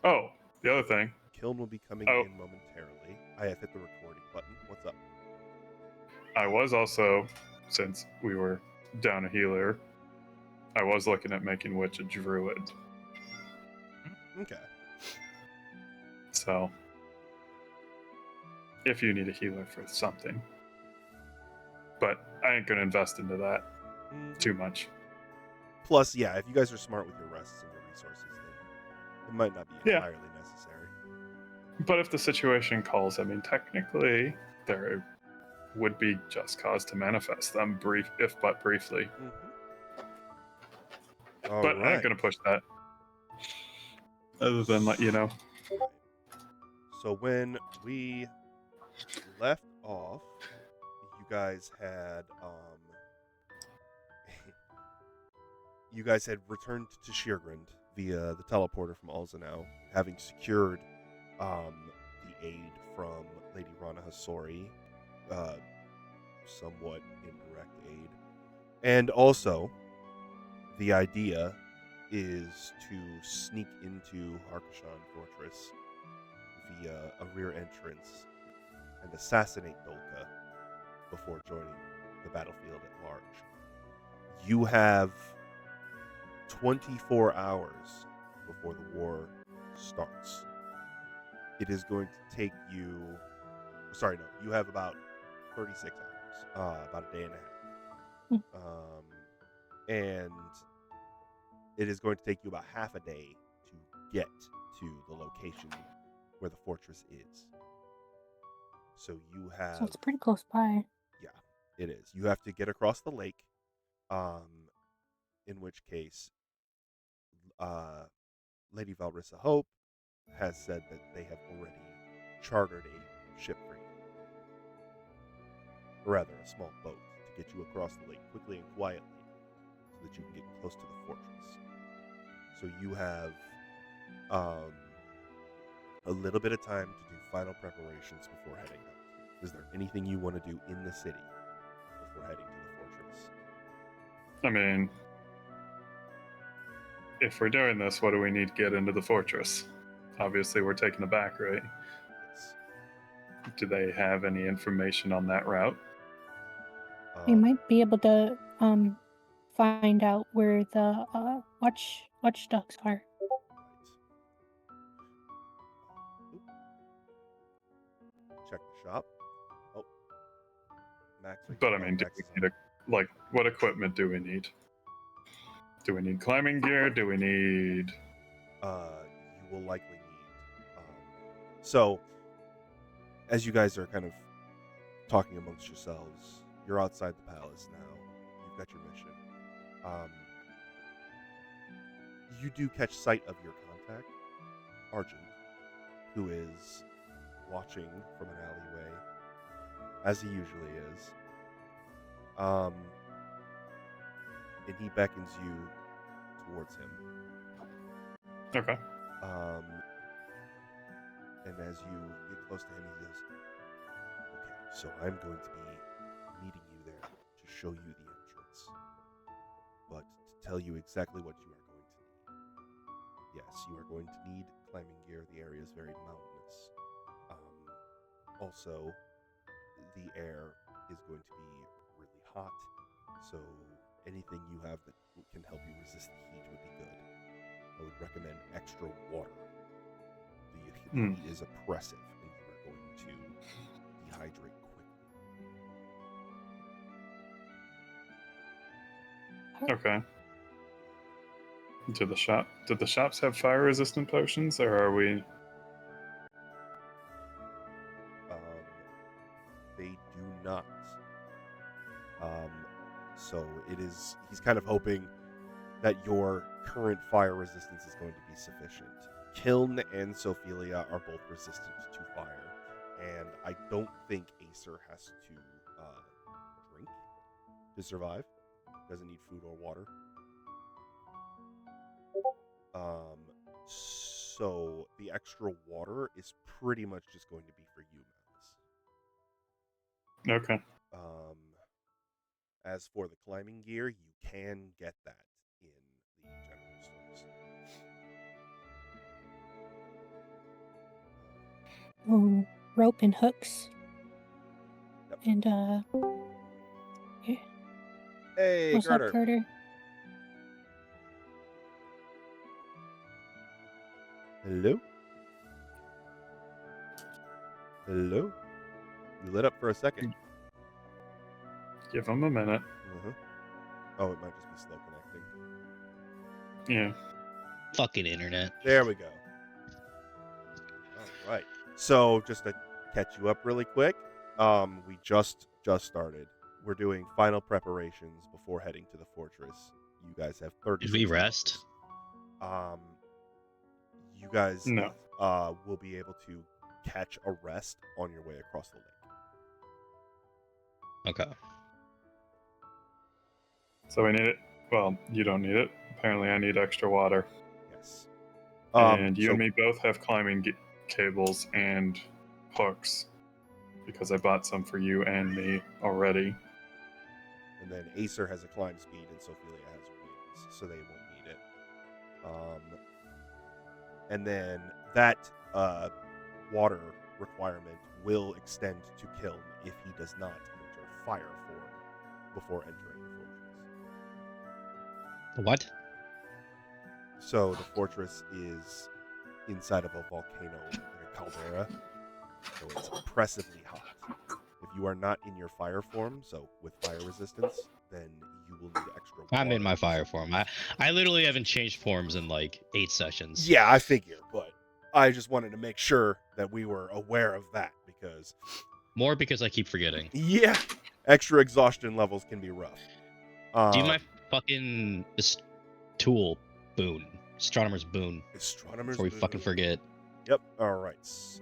Oh, the other thing. Kiln will be coming Oh, in momentarily. I have hit the recording button. What's up? I was also, since we were down a healer, I was looking at making Witch a druid. Okay. So, if you need a healer for something. But I ain't going to invest into that too much. Plus, yeah, if you guys are smart with your rests and your resources, then it might not be Yeah. entirely necessary. But if the situation calls, I mean, technically, there would be just cause to manifest them, if but briefly. All but right. I ain't going to push that. Other than let you know. So when we left off, you guys had you guys had returned to Sheergrind via the teleporter from Alzanau, having secured the aid from Lady Rana Hasori, somewhat indirect aid. And also, the idea is to sneak into Harkashan Fortress via a rear entrance and assassinate Dolkka before joining the battlefield at large. You have 24 hours before the war starts. It is going to take you... Sorry, no. You have about 36 hours. About a day and a half. And it is going to take you about half a day to get to the location where the fortress is. So you have... So it's pretty close by. Yeah, it is. You have to get across the lake, in which case Lady Valrissa Hope has said that they have already chartered a ship for you. Or rather, a small boat to get you across the lake quickly and quietly so that you can get close to the fortress. So you have a little bit of time to do final preparations before heading out. Is there anything you want to do in the city before heading to the fortress? I mean, if we're doing this, what do we need to get into the fortress? Obviously, we're taking the back, right? Yes. Do they have any information on that route? We might be able to find out where the watchdogs are. Check the shop. Oh, Max. But I mean, do we need what equipment do we need? Do we need climbing gear? Do we need? You will likely need. So, as you guys are kind of talking amongst yourselves, you're outside the palace now. You've got your mission. You do catch sight of your contact, Argent, who is watching from an alleyway, as he usually is. And he beckons you towards him. Okay. And as you get close to him, he goes, "Okay, so I'm going to be meeting you there to show you the entrance, but to tell you exactly what you are going to need. Yes, you are going to need climbing gear. The area is very mountainous. Also, the air is going to be really hot, so anything you have that can help you resist the heat would be good. I would recommend extra water. The heat is oppressive, and you are going to dehydrate quickly." Okay. Did the shops have fire resistant potions, or are we? They do not. So it is. He's kind of hoping that your current fire resistance is going to be sufficient. Kiln and Sophelia are both resistant to fire, and I don't think Acer has to drink to survive. Doesn't need food or water. So the extra water is pretty much just going to be for you, Malice. Okay. As for the climbing gear, you can get that in the general stores. rope and hooks. Yep. And yeah. Hey, What's Carter. up, Carter? Hello? Hello? You lit up for a second. Give him a minute. Uh-huh. Oh, it might just be slow connecting. Yeah. Fucking internet. There we go. All right. So, just to catch you up really quick, we just started. We're doing final preparations before heading to the fortress. You guys have 30 Did we rest? You guys No. will be able to catch a rest on your way across the lake. Okay. So we need it. Well, you don't need it. Apparently, I need extra water. Yes. And you so- and me both have climbing cables and hooks because I bought some for you and me already. And then Acer has a climb speed, and Sophelia has wings, so they won't need it. And then that water requirement will extend to Kiln if he does not enter fire form before entering the fortress. What? So the fortress is inside of a volcano, like a caldera, so it's oppressively hot. If you are not in your fire form, so with fire resistance, then you will need extra water. I'm in my fire form. I literally haven't changed forms in like 8 sessions. Yeah, I figure, but I just wanted to make sure that we were aware of that because... More because I keep forgetting. Yeah, extra exhaustion levels can be rough. Do you my fucking tool boon. Astronomer's boon. Astronomer's Before we boon. fucking forget. Yep, alright. So...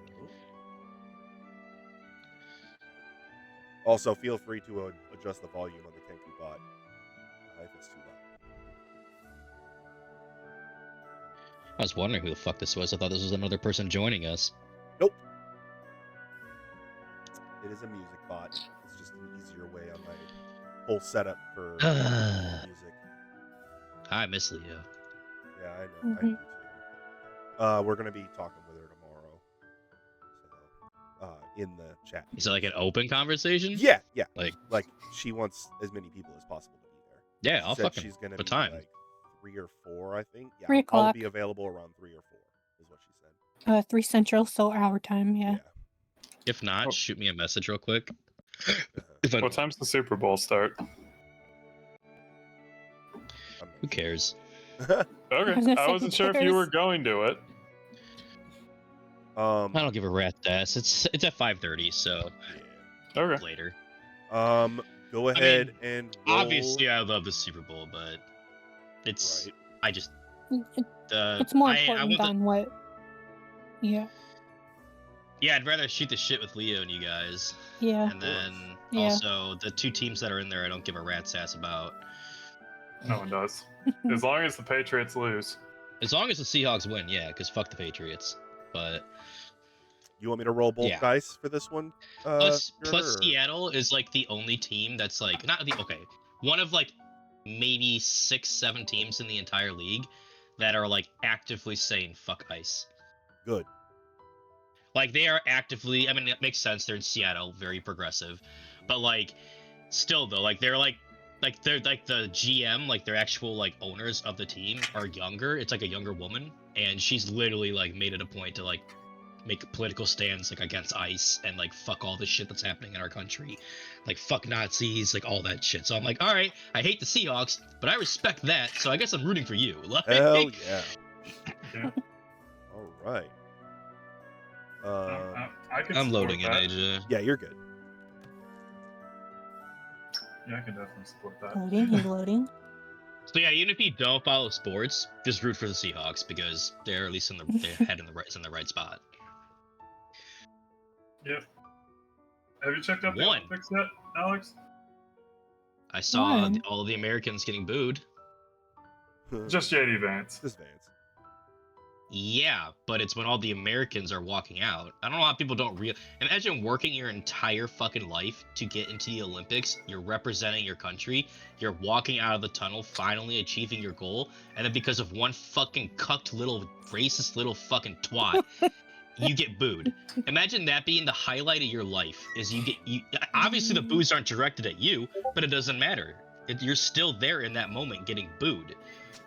Also, feel free to adjust the volume on the Kenku bot if it's too loud. I was wondering who the fuck this was. I thought this was another person joining us. Nope. It is a music bot. It's just an easier way on my whole setup for music. I miss Leo. Yeah, I know. I do too. We're going to be talking with her tomorrow. So, in the chat. Is it like an open conversation? Yeah. Like she wants as many people as possible to be there. Yeah, I'll She said fucking she's gonna put be time. like 3 or 4, I think. Yeah, 3 I'll o'clock. be available around 3 or 4, is what she said. 3 Central, so our time, yeah. If not, Oh. shoot me a message real quick. Uh-huh. If I, What time's the Super Bowl start? I'm not who cares? sure. Okay, was gonna I say, wasn't who sure if you cares? were going to it. I don't give a rat's ass. It's at 5:30, so Yeah. Okay. later. Go ahead and roll. Obviously, I love the Super Bowl, but it's Right. I just It's more I important wasn't- than what... Yeah. Yeah, I'd rather shoot the shit with Leo and you guys. Yeah. And then Yeah. also the 2 teams that are in there, I don't give a rat's ass about. No one does. As long as the Patriots lose. As long as the Seahawks win, yeah, because fuck the Patriots. But You want me to roll both Yeah. dice for this one? plus Gerder, or- Seattle is like the only team that's like one of like maybe 6-7 teams in the entire league that are like actively saying fuck ice. Good. Like they are actively, I mean, it makes sense, they're in Seattle, very progressive, but like still though, like they're like the GM, like their actual like owners of the team are younger. It's like a younger woman, and she's literally like made it a point to like make political stands like against ICE and like fuck all the shit that's happening in our country, like fuck Nazis, like all that shit. So I'm like, all right, I hate the Seahawks, but I respect that, so I guess I'm rooting for you. Like, Hell yeah. Yeah. All right. I can I'm support loading in, that. AJ. Yeah, you're good. Yeah, I can definitely support that. Loading, he's loading. So yeah, even if you don't follow sports, just root for the Seahawks because they're at least in their head in the right spot. Yep. Have you checked out the One. Olympics yet, Alex? I saw One. all of the Americans getting booed. Just JD Vance. Just Vance. Yeah, but it's when all the Americans are walking out. I don't know how people don't imagine working your entire fucking life to get into the Olympics. You're representing your country. You're walking out of the tunnel, finally achieving your goal, and then because of one fucking cucked little racist little fucking twat, you get booed. Imagine that being the highlight of your life. Obviously the boos aren't directed at you, but it doesn't matter. You're still there in that moment getting booed.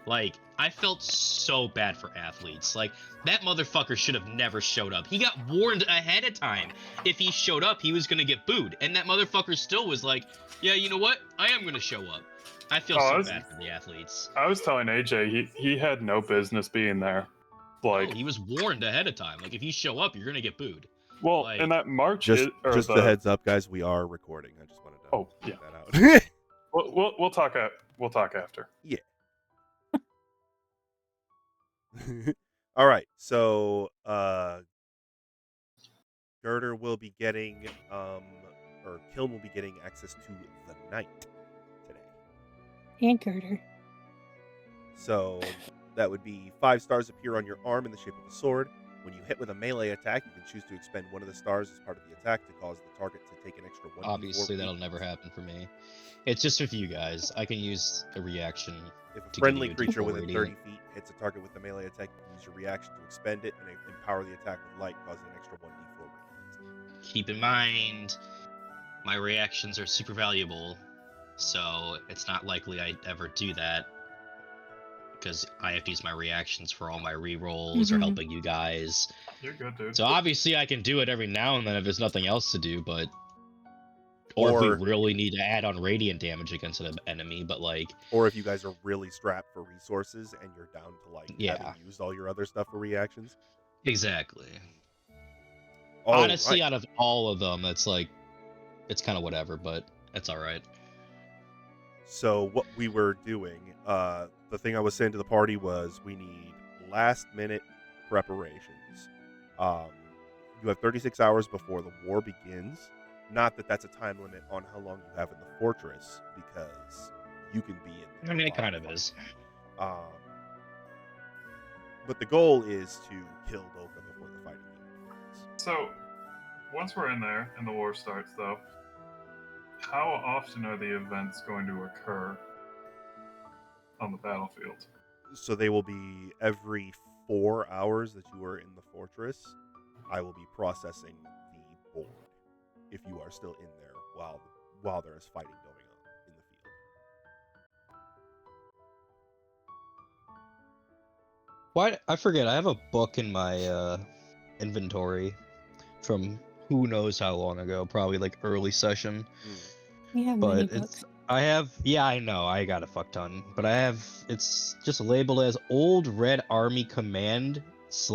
Like, I felt so bad for athletes. Like, that motherfucker should have never showed up. He got warned ahead of time. If he showed up, he was gonna get booed. And that motherfucker still was like, yeah, you know what? I am gonna show up. I feel so bad for the athletes. I was telling AJ he had no business being there. Like, he was warned ahead of time. Like, if you show up, you're gonna get booed. Well, like, and that march just the heads up, guys. We are recording. I just wanted to point that out. we'll talk. We'll talk after. Yeah. All right. So, Girder will be getting, or Kiln will be getting access to the Knight today. And Girder. So that would be 5 stars appear on your arm in the shape of a sword. When you hit with a melee attack, you can choose to expend one of the stars as part of the attack to cause the target to take an extra 1d4. Obviously, that'll never happen for me. It's just with you guys. I can use a reaction. If a friendly creature within 30 feet hits a target with a melee attack, you can use your reaction to expend it and empower the attack with light, causing an extra 1d4 radiant. Keep in mind, my reactions are super valuable, so it's not likely I'd ever do that. Because I have to use my reactions for all my rerolls or helping you guys. You're good, dude. So obviously I can do it every now and then if there's nothing else to do, but... Or if we really need to add on radiant damage against an enemy, but like... Or if you guys are really strapped for resources and you're down to like having used all your other stuff for reactions. Exactly. Honestly, out of all of them, it's like... It's kind of whatever, but it's alright. So what we were doing... the thing I was saying to the party was we need last-minute preparations. You have 36 hours before the war begins. Not that that's a time limit on how long you have in the fortress, because you can be in there. I mean, it kind of is. But the goal is to kill Dolkka before the fighting begins. So, once we're in there and the war starts, though, how often are the events going to occur on the battlefield? So they will be every 4 hours that you are in the fortress. I will be processing the board if you are still in there while there is fighting going on in the field. Why? I forget. I have a book in my inventory from who knows how long ago, probably like early session. We have many books. Yeah, I know, I got a fuck ton, but it's just labeled as Old Red Army Command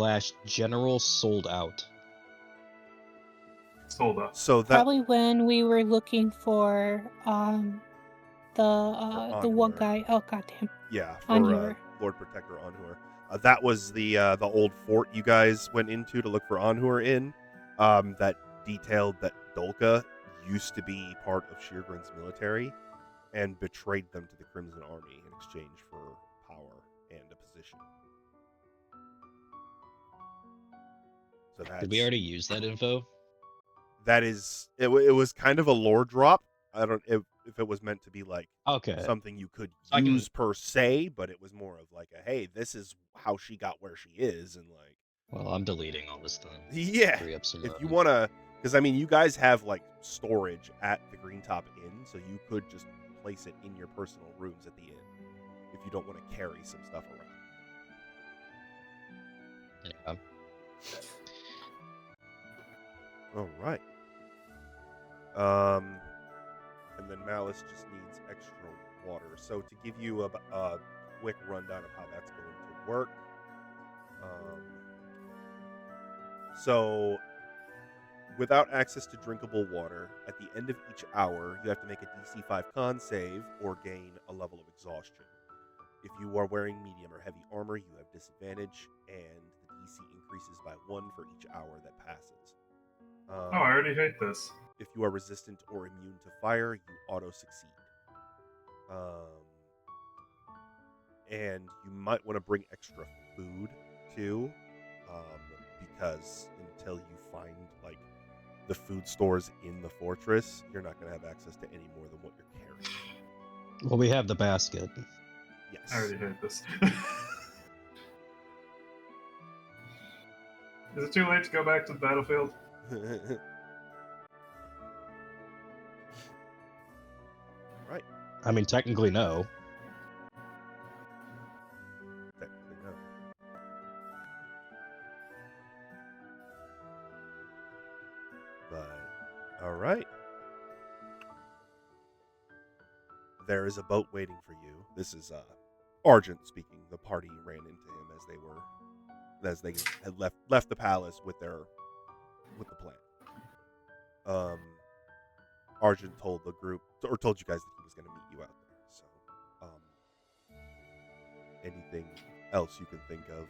/ General Sold Out. Sold out. So that probably when we were looking for the one guy. Oh goddamn. Yeah, for Lord Protector Anhur. That was the old fort you guys went into to look for Anhur in. That detailed that Dolkka used to be part of Sheergren's military and betrayed them to the Crimson Army in exchange for power and a position. So Did we already use that info? That is, it was kind of a lore drop. I don't if it was meant to be like something you could use per se, but it was more of like a, hey, this is how she got where she is, and like. Well, I'm deleting all this stuff. Yeah, if you want to, because I mean, you guys have like storage at the Green Top Inn, so you could just place it in your personal rooms at the inn if you don't want to carry some stuff around. Yeah. All right. And then Malice just needs extra water. So to give you a quick rundown of how that's going to work. So without access to drinkable water, at the end of each hour, you have to make a DC 5 con save or gain a level of exhaustion. If you are wearing medium or heavy armor, you have disadvantage, and the DC increases by 1 for each hour that passes. I already hate this. If you are resistant or immune to fire, you auto-succeed. And you might want to bring extra food, too, because until you find, like, the food stores in the fortress, you're not going to have access to any more than what you're carrying. Well, we have the basket. Yes. I already hate this. Is it too late to go back to the battlefield? Right. I mean, technically, no. Technically, no. But, alright. There is a boat waiting for you. This is, Argent speaking. The party ran into him as they had left the palace with the plan. Argent told the group, or told you guys that he was going to meet you out there. So, anything else you can think of,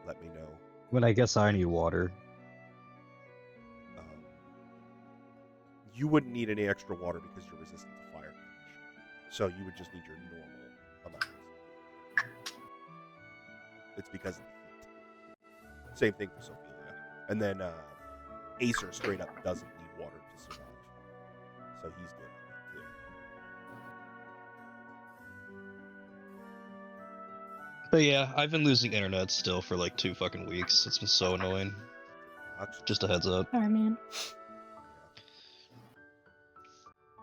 let me know. I mean, I guess I need water. You wouldn't need any extra water because you're resistant to fire damage. So you would just need your normal amount. It's because of the heat. Same thing for Sophia. And then Acer straight up doesn't need water to survive. So he's good on that too. But yeah, I've been losing internet still for like 2 fucking weeks. It's been so annoying. Just a heads up. Sorry, man.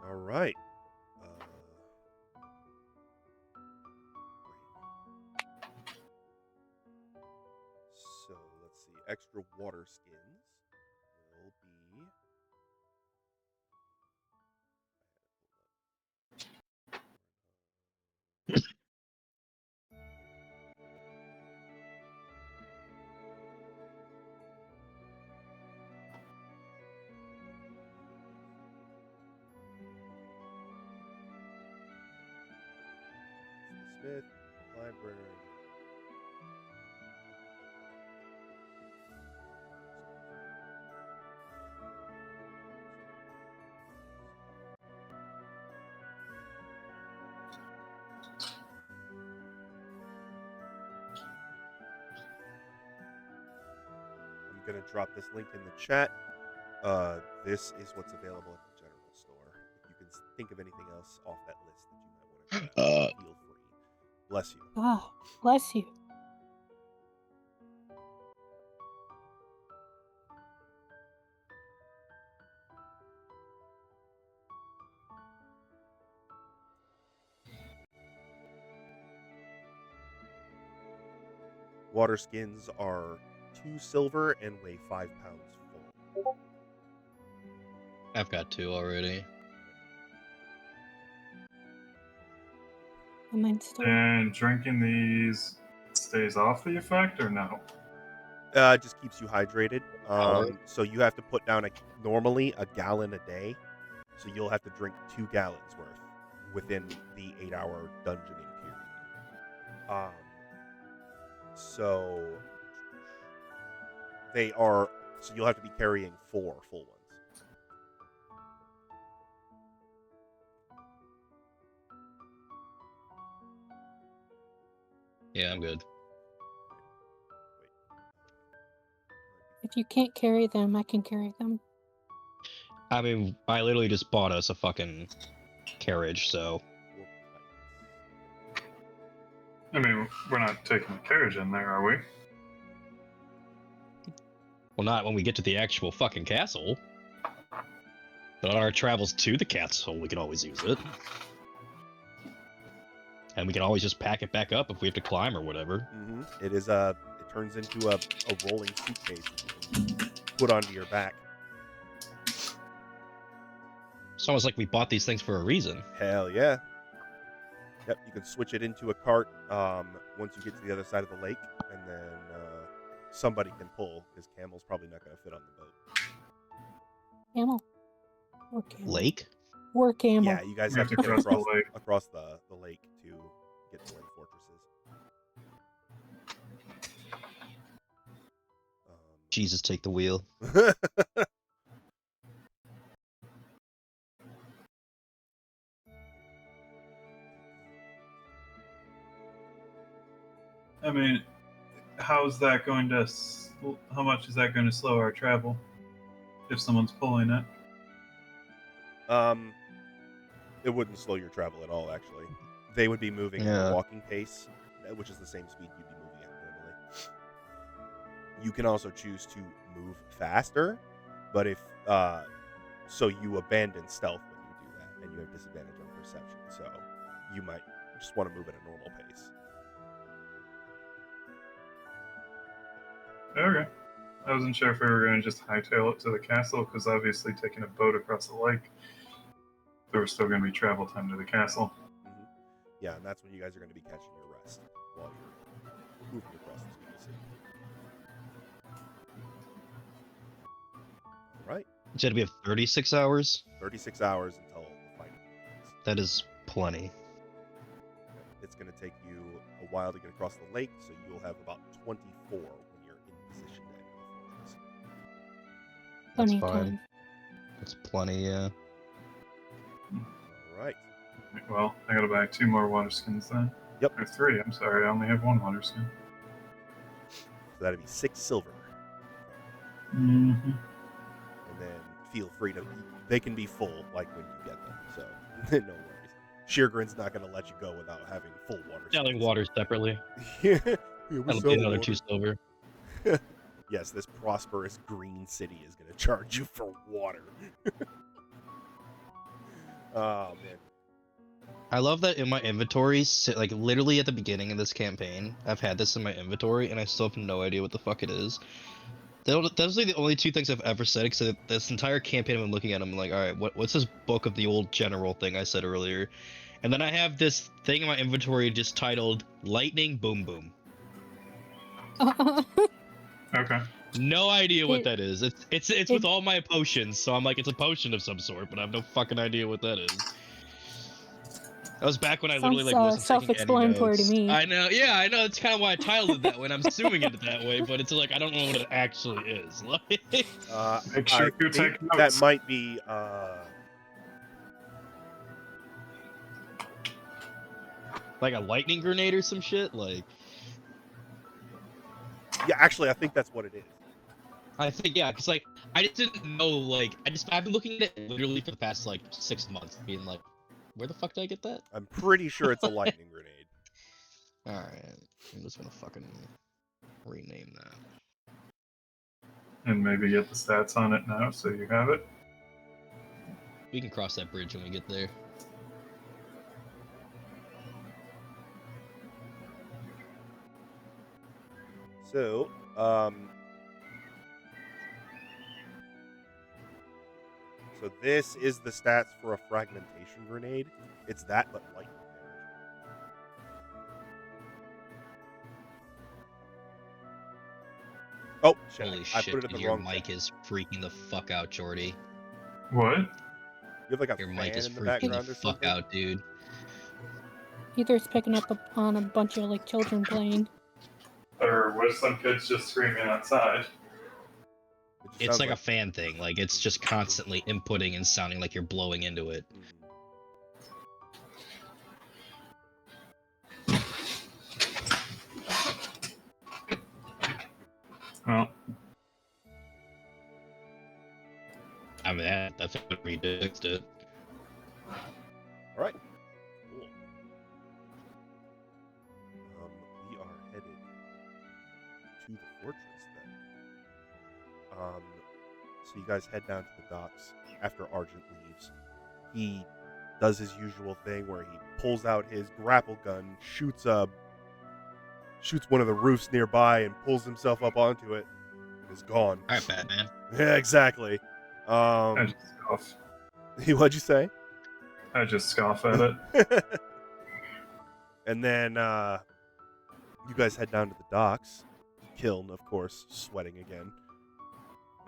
All right. So let's see. Extra water skins will be. Smith Library. I'm going to drop this link in the chat. This is what's available at the general store. If you can think of anything else off that list that you might want to grab, feel free. Bless you. Oh, bless you. Water skins are 2 silver and weigh 5 pounds full. I've got 2 already. Mine's still. And drinking these stays off the effect or no? It just keeps you hydrated. So you have to put down normally a gallon a day. So you'll have to drink 2 gallons worth within the 8-hour dungeoning period. So they are. So you'll have to be carrying 4 full ones. Yeah, I'm good. If you can't carry them, I can carry them. I mean, I literally just bought us a fucking carriage, so. I mean, we're not taking the carriage in there, are we? Well, not when we get to the actual fucking castle. But on our travels to the castle, we can always use it. And we can always just pack it back up if we have to climb or whatever. Mm-hmm. It is it turns into a rolling suitcase that you can put onto your back. It's almost like we bought these things for a reason. Hell yeah. Yep, you can switch it into a cart once you get to the other side of the lake, and then somebody can pull, because Camel's probably not going to fit on the boat. Camel. Or camel. Lake? Or camel. Yeah, you guys We have have to to go cross the lake. across the lake to get to where the fortress is. Jesus, take the wheel. I mean, how much is that going to slow our travel if someone's pulling it? It wouldn't slow your travel at all, actually. They would be moving at a walking pace, which is the same speed you'd be moving at You can also choose to move faster, but if so you abandon stealth when you do that, and you have disadvantage on perception, so you might just want to move at a normal pace. Okay. I wasn't sure if we were going to just hightail it to the castle, because obviously taking a boat across the lake, there was still going to be travel time to the castle. Mm-hmm. Yeah, and that's when you guys are going to be catching your rest while you're moving across the Speagle Sea. All right. You said we have 36 hours? 36 hours until the fight begins. That is plenty. It's going to take you a while to get across the lake, so you'll have about 24 when you're in position to enter the fortress. That's Plenty fine. time. That's plenty, yeah. All right. Well, I got to buy 2 more water skins then. Yep. Or 3, I'm sorry. I only have 1 water skin. So that'd be 6 silver. Mm-hmm. And then feel free to... They can be full, like, when you get them, so no worries. Sheergrin's not going to let you go without having full water skins. Selling water separately. Yeah, That'll be another 2 silver. Yes, this prosperous green city is going to charge you for water. Oh, man. I love that in my inventory, like literally at the beginning of this campaign, I've had this in my inventory and I still have no idea what the fuck it is. Those are the only 2 things I've ever said, because this entire campaign I've been looking at them, I'm like, alright, what's this book of the old general thing I said earlier? And then I have this thing in my inventory just titled Lightning Boom Boom. Okay. No idea what that is. It's with all my potions, so I'm like, it's a potion of some sort, but I have no fucking idea what that is. That was back when I literally like wasn't self-explanatory to me. I know, yeah, I know. It's kind of why I titled it that way, and I'm assuming it that way, but it's like I don't know what it actually is. Like, Make sure you take notes. That might be like a lightning grenade or some shit. Like, yeah, actually, I think that's what it is. I think yeah, because like I just didn't know. Like, I've been looking at it literally for the past like 6 months, being like, where the fuck did I get that? I'm pretty sure it's a lightning grenade. Alright, I'm just gonna fucking rename that. And maybe get the stats on it now, so you have it. We can cross that bridge when we get there. So, so this is the stats for a fragmentation grenade. It's that, but lightning damage. Oh, shit. Holy I shit, put it at dude, the your wrong mic thing. is freaking the fuck out, Jordy. What? You have like a Your fan mic is in the freaking background the or fuck something? out, dude. Either it's picking up on a bunch of like children playing. Or was some kids just screaming outside? It's like a fan thing. Like, it's just constantly inputting and sounding like you're blowing into it. Well, I mean, that's what we fixed it. All right. Cool. We are headed to the fortress then. So you guys head down to the docks after Argent leaves. He does his usual thing where he pulls out his grapple gun, shoots one of the roofs nearby, and pulls himself up onto it. And is gone. Alright, Batman. Yeah, exactly. I just scoff. What'd you say? I just scoff at it. And then you guys head down to the docks. Kiln, of course, sweating again.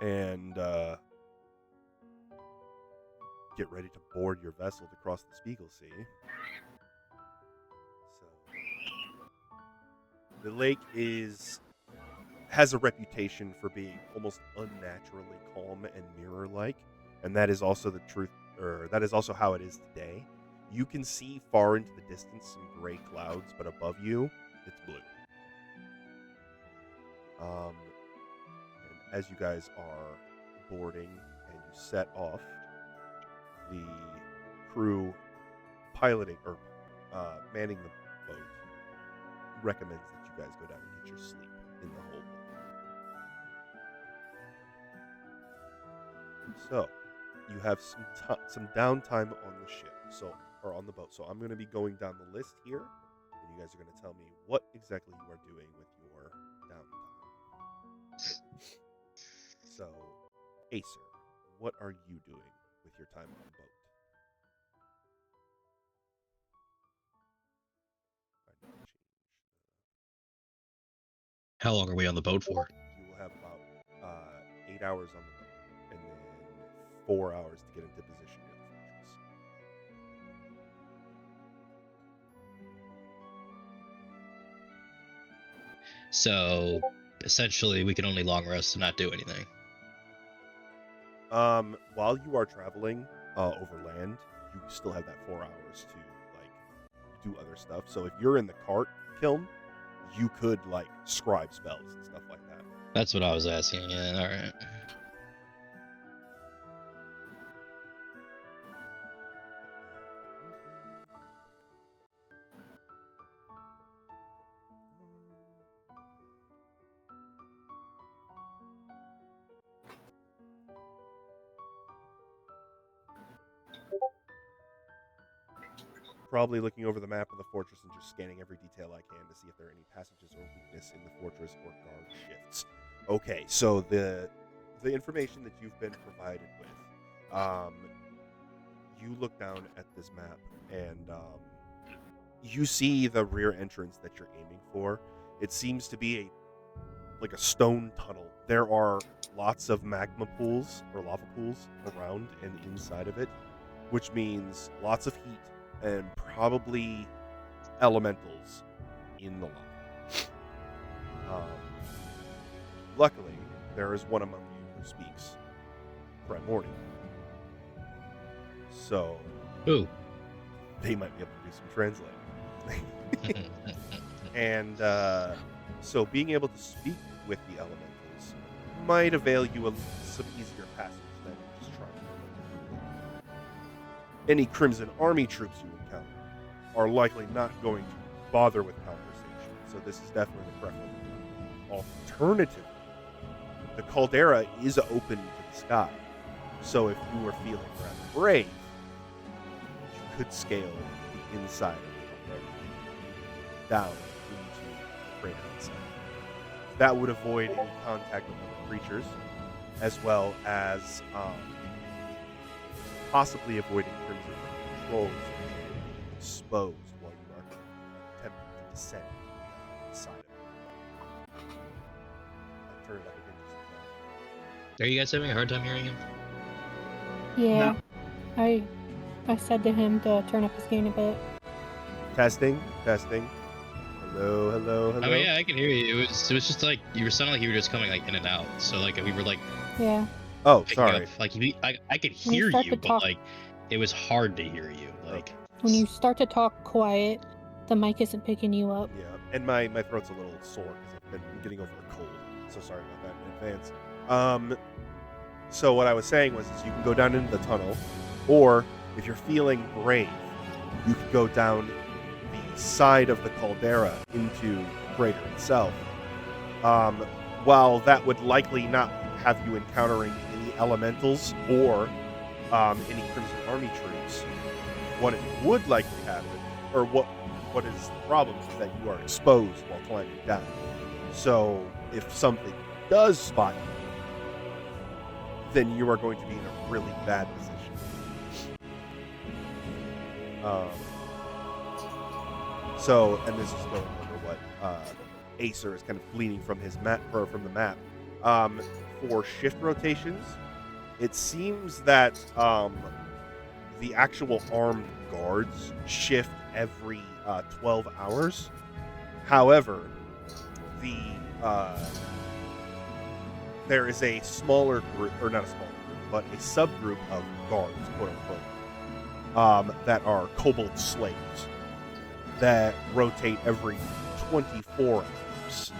And get ready to board your vessel to cross the Speagle Sea. So the lake has a reputation for being almost unnaturally calm and mirror-like, and that is also the truth, or that is also how it is today. You can see far into the distance some gray clouds, but above you, it's blue. And as you guys are boarding and you set off, the crew piloting or manning the boat recommends that you guys go down and get your sleep in the hold. So, you have some downtime on the ship, or on the boat. So I'm going to be going down the list here, and you guys are going to tell me what exactly you are doing with your downtime. So, Acer, what are you doing with your time on the boat? I need to change How long are we on the boat for? You will have about 8 hours on the boat, and then 4 hours to get into position near the fortress. So essentially, we can only long rest and not do anything. While you are traveling over land, you still have that 4 hours to do other stuff. So if you're in the cart kiln, you could scribe spells and stuff like that. That's what I was asking. Yeah, all right. Probably looking over the map of the fortress and just scanning every detail I can to see if there are any passages or weakness in the fortress or guard shifts. Okay, so the information that you've been provided with, you look down at this map and you see the rear entrance that you're aiming for. It seems to be a stone tunnel. There are lots of magma pools or lava pools around and inside of it, which means lots of heat and probably elementals in the lava. Luckily, there is one among you who speaks Primordial. So, Ooh. they might be able to do some translating. And so being able to speak with the elementals might avail you some easier passage than just trying to. Any Crimson Army troops you encounter are likely not going to bother with conversation, so this is definitely the preferable. Alternatively, the caldera is open to the sky, so if you were feeling rather brave, you could scale the inside of the caldera down into the crater itself. That would avoid any contact with other creatures, as well as possibly avoiding Crimson controls exposed while you are attempting to descend the side of it. I'll turn it up again just a bit. Are you guys having a hard time hearing him? Yeah. No. I said to him to turn up his gain a bit. Testing. Hello. I mean, yeah, I can hear you. It was just like you were sounding like you were just coming in and out. So we were Yeah. Oh, sorry. Up, I could hear you, but it was hard to hear you. When you start to talk quiet, the mic isn't picking you up. Yeah, and my throat's a little sore because I've been getting over a cold. So sorry about that in advance. So what I was saying was you can go down into the tunnel, or if you're feeling brave, you could go down the side of the caldera into the crater itself. While that would likely not have you encountering any elementals or any Crimson Army troops, what it would likely happen, or what is the problem, is that you are exposed while climbing down. So if something does spot you, then you are going to be in a really bad position. And this is going over what Acer is kind of gleaning from his map, or from the map. For shift rotations, it seems that the actual armed guards shift every 12 hours. However, there is a smaller group, or not a smaller group, but a subgroup of guards, quote unquote, that are kobold slaves that rotate every 24 hours.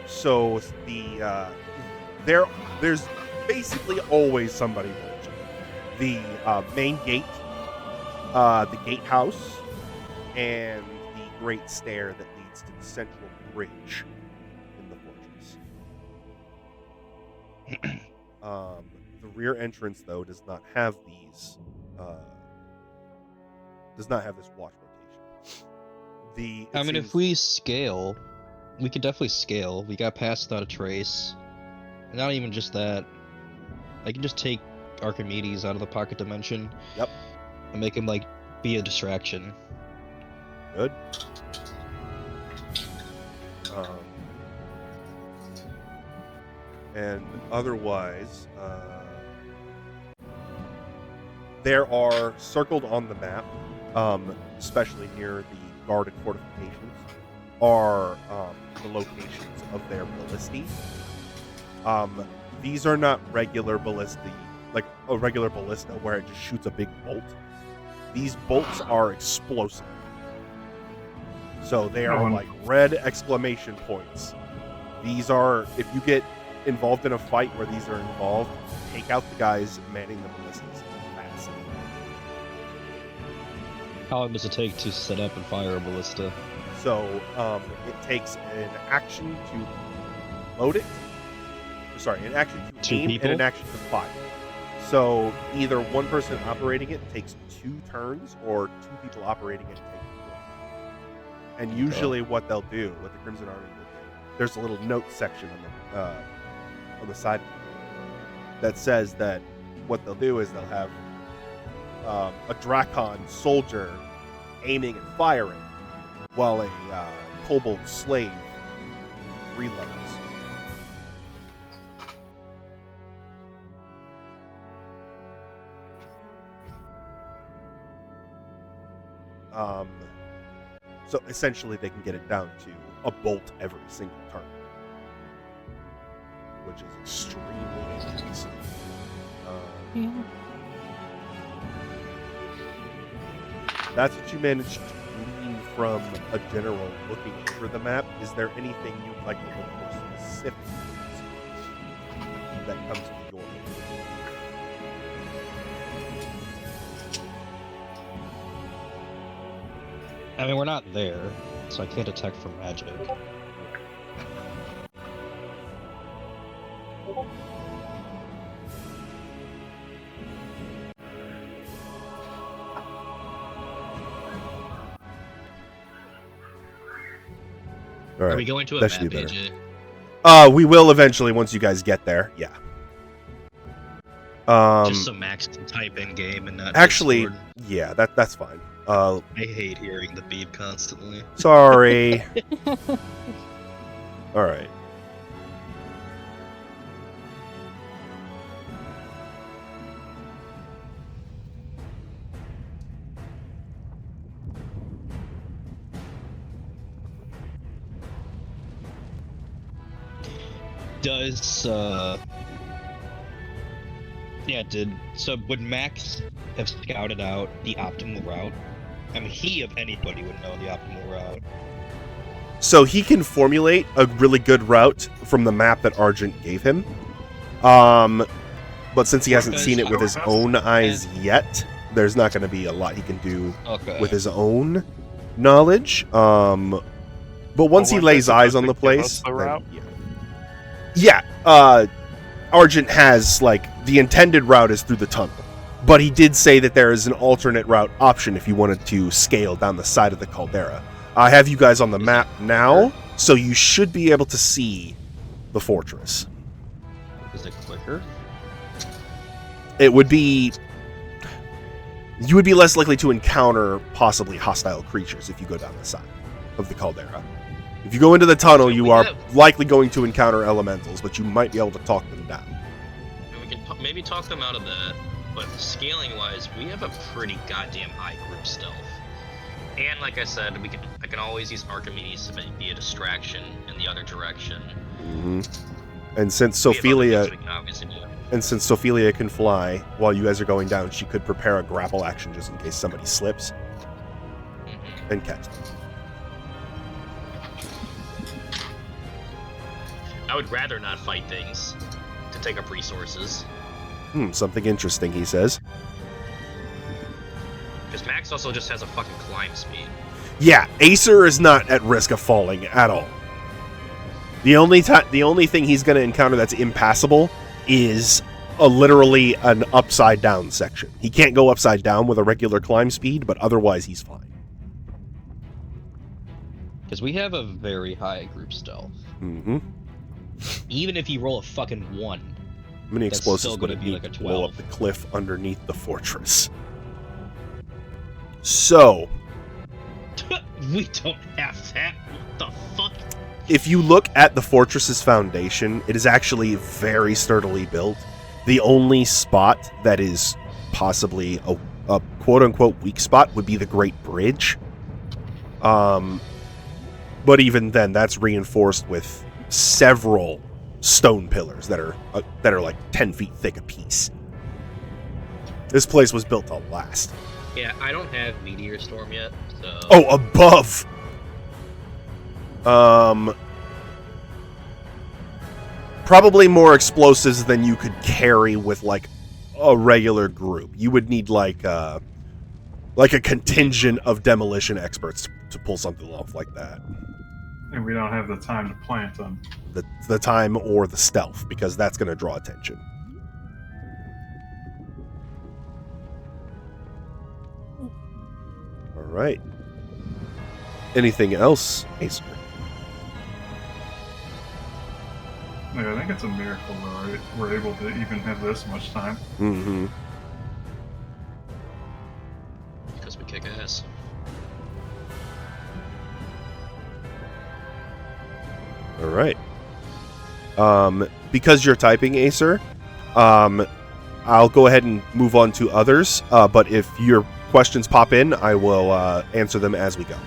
So there's basically always somebody watching. The main gate, the gatehouse, and the great stair that leads to the central bridge The rear entrance, though, does not have these. Does not have this watch rotation. I mean, if we scale, we could definitely scale. We got past without a trace. And not even just that. I can just take Archimedes out of the pocket dimension. Yep. And make him like be a distraction. Good. And otherwise, there are circled on the map, especially near the guarded fortifications, are the locations of their ballistae. These are not regular ballistae, like a regular ballista where it just shoots a big bolt. These bolts are explosive. So they are like red exclamation points. These are, if you get involved in a fight where these are involved, take out the guys manning the ballistas fast. How long does it take to set up and fire a ballista? So it takes an action to load it. Sorry, an action to aim and an action to fire. So either one person operating it takes 2 turns, or 2 people operating it take 1. And usually what they'll do, what the Crimson Army will do, there's a little note section on the side that says that what they'll do is they'll have a Drakon soldier aiming and firing while a kobold slave reloads. So essentially they can get it down to a bolt every single turn, which is extremely intense. Yeah. That's what you managed to glean from a general looking over the map. Is there anything you'd like to look for specifically that comes to your mind? I mean, we're not there, so I can't detect from magic. All right. Are we going to a That map, should be better. AJ? We will eventually once you guys get there. Yeah. Just so Max can type in game and not Actually, Discord. yeah, that's fine. I hate hearing the beep constantly. Sorry. All right. Does would Max have scouted out the optimal route? I mean, he of anybody would know the optimal route. So he can formulate a really good route from the map that Argent gave him. But since he hasn't seen it with his own eyes yet, there's not going to be a lot he can do with his own knowledge. But once he lays eyes on the place, then, yeah. Argent has, like, the intended route is through the tunnel. But he did say that there is an alternate route option if you wanted to scale down the side of the caldera. I have you guys on the map now, so you should be able to see the fortress. Is it quicker? It would be... You would be less likely to encounter possibly hostile creatures if you go down the side of the caldera. If you go into the tunnel, you are likely going to encounter elementals, but you might be able to talk them down. We can maybe talk them out of that, but scaling-wise, we have a pretty goddamn high group stealth. And like I said, I can always use Archimedes to be a distraction in the other direction. Mm-hmm. And since Sophelia can fly while you guys are going down, she could prepare a grapple action just in case somebody slips and catch them. I would rather not fight things to take up resources. Something interesting, he says. Because Max also just has a fucking climb speed. Yeah, Acer is not at risk of falling at all. The only thing he's going to encounter that's impassable is literally an upside down section. He can't go upside down with a regular climb speed, but otherwise he's fine. Because we have a very high group stealth. Mm-hmm. Even if you roll a fucking 1. How many That's explosives still would gonna it be need like a to blow up 12. the cliff underneath the fortress? So, We don't have that. What the fuck? if you look at the fortress's foundation, it is actually very sturdily built. The only spot that is possibly a quote-unquote weak spot would be the Great Bridge. But even then, that's reinforced with several stone pillars that are like 10 feet thick apiece. This place was built to last. Yeah, I don't have Meteor Storm yet, so... Oh, above! Probably more explosives than you could carry with, like, a regular group. You would need, like a contingent of demolition experts to pull something off like that. And we don't have the time to plant them. The time or the stealth, because that's going to draw attention. All right. Anything else, Acer? Yeah, I think it's a miracle that we're able to even have this much time. Mm-hmm. Because we kick ass. All right. Because you're typing, Acer, I'll go ahead and move on to others. But if your questions pop in, I will answer them as we go.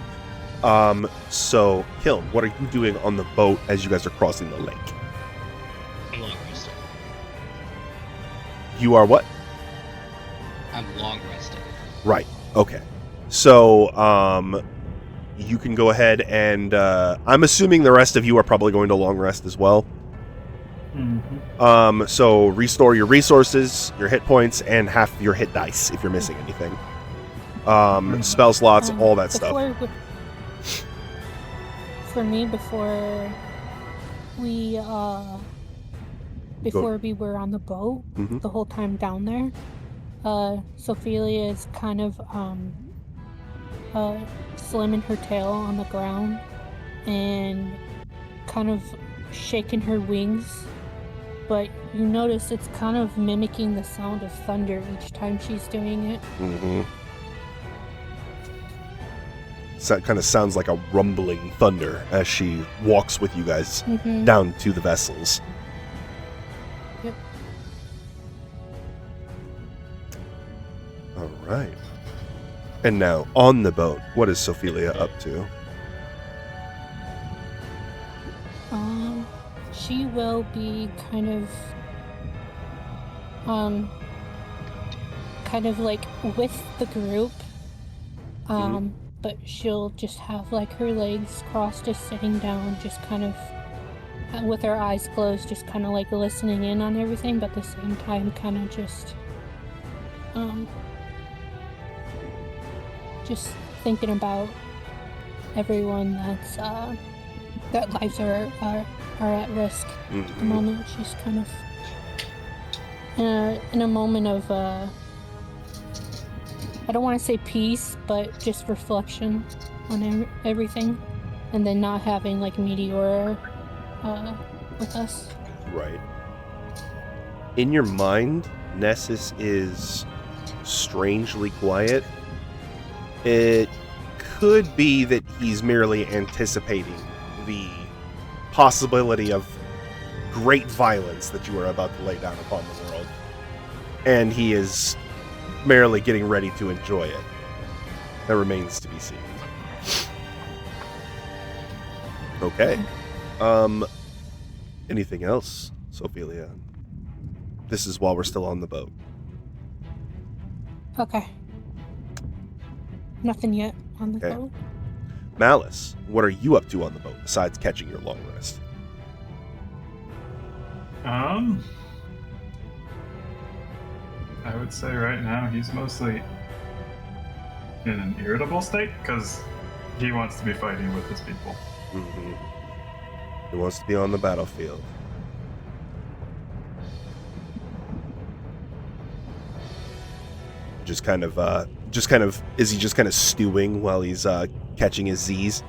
So, Kiln, what are you doing on the boat as you guys are crossing the lake? I'm long resting. You are what? I'm long resting. Right. Okay. So, you can go ahead and I'm assuming the rest of you are probably going to long rest as well. Mm-hmm. So restore your resources, your hit points, and half your hit dice if you're missing anything. Spell slots, all that stuff. For me, before we were on the boat, Mhm. the whole time down there, Sophia is kind of slamming her tail on the ground and kind of shaking her wings, but you notice it's kind of mimicking the sound of thunder each time she's doing it. Mm-hmm. So it kind of sounds like a rumbling thunder as she walks with you guys Mm-hmm. down to the vessels. Yep. All right. And now, on the boat, what is Sophia up to? She will be kind of like with the group, but she'll just have like her legs crossed, just sitting down, just kind of with her eyes closed, just kind of like listening in on everything, but at the same time kind of just thinking about everyone that lives are at risk at the moment. She's kind of in a moment of I don't want to say peace, but just reflection on everything, and then not having like Meteor with us. Right. In your mind, Nessus is strangely quiet. It could be that he's merely anticipating the possibility of great violence that you are about to lay down upon the world, and he is merely getting ready to enjoy it. That remains to be seen. Okay. Anything else, Sophia? This is while we're still on the boat. Okay. Nothing yet on the boat. Malice, what are you up to on the boat besides catching your long rest? I would say right now he's mostly in an irritable state because he wants to be fighting with his people. Mm-hmm. He wants to be on the battlefield. Just kind of is he just kind of stewing while he's catching his Z's?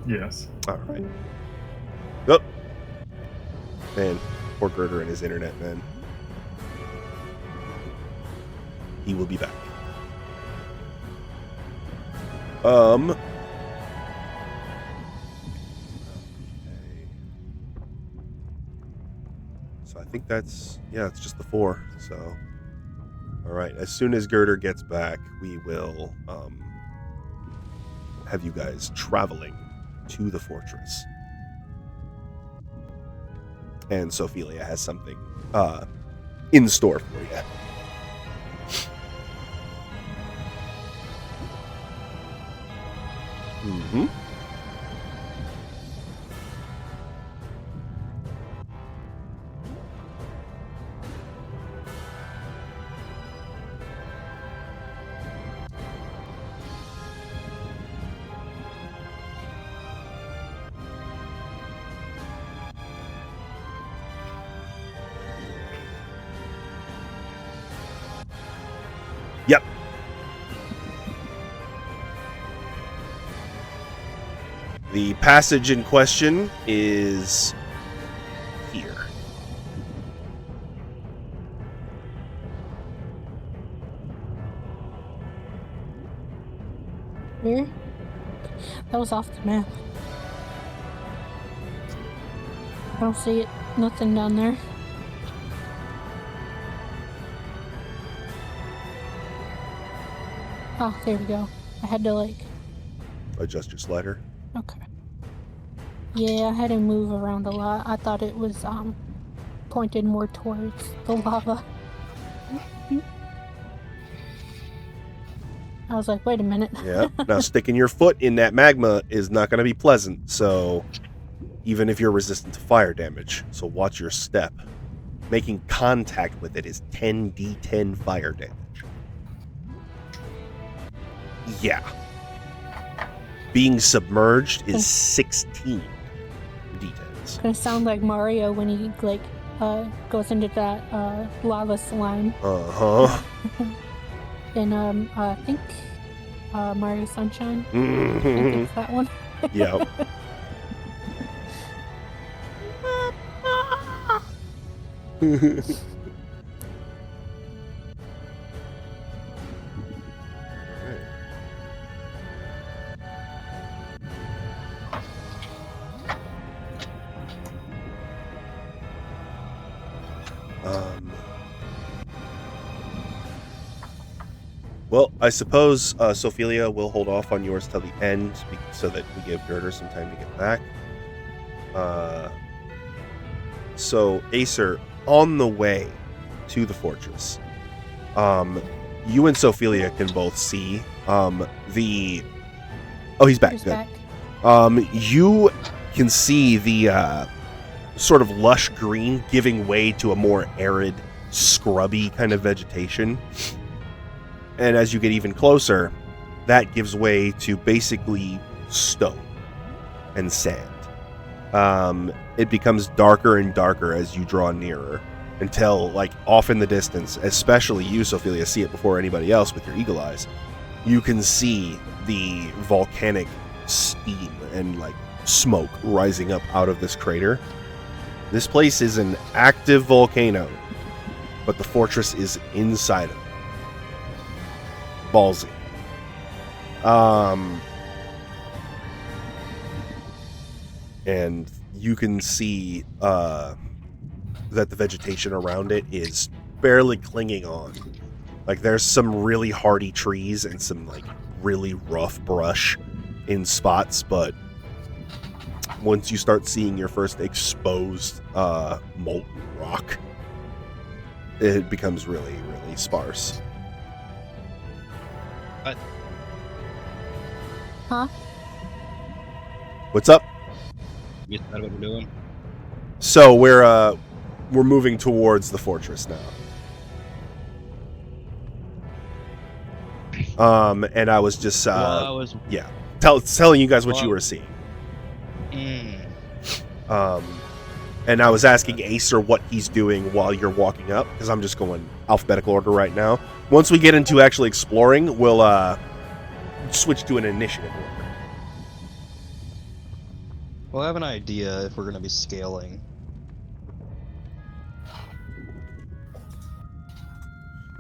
Yes. All right. Oh, man, poor Girder and his internet, man. He will be back. Okay. So I think it's just the 4. So, all right. As soon as Girder gets back, we will have you guys traveling to the fortress. And Sophelia has something in store for you. Mm-hmm. Yep. The passage in question is here. Where? That was off the map. I don't see it. Nothing down there. Oh, there we go. I had to, like... Adjust your slider. Okay. Yeah, I had to move around a lot. I thought it was, pointed more towards the lava. I was like, wait a minute. Yeah. Now, sticking your foot in that magma is not going to be pleasant, so... even if you're resistant to fire damage, so watch your step. Making contact with it is 10d10 fire damage. Yeah. Being submerged is 16 d10s. It's gonna sound like Mario when he, like, goes into that, lava slime. Uh-huh. In, I think, Mario Sunshine. I Mm-hmm. think it's that one. Yep. Well, I suppose Sophelia will hold off on yours till the end so that we give Girder some time to get back. So, Acer, on the way to the fortress, you and Sophelia can both see the... Oh, he's back. He's Good. back. You can see the sort of lush green giving way to a more arid, scrubby kind of vegetation. And as you get even closer, that gives way to basically stone and sand. It becomes darker and darker as you draw nearer until, like, off in the distance, especially you, Sophelia, see it before anybody else with your eagle eyes, you can see the volcanic steam and, like, smoke rising up out of this crater. This place is an active volcano, but the fortress is inside of it. Ballsy. And you can see that the vegetation around it is barely clinging on. Like, there's some really hardy trees and some, like, really rough brush in spots, but once you start seeing your first exposed molten rock, it becomes really, really sparse. Huh? What's up? You know what we're doing? So we're moving towards the fortress now. And I was just telling you guys what you were seeing. And I was asking Acer what he's doing while you're walking up, because I'm just going alphabetical order right now. Once we get into actually exploring, we'll switch to an initiative order. Well, I have an idea if we're going to be scaling.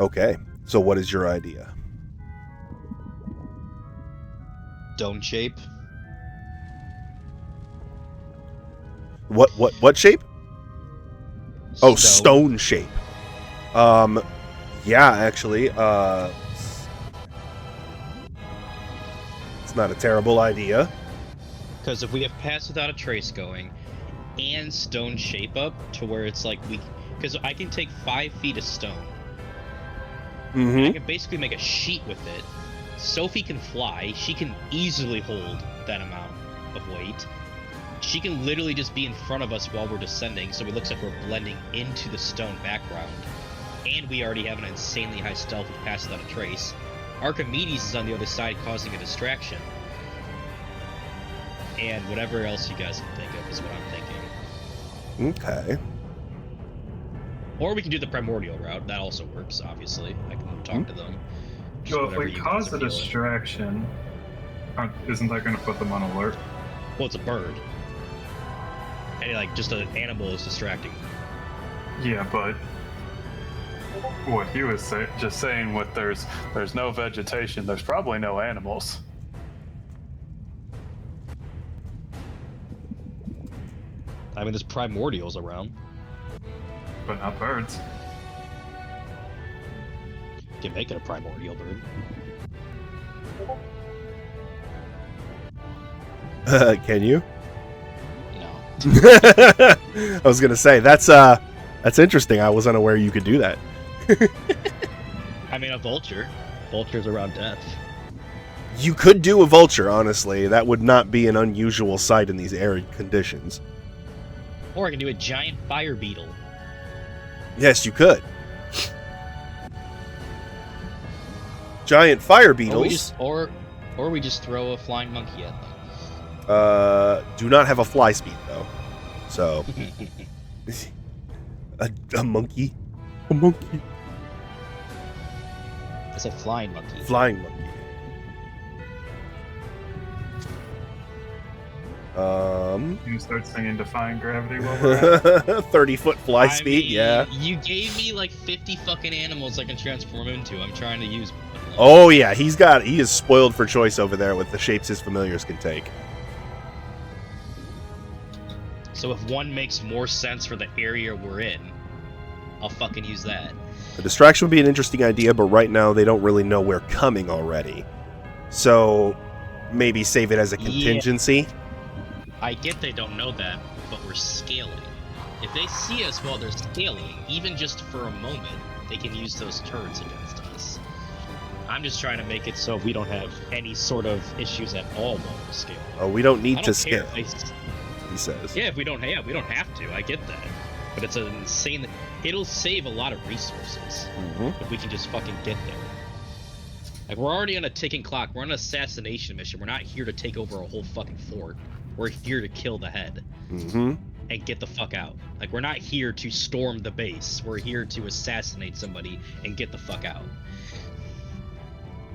Okay, so what is your idea? Dome shape. What shape? Oh, stone shape. Yeah, actually, it's not a terrible idea. Because if we have Pass Without a Trace going, and stone shape up to where it's like because I can take 5 feet of stone. Mm-hmm. I can basically make a sheet with it. Sophie can fly. She can easily hold that amount of weight. She can literally just be in front of us while we're descending, so it looks like we're blending into the stone background. And we already have an insanely high stealth with Pass Without a Trace. Archimedes is on the other side causing a distraction. And whatever else you guys can think of is what I'm thinking. Okay. Or we can do the primordial route. That also works, obviously. I can talk to them. Just So if whatever we you guys cause are a feeling. distraction, isn't that going to put them on alert? Well, it's a bird. And like just an animal is distracting. Yeah, but what he was just saying, with there's no vegetation, there's probably no animals. I mean, there's primordials around. But not birds. You can make it a primordial bird. Can you? No. I was gonna say that's interesting. I was unaware you could do that. I mean, a vulture. Vulture's around death. You could do a vulture, honestly. That would not be an unusual sight in these arid conditions. Or I can do a giant fire beetle. Yes, you could. Giant fire beetles. Or we just throw a flying monkey at them. Do not have a fly speed though. So a monkey. A monkey. It's a flying monkey. Flying monkey. You start singing Defying Gravity while we're at it. 30-foot fly speed, mean, yeah. You gave me like 50 fucking animals I can transform into. I'm trying to use one. Oh yeah, he is spoiled for choice over there with the shapes his familiars can take. So if one makes more sense for the area we're in, I'll fucking use that. The distraction would be an interesting idea, but right now they don't really know we're coming already. So maybe save it as a contingency. I get they don't know that, but we're scaling. If they see us while they're scaling, even just for a moment, they can use those turrets against us. I'm just trying to make it so we don't have any sort of issues at all while we're scaling. Oh, we don't need I to don't scale, care if he says. Yeah, we don't have to. I get that. But it's an insane... It'll save a lot of resources if we can just fucking get there. Like, we're already on a ticking clock. We're on an assassination mission. We're not here to take over a whole fucking fort. We're here to kill the head. And get the fuck out. Like, we're not here to storm the base. We're here to assassinate somebody and get the fuck out.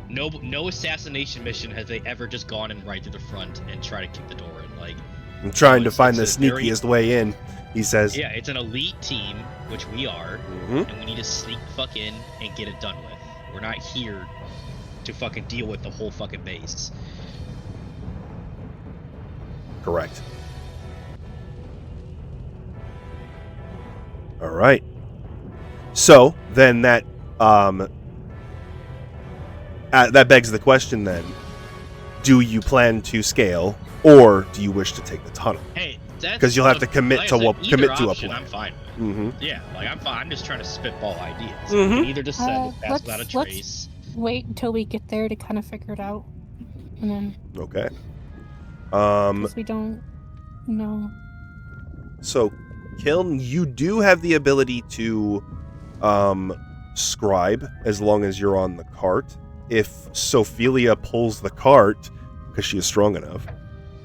No assassination mission has they ever just gone in right through the front and try to kick the door in. Like, I'm trying to find the it's a very- sneakiest way in, he says. yeah, it's an elite team, which we are, and we need to sneak the fuck in and get it done with. We're not here to fucking deal with the whole fucking base. Correct. All right. So then that begs the question then: do you plan to scale, or do you wish to take the tunnel? Hey, that's Because you'll have to commit like to I said, commit either to a option, plan. I'm fine with. Mm-hmm. Yeah, like I'm fine. I'm just trying to spitball ideas. Mhm. We can either descend with Pass let's- Without a let's- Trace. Wait until we get there to kind of figure it out, and then Okay. because we don't know. So, Kiln, you do have the ability to scribe as long as you're on the cart. If Sophelia pulls the cart, because she is strong enough,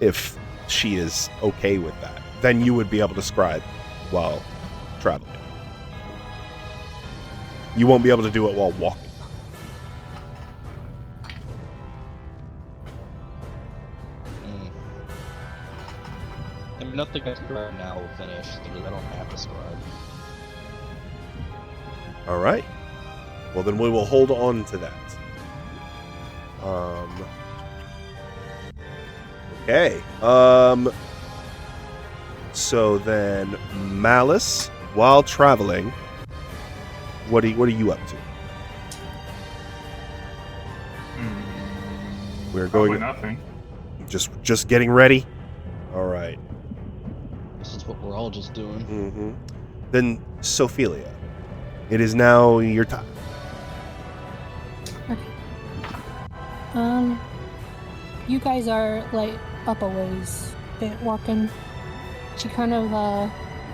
if she is okay with that, then you would be able to scribe. while traveling. You won't be able to do it while walking. I mean, nothing I scribe now will finish, because I don't have to scribe. All right. Well, then we will hold on to that. Okay. So then, Malice, while traveling, what are you up to? We're Probably going. nothing. Just getting ready. All right. This is what we're all just doing. Mm-hmm. Then, Sophelia, it is now your time. You guys are like up a ways, bit walking. She kind of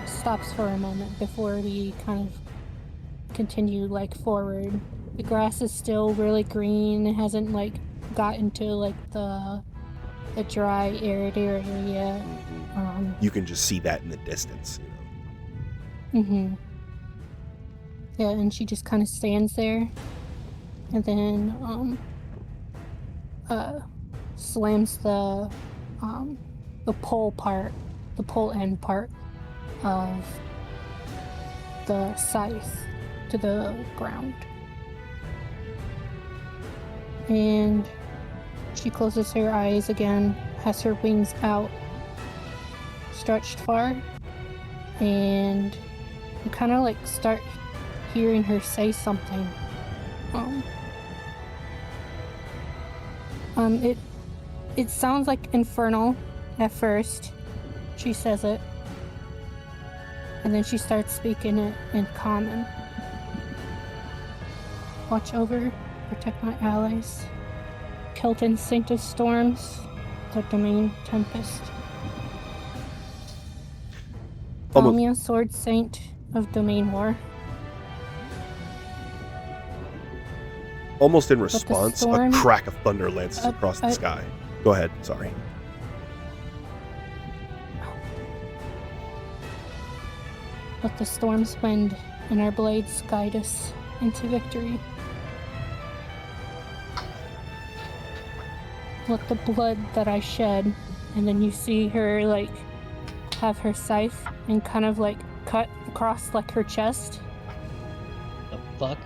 stops for a moment before we kind of continue like forward. The grass is still really green. It hasn't like gotten to like the dry, arid area yet. You can just see that in the distance. You know? Yeah, and she just kind of stands there, and then slams the pole end part of the scythe to the ground. And she closes her eyes again, has her wings out, stretched far, and you kind of like start hearing her say something. It sounds like infernal at first. She says it, and then she starts speaking it in common. Watch over, protect my allies. Kelton, Saint of Storms, the Domain Tempest. Thalmia, Sword Saint of Domain War. Almost in response, storm, a crack of thunder lances across the sky. Go ahead, sorry. Let the storm's wind and our blades guide us into victory. Let the blood that I shed, and then you see her like have her scythe and kind of like cut across like her chest. The fuck?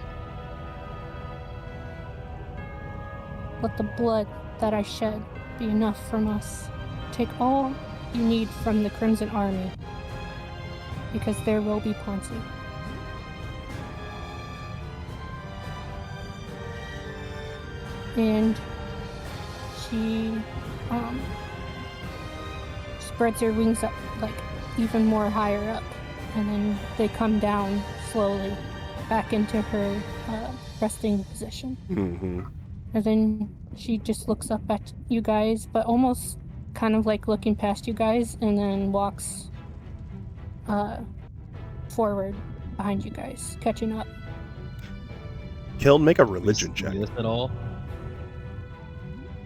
Let the blood that I shed be enough from us. Take all you need from the Crimson Army, because there will be plenty. And she spreads her wings up like even more higher up, and then they come down slowly back into her resting position. And then she just looks up at you guys, but almost kind of like looking past you guys, and then walks forward behind you guys, catching up. Kiln, make a religion check. See this at all?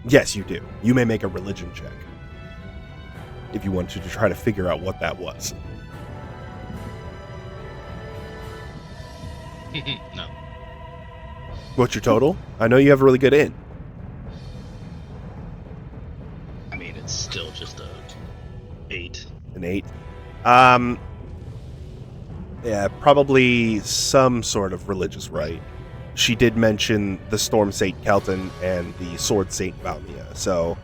Yes, you do. You may make a religion check if you want to try to figure out what that was. No. What's your total? I know you have a really good in. I mean, it's still just a 8. An 8. Yeah, probably some sort of religious rite. She did mention the Storm Saint Kelton and the Sword Saint Valmia, so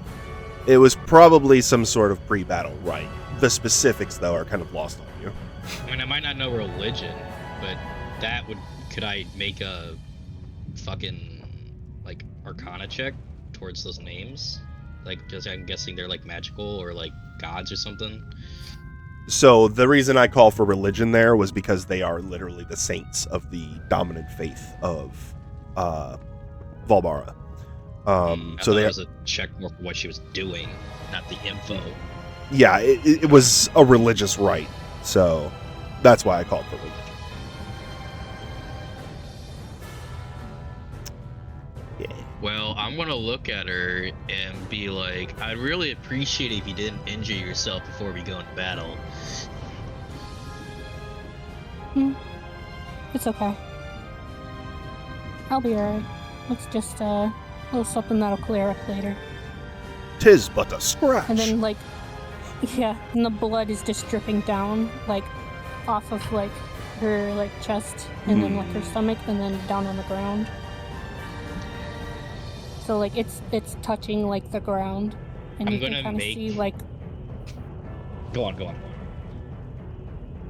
it was probably some sort of pre-battle rite. The specifics, though, are kind of lost on you. I mean, I might not know religion, but that would... Could I make a fucking, like, Arcana check towards those names? Like, just I'm guessing they're, like, magical or, like, gods or something? So the reason I call for religion there was because they are literally the saints of the dominant faith of Valbara. So there was a check more for what she was doing, not the info. Yeah, it was a religious rite, so that's why I called for religion. Yeah. Well, I'm gonna look at her and be like, I'd really appreciate it if you didn't injure yourself before we go into battle. It's okay. I'll be alright. It's just a little something that'll clear up later. 'Tis but a scratch. And then, like, yeah, and the blood is just dripping down, like, off of, like, her, like, chest, and then, like, her stomach, and then down on the ground. So, like, it's touching, like, the ground, and I'm you can gonna kind of make- see, like... Go on.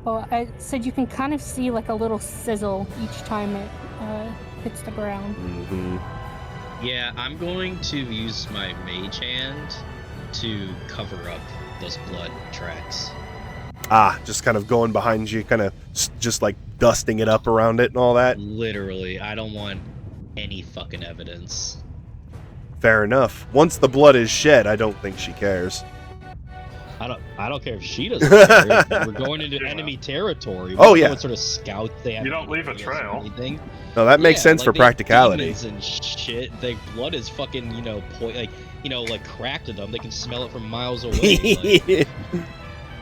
Well, I said you can kind of see, like, a little sizzle each time it hits the ground. Mm-hmm. Yeah, I'm going to use my mage hand to cover up those blood tracks. Just kind of going behind you, kind of just like dusting it up around it and all that. Literally, I don't want any fucking evidence. Fair enough. Once the blood is shed, I don't think she cares. I don't care if she doesn't care. We're going into Yeah. enemy territory. We Oh, don't know yeah. What sort of scout they have? You don't leave a against trail. Anything. No, that makes Yeah, sense like, for they have practicality. demons and shit. Their blood is fucking, like cracked to them. They can smell it from miles away. Like,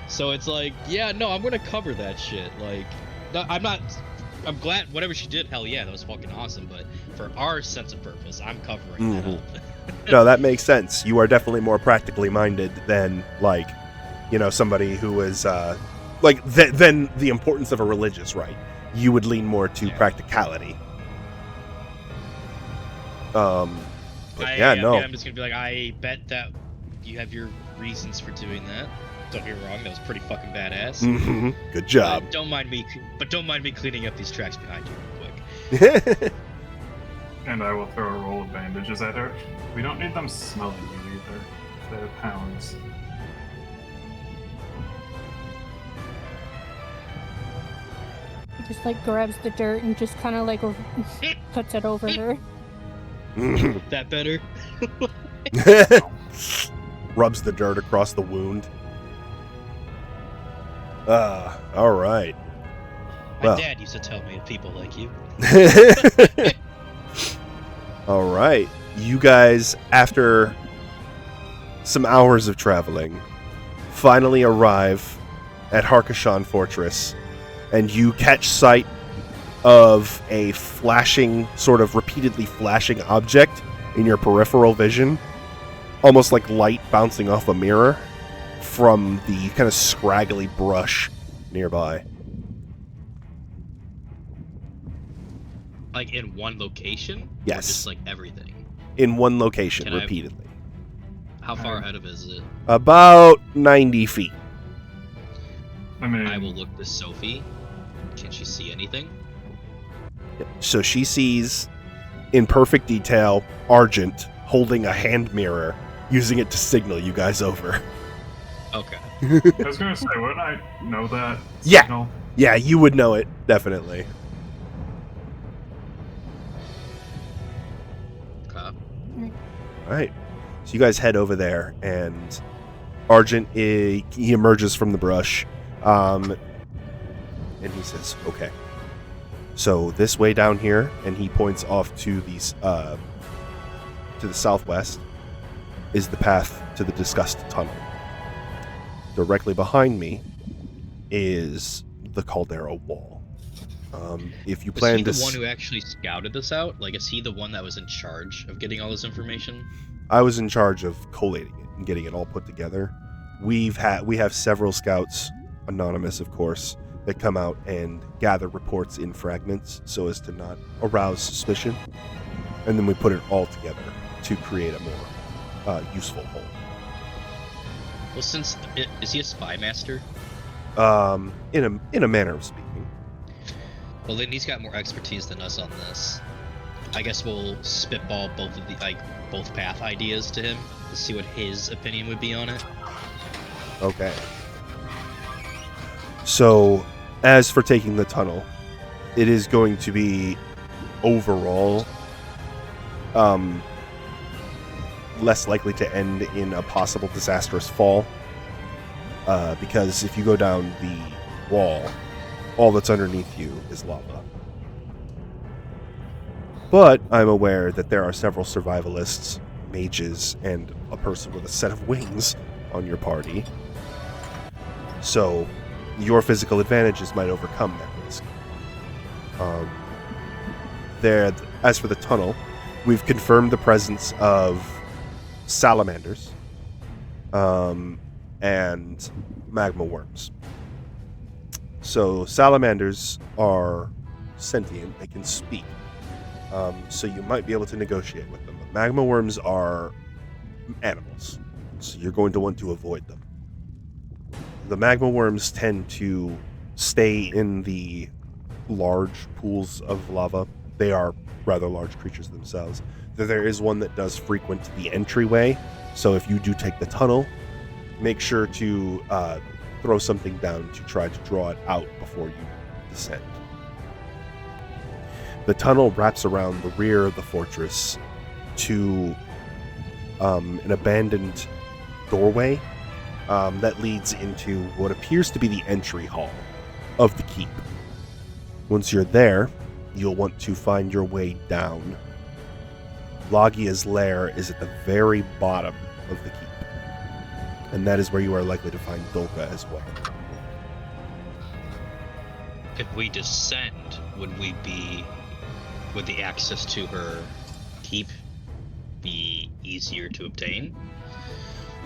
so it's like, yeah, no, I'm gonna cover that shit. Like, no, I'm glad whatever she did. Hell yeah, that was fucking awesome. But for our sense of purpose, I'm covering that up. No, that makes sense. You are definitely more practically minded than, like, somebody who is, than the importance of a religious rite. You would lean more to Yeah. practicality. But I'm just gonna be like, I bet that you have your reasons for doing that. Don't get me wrong, that was pretty fucking badass. Mhm. Good job. Don't mind me cleaning up these tracks behind you real quick. And I will throw a roll of bandages at her. We don't need them smelling you either. They're pounds. He just, like, grabs the dirt and just kind of, like, puts it over her. That better? Rubs the dirt across the wound. All right. My Well. dad used to tell me people like you. All right. You guys, after some hours of traveling, finally arrive at Harkashan Fortress, and you catch sight of a flashing, sort of repeatedly flashing object in your peripheral vision, almost like light bouncing off a mirror from the kind of scraggly brush nearby. Like in one location? Yes. Or just like everything? In one location, Can I- repeatedly. How far ahead of is it? About 90 feet. I mean, I will look to Sophie. Can she see anything? So she sees, in perfect detail, Argent holding a hand mirror, using it to signal you guys over. Okay. I was gonna say, wouldn't I know that Yeah. signal? Yeah, you would know it, definitely. Okay. Alright. So you guys head over there, and Argent, he emerges from the brush, and he says, okay. So this way down here, and he points off to the southwest, is the path to the discussed tunnel. Directly behind me is the Caldera Wall. If you Was plan he to... the one who actually scouted this out? Like, is he the one that was in charge of getting all this information? I was in charge of collating it and getting it all put together. We have several scouts, anonymous of course, that come out and gather reports in fragments so as to not arouse suspicion, and then we put it all together to create a more useful whole. Well, is he a spy master? In a manner of speaking. Well, then he's got more expertise than us on this. I guess we'll spitball both path ideas to him to see what his opinion would be on it. Okay. So, as for taking the tunnel, it is going to be overall less likely to end in a possible disastrous fall. Because if you go down the wall, all that's underneath you is lava. But I'm aware that there are several survivalists, mages, and a person with a set of wings on your party. So, your physical advantages might overcome that risk. There, as for the tunnel, we've confirmed the presence of salamanders and magma worms. So salamanders are sentient; they can speak. So you might be able to negotiate with them. But magma worms are animals, so you're going to want to avoid them. The magma worms tend to stay in the large pools of lava. They are rather large creatures themselves. There is one that does frequent the entryway, so if you do take the tunnel, make sure to throw something down to try to draw it out before you descend. The tunnel wraps around the rear of the fortress to an abandoned doorway that leads into what appears to be the entry hall of the keep. Once you're there, you'll want to find your way down. Laggia's lair is at the very bottom of the keep, and that is where you are likely to find Dolkka as well. If we descend, would the access to her keep be easier to obtain?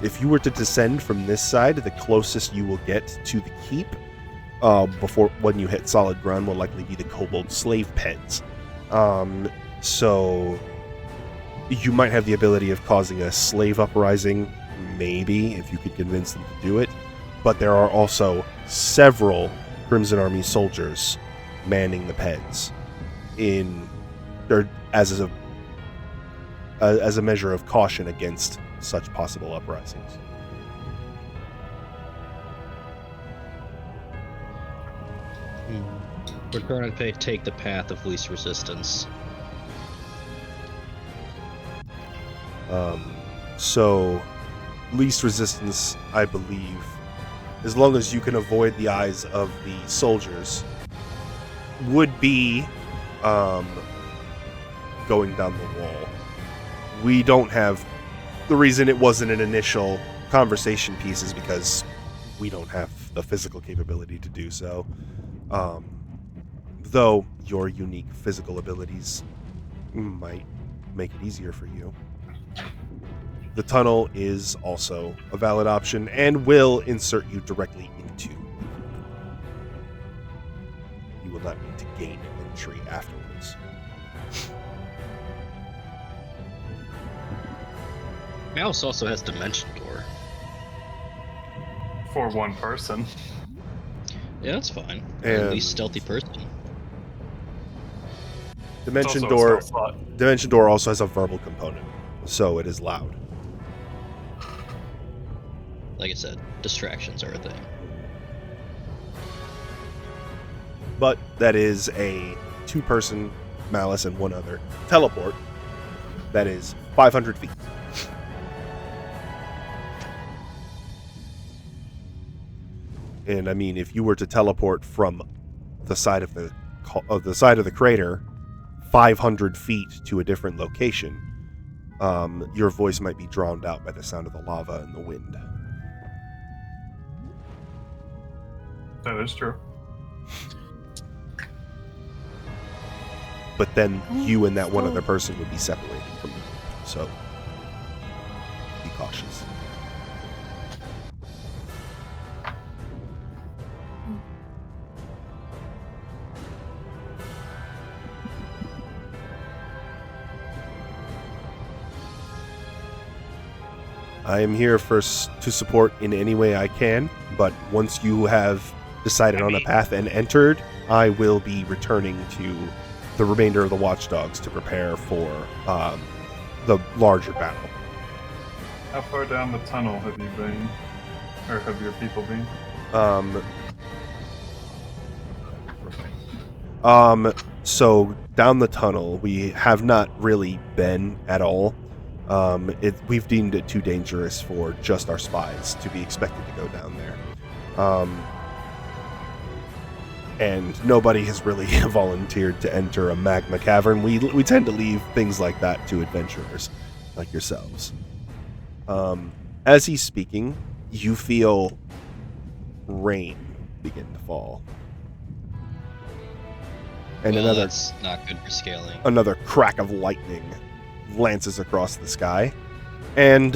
If you were to descend from this side, the closest you will get to the keep before when you hit solid ground will likely be the kobold slave pens. So you might have the ability of causing a slave uprising, maybe, if you could convince them to do it. But there are also several Crimson Army soldiers manning the pens as a measure of caution against such possible uprisings. We're going to take the path of least resistance. So, least resistance, I believe, as long as you can avoid the eyes of the soldiers, would be going down the wall. We don't have... The reason it wasn't an initial conversation piece is because we don't have the physical capability to do so. Though your unique physical abilities might make it easier for you. The tunnel is also a valid option and will insert you directly into. You will not need to gain entry afterwards. Mouse also has Dimension Door. For one person. Yeah, that's fine. And At least stealthy person. Dimension It's also a Door. spell slot. Dimension Door also has a verbal component, so it is loud. Like I said, distractions are a thing. But that is a two-person, Malice and one other, teleport that is 500 feet. And I mean, if you were to teleport from the side of the crater 500 feet to a different location, your voice might be drowned out by the sound of the lava and the wind. That is true. But then you and that one other person would be separated from the group, so be cautious. I am here to support in any way I can, but once you have decided on a path and entered, I will be returning to the remainder of the watchdogs to prepare for the larger battle. How far down the tunnel have you been? Or have your people been? So down the tunnel, we have not really been at all. We've deemed it too dangerous for just our spies to be expected to go down there. And nobody has really volunteered to enter a magma cavern. We tend to leave things like that to adventurers like yourselves. As he's speaking, you feel rain begin to fall. And Well, another that's not good for scaling. another crack of lightning lances across the sky. And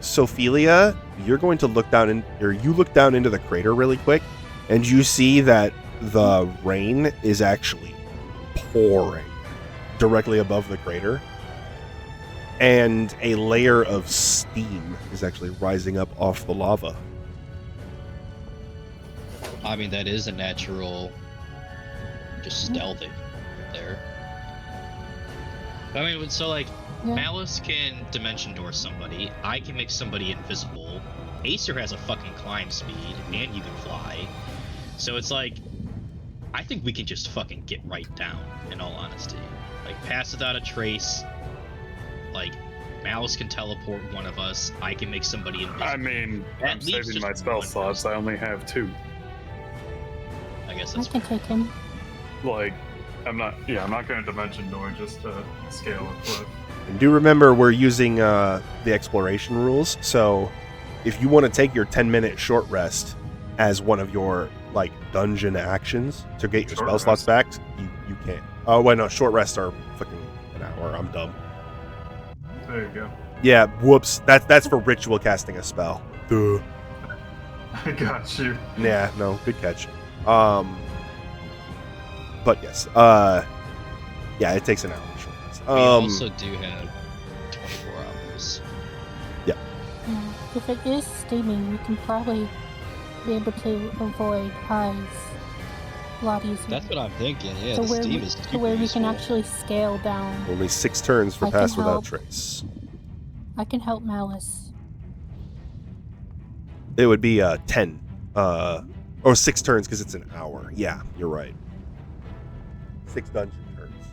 Sophelia, you're going to look down you look down into the crater really quick, and you see that the rain is actually pouring directly above the crater. And a layer of steam is actually rising up off the lava. I mean, that is a natural, just stealthing there. I mean, so like, Yeah. Malice can dimension door somebody. I can make somebody invisible. Acer has a fucking climb speed, and you can fly. So it's like, I think we can just fucking get right down, in all honesty. Like, pass without a trace. Like, Malice can teleport one of us. I can make somebody invisible. I mean, At I'm least saving just my spell one slots. I only have 2. I guess I that's can take him. Like, I'm not going to dimension door just to scale a cliff. And do remember, we're using the exploration rules, so if you want to take your 10-minute short rest as one of your, like, dungeon actions to get your Short spell slots rest. back, you can't. Oh, wait, no, short rests are fucking an hour. I'm dumb. There you go. Yeah, whoops. That's for ritual casting a spell. Duh. I got you. Yeah, no, good catch. But yes, yeah, it takes an hour. Short rest. We also do have 24 hours. Yeah. If it is steaming, we can probably be able to avoid eyes a lot easier. That's what I'm thinking. Yeah, to the where steam we, is to super where we can useful. actually scale down. Only 6 turns for I can Pass Without help. Trace. I can help Malice. It would be 10, or 6 turns because it's an hour. Yeah, you're right. 6 dungeon turns.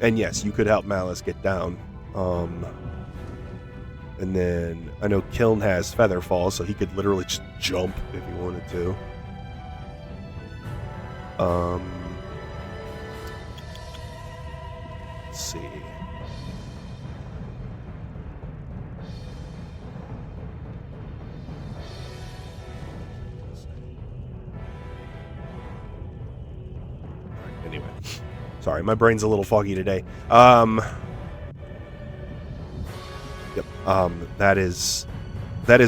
And yes, you could help Malice get down. And then I know Kiln has Feather Fall, so he could literally just jump if he wanted to. Let's see. Anyway, sorry, my brain's a little foggy today. Yep. That is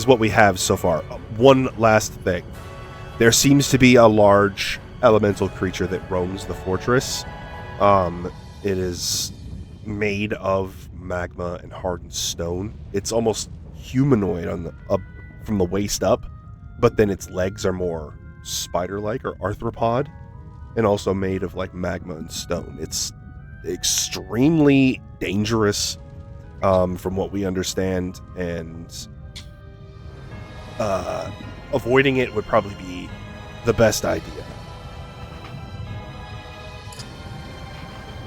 what we have so far. One last thing. There seems to be a large elemental creature that roams the fortress. It is made of magma and hardened stone. It's almost humanoid on the up from the waist up, but then its legs are more spider-like or arthropod, and also made of like magma and stone. It's extremely dangerous, from what we understand, and avoiding it would probably be the best idea.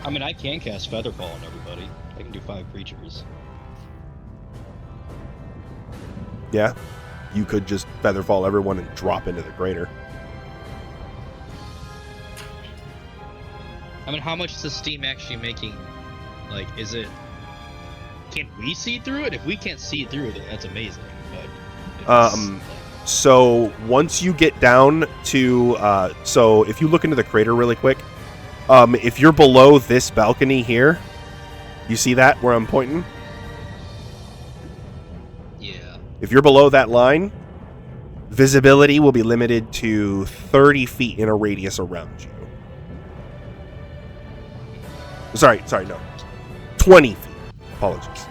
I mean, I can cast Featherfall on everybody. I can do 5 creatures. Yeah, you could just Featherfall everyone and drop into the crater. I mean, how much is the steam actually making? Like, is it... Can we see through it? If we can't see through it, then that's amazing. But So once you get down to, so if you look into the crater really quick, if you're below this balcony here, you see that where I'm pointing? yeah. If you're below that line, visibility will be limited to 30 feet in a radius around you. Sorry, no. 20 feet. Apologies.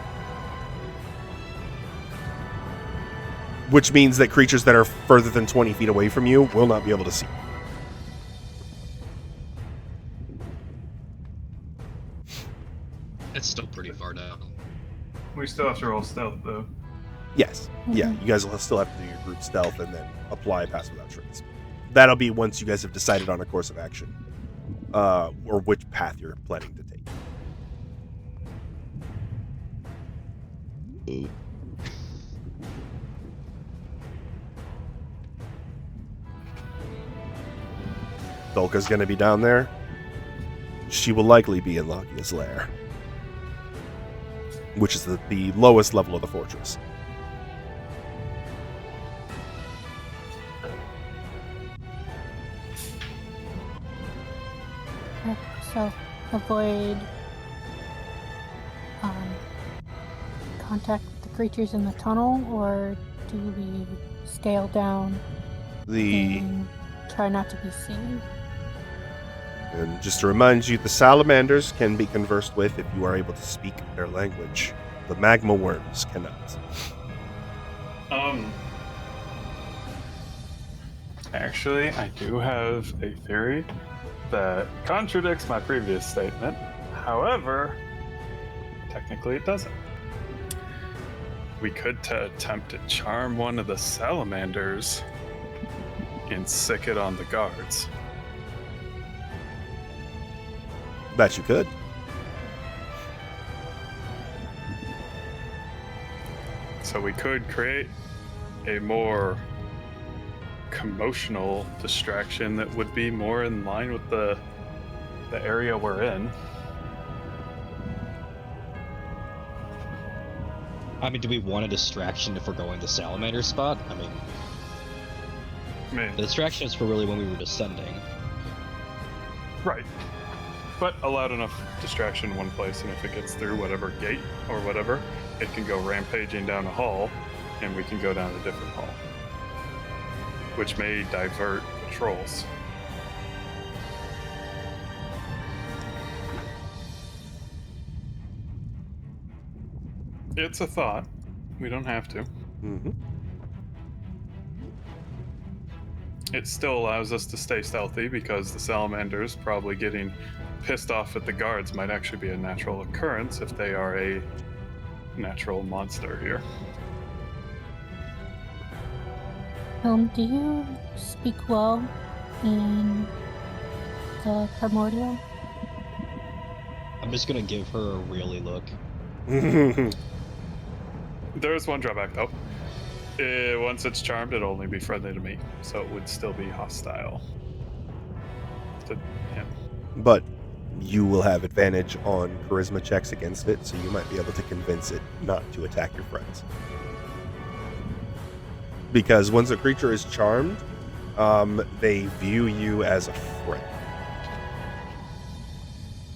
Which means that creatures that are further than 20 feet away from you will not be able to see. It's still pretty far down. We still have to roll stealth, though. Yes. Yeah, you guys will still have to do your group stealth and then apply Pass Without Trace. That'll be once you guys have decided on a course of action. Or which path you're planning to take. Dolkka's going to be down there. She will likely be in Laggia's lair, which is the lowest level of the fortress. So avoid contact with the creatures in the tunnel, or do we scale down and try not to be seen? And just to remind you, the salamanders can be conversed with if you are able to speak their language. The magma worms cannot. Actually, I do have a theory that contradicts my previous statement. However, technically it doesn't. We could attempt to charm one of the salamanders and sick it on the guards. That you could. So we could create a more commotional distraction that would be more in line with the area we're in. I mean, do we want a distraction if we're going to Salamander spot? I mean, the distraction is for really when we were descending. Right. But allowed enough distraction in one place, and if it gets through whatever gate or whatever, it can go rampaging down a hall, and we can go down a different hall, which may divert patrols. It's a thought. We don't have to. Mm-hmm. It still allows us to stay stealthy because the salamanders probably getting pissed off at the guards might actually be a natural occurrence if they are a natural monster here. Do you speak well in the primordial? I'm just gonna give her a really look. There's one drawback though. Once it's charmed, it'll only be friendly to me, so it would still be hostile to him. But you will have advantage on charisma checks against it, so you might be able to convince it not to attack your friends. Because once a creature is charmed, they view you as a friend.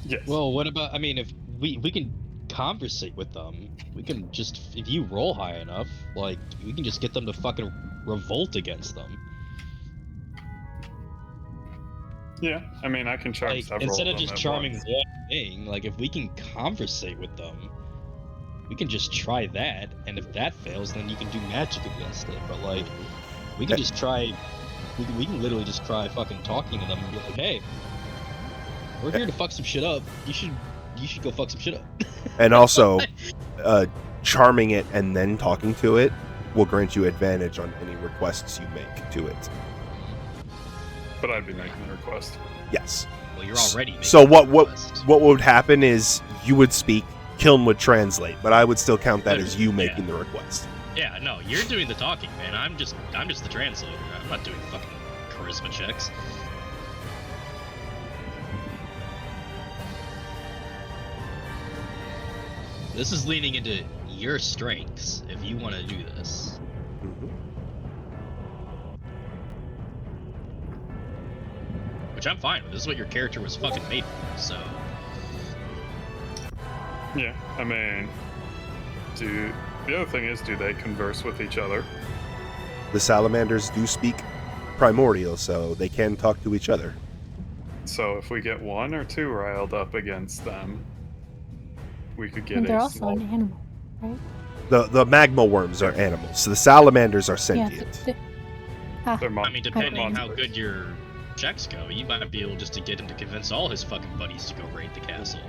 Yes. Well, what about, I mean, if we can conversate with them, we can just, if you roll high enough, like, we can just get them to fucking revolt against them. Yeah, I mean, I can charm Like, several instead of them just at charming once. one thing, like, if we can conversate with them, we can just try that, and if that fails, then you can do magic against it. But, like, we can just try, we can literally just try fucking talking to them and be like, hey, we're here to fuck some shit up. You should go fuck some shit up. And also, charming it and then talking to it will grant you advantage on any requests you make to it. But I'd be making the request. Yes. Well, you're already making So what the request. would happen is you would speak, Kiln would translate, but I would still count that as you making the request. Yeah, no, you're doing the talking, man. I'm just the translator. I'm not doing fucking charisma checks. This is leaning into your strengths if you want to do this. Mhm. Which I'm fine with. This is what your character was fucking made for, so. Yeah, I mean, the other thing is, do they converse with each other? The salamanders do speak primordial, so they can talk to each other. So if we get one or two riled up against them, we could get And they're a also small... an animal, right? The magma worms are animals, so the salamanders are Yeah. sentient. They're I mean, depending on how monsters. good your checks go, you might be able just to get him to convince all his fucking buddies to go raid the castle.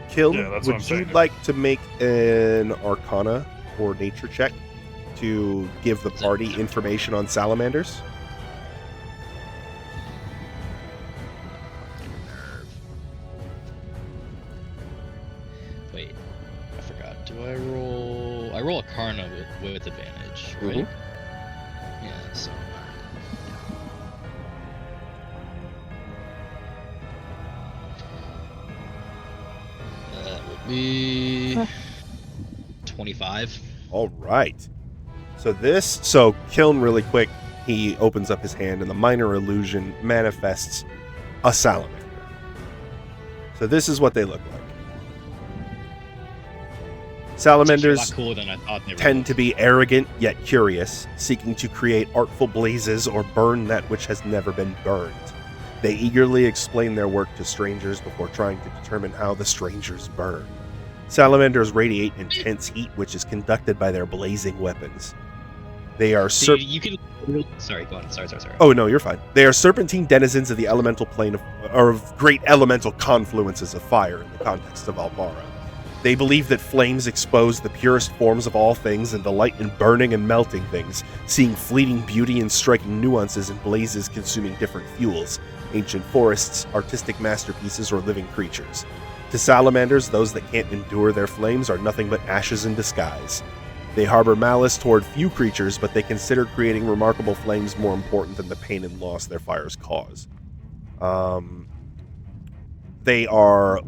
Kiln, Yeah, that's what I'm would you saying. like to make an Arcana or Nature check to give the party information on salamanders? Wait, I forgot. Do I roll? I roll a Karna with advantage, right? Mhm. Yeah, so. That would be 25. All right. So Kiln really quick, he opens up his hand and the minor illusion manifests a salamander. So this is what they look like. It's actually a Salamanders lot cooler than I thought they were. tend to be arrogant yet curious, seeking to create artful blazes or burn that which has never been burned. They eagerly explain their work to strangers before trying to determine how the strangers burn. Salamanders radiate intense heat, which is conducted by their blazing weapons. They are You can. Sorry, go on. Sorry. Oh no, you're fine. They are serpentine denizens of the elemental plane of great elemental confluences of fire in the context of Almara. They believe that flames expose the purest forms of all things and delight in burning and melting things, seeing fleeting beauty and striking nuances in blazes consuming different fuels, ancient forests, artistic masterpieces, or living creatures. To salamanders, those that can't endure their flames are nothing but ashes in disguise. They harbor malice toward few creatures, but they consider creating remarkable flames more important than the pain and loss their fires cause. They are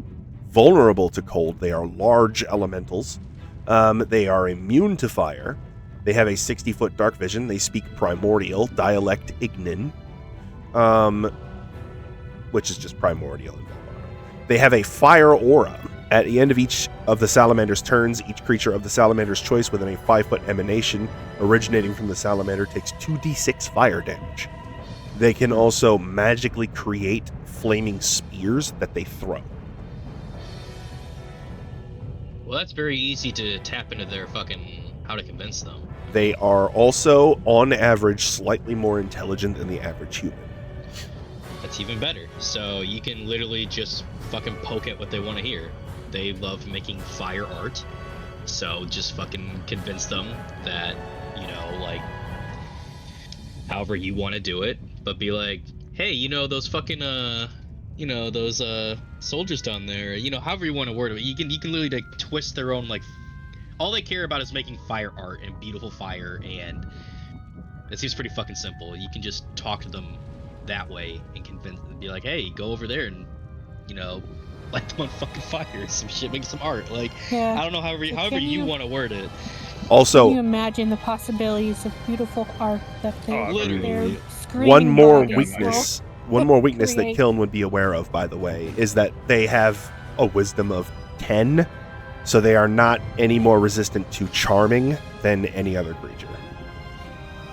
vulnerable to cold. They are large elementals. They are immune to fire. They have a 60-foot dark vision. They speak primordial, dialect Ignin, which is just primordial. They have a fire aura. At the end of each of the salamander's turns, each creature of the salamander's choice within a 5-foot emanation originating from the salamander takes 2d6 fire damage. They can also magically create flaming spears that they throw. Well, that's very easy to tap into their fucking how to convince them. They are also, on average, slightly more intelligent than the average human. That's even better. So you can literally just fucking poke at what they want to hear. They love making fire art, so just fucking convince them that, you know, like, however you want to do it, but be like, hey, you know, those fucking, you know, those, soldiers down there, you know, however you want to word it, you can literally, like, twist their own, like, all they care about is making fire art and beautiful fire, and it seems pretty fucking simple. You can just talk to them that way and convince them, be like, hey, go over there and, you know, light them on fucking fire, some shit, make some art. Like, Yeah. I don't know, however you want to word it. Also, Can you imagine the possibilities of beautiful art that they're literally. screaming one more about weakness that Create. Kiln would be aware of, by the way, is that they have a wisdom of 10, so they are not any more resistant to charming than any other creature.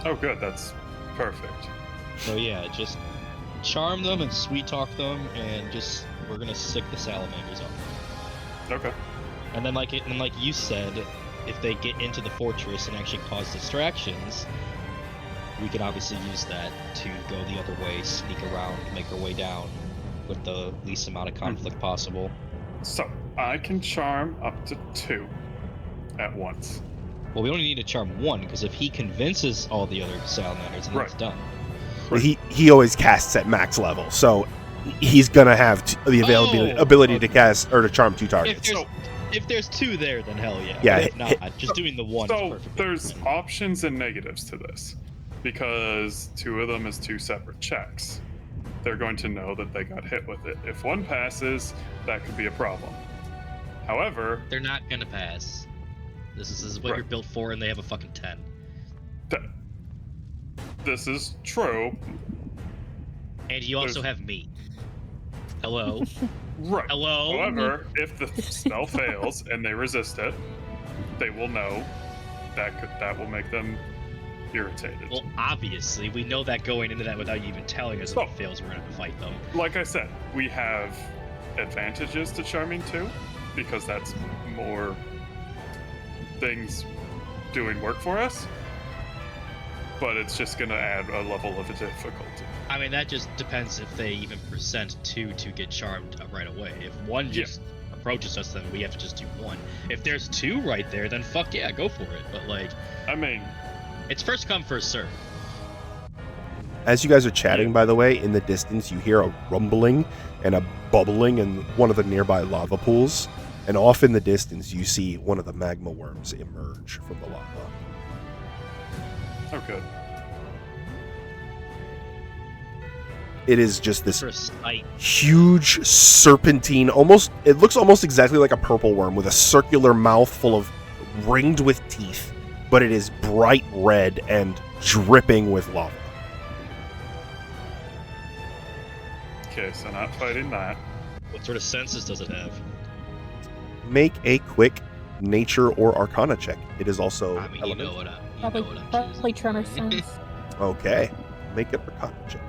Oh, good. That's perfect. So yeah, just charm them and sweet talk them, and just we're gonna sick the salamanders on. Okay. And then like you said, if they get into the fortress and actually cause distractions, we can obviously use that to go the other way, sneak around, make our way down with the least amount of conflict possible. So, I can charm up to 2 at once. Well, we only need to charm 1, because if he convinces all the other salamanders, then it's done. He always casts at max level, so he's gonna have the ability to cast or to charm 2 targets. If there's 2 there, then hell yeah. Yeah, But if not, just doing the 1 is So, perfect. there's options and negatives to this. Because 2 of them is 2 separate checks. They're going to know that they got hit with it. If 1 passes, that could be a problem. However, They're not gonna pass. This is what you're built for, and they have a fucking 10. this is true. And you also have me. Hello. Right. Hello. However, if the spell fails and they resist it, they will know that will make them irritated. Well, obviously, we know that going into that without you even telling us if it fails, we're gonna fight them. Like I said, we have advantages to charming too, because that's more things doing work for us. But it's just gonna add a level of difficulty. I mean, that just depends if they even present 2 to get charmed right away. If 1 just approaches us, then we have to just do 1. If there's 2 right there, then fuck yeah, go for it. But like, I mean, it's first come, first serve. As you guys are chatting, by the way, in the distance you hear a rumbling and a bubbling in one of the nearby lava pools, and off in the distance you see one of the magma worms emerge from the lava. oh good. It is just this For a sight. huge serpentine, it looks almost exactly like a purple worm with a circular mouth full of ringed with teeth, but it is bright red and dripping with lava. Okay, so not fighting that. What sort of senses does it have? Make a quick nature or arcana check. It is also I mean, you know elemental. what I'm Probably choosing. tremor sense. Okay. Make an arcana check.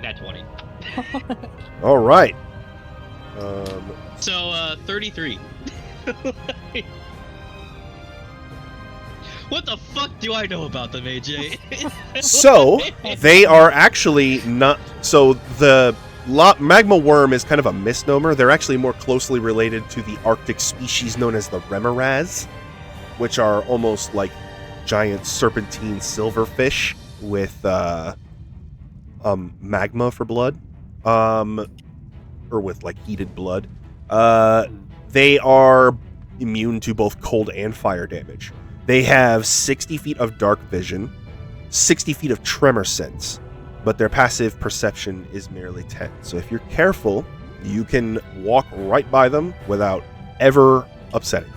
Nat 20. All right. So, 33. What the fuck do I know about them, AJ? So they are actually not. So the magma worm is kind of a misnomer. They're actually more closely related to the Arctic species known as the remoras, which are almost like giant serpentine silverfish with magma for blood, or with like heated blood. They are immune to both cold and fire damage. They have 60 feet of dark vision, 60 feet of tremor sense, but their passive perception is merely 10. So if you're careful, you can walk right by them without ever upsetting.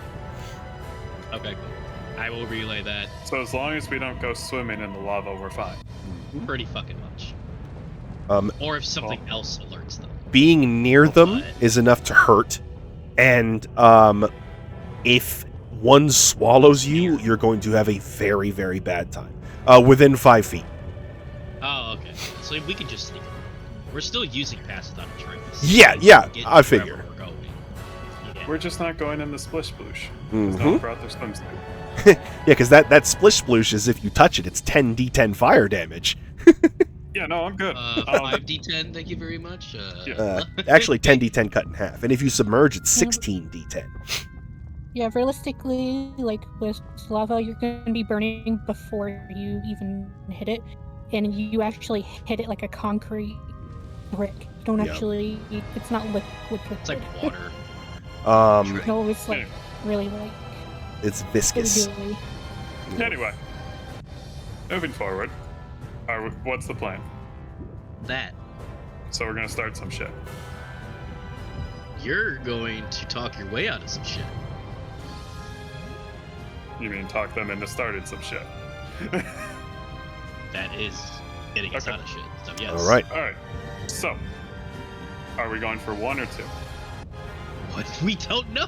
Okay, cool. I will relay that So as long as we don't go swimming in the lava, we're fine. pretty fucking much. Um, Or if something else alerts them. being near them But- is enough to hurt, and if one swallows you, you're going to have a very, very bad time. Within 5 feet. Oh, okay. So we can just sneak them. We're still using passes on a trace. Yeah, So yeah, we can get I to wherever figure. We're going. Yeah. We're just not going in the splish sploosh. Because no one Mhm. brought their swimsuit. Yeah, because that splish sploosh is if you touch it, it's 10d10 fire damage. Yeah, no, I'm good. 5d10, thank you very much. Actually, 10d10 cut in half. And if you submerge, it's 16d10. Yeah, realistically, like with lava, you're going to be burning before you even hit it, and you actually hit it like a concrete brick. You don't Yeah. actually. It's not liquid. It's like water. No, it's like really like It's really viscous. gooey. Anyway, moving forward, what's the plan? That. So we're gonna start some shit. You're going to talk your way out of some shit. You mean talk them into starting some shit? That is getting us Okay. out of shit. So yes. All right. All right. So, are we going for 1 or 2? What? We don't know.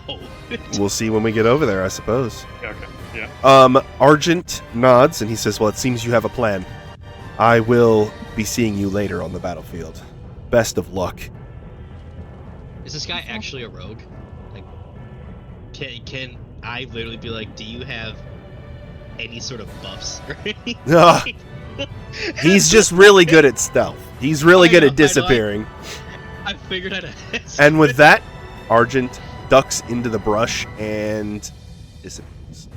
We'll see when we get over there, I suppose. Yeah, okay. Yeah. Argent nods and he says, well, it seems you have a plan. I will be seeing you later on the battlefield. Best of luck. Is this guy actually a rogue? Like, can I literally be like, do you have any sort of buffs or anything? Ugh. He's just really good at stealth. He's really I good know, at disappearing. I figured I'd ask. And with that, Argent ducks into the brush and disappears.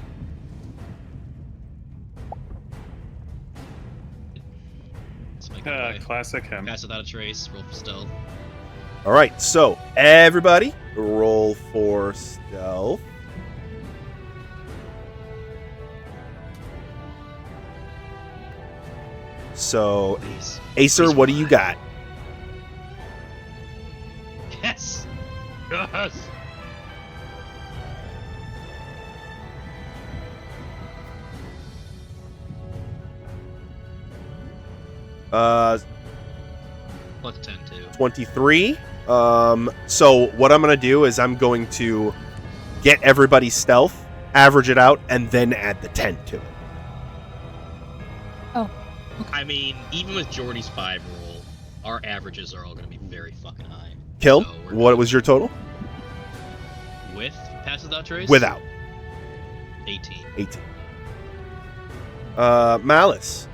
Let's make a Classic him. pass without a trace. Roll for stealth. All right, so everybody roll for stealth. So, Please. Acer, Please what do you got? Yes. Yes. Plus 10 too. 23. So what I'm going to do is I'm going to get everybody's stealth, average it out, and then add the 10 to it. I mean, even with Jordy's 5 roll, our averages are all going to be very fucking high. Kill, So we're what good. was your total? With pass without trace? Without. 18. 18. Malice.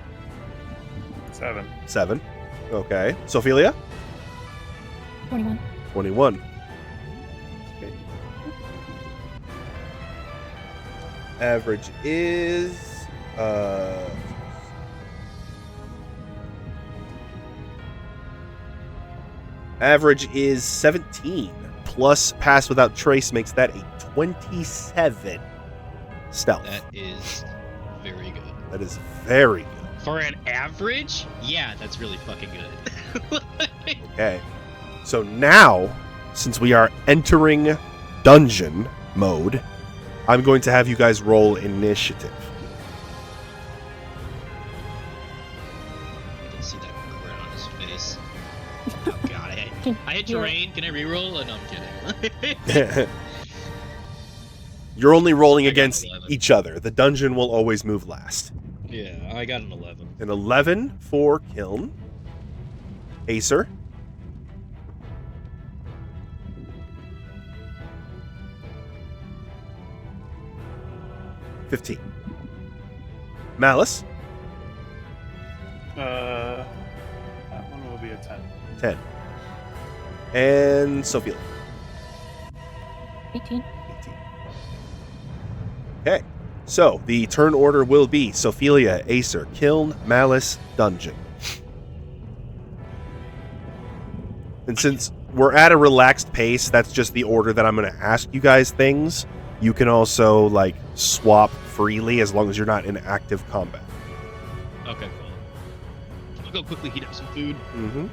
7. 7. Okay. Sophelia? 21. 21. Okay. Average is average is 17 plus pass without trace makes that a 27 stealth. That is very good. That is very good. For an average? Yeah, that's really fucking good. Okay. So now, since we are entering dungeon mode, I'm going to have you guys roll initiative. I can see that grin on his face. Oh god, can I hit hear it. terrain. Can I reroll? No, I'm kidding. You're only rolling I got against 11. each other. The dungeon will always move last. Yeah, I got an 11. An 11 for Kiln. Acer. $15. Malice. That one will be a 10. 10. And Sophia. 18. 18. Okay. So the turn order will be Sophelia, Acer, Kiln, Malice, Dungeon. And since we're at a relaxed pace, that's just the order that I'm going to ask you guys things. You can also, like, swap freely as long as you're not in active combat. Okay, cool. I'll go quickly heat up some food. Mm-hmm.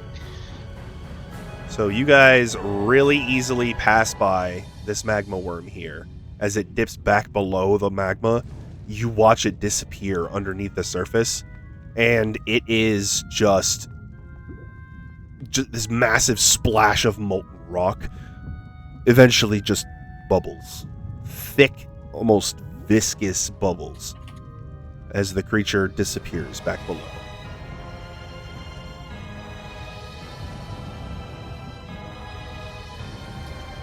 So you guys really easily pass by this magma worm here. As it dips back below the magma, you watch it disappear underneath the surface, and it is just this massive splash of molten rock. Eventually just bubbles. Thick, almost viscous bubbles as the creature disappears back below.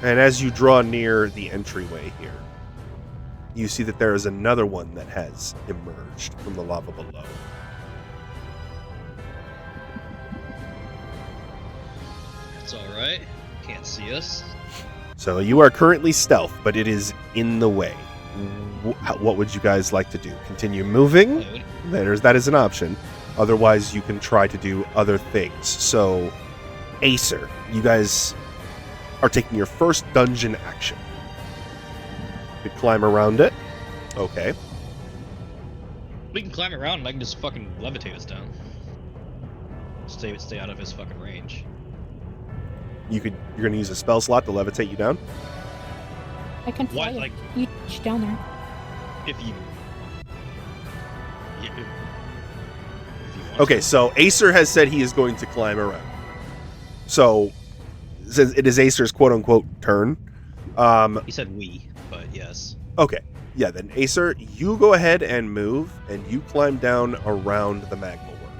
And as you draw near the entryway here, you see that there is another one that has emerged from the lava below. It's alright. Can't see us. So you are currently stealth, but it is in the way. What would you guys like to do? Continue moving? That is an option. Otherwise, you can try to do other things. So, Acer, you guys are taking your first dungeon action. You could climb around it. Okay. We can climb around and I can just fucking levitate us down. Stay out of his fucking range. You're going to use a spell slot to levitate you down? I can fly What, like- each down there. If you... Yeah, if you want Okay, to. so Acer has said he is going to climb around. So, since it is Acer's quote-unquote turn, He said we, but yes. okay. Yeah, then Acer, you go ahead and move, and you climb down around the magma worm.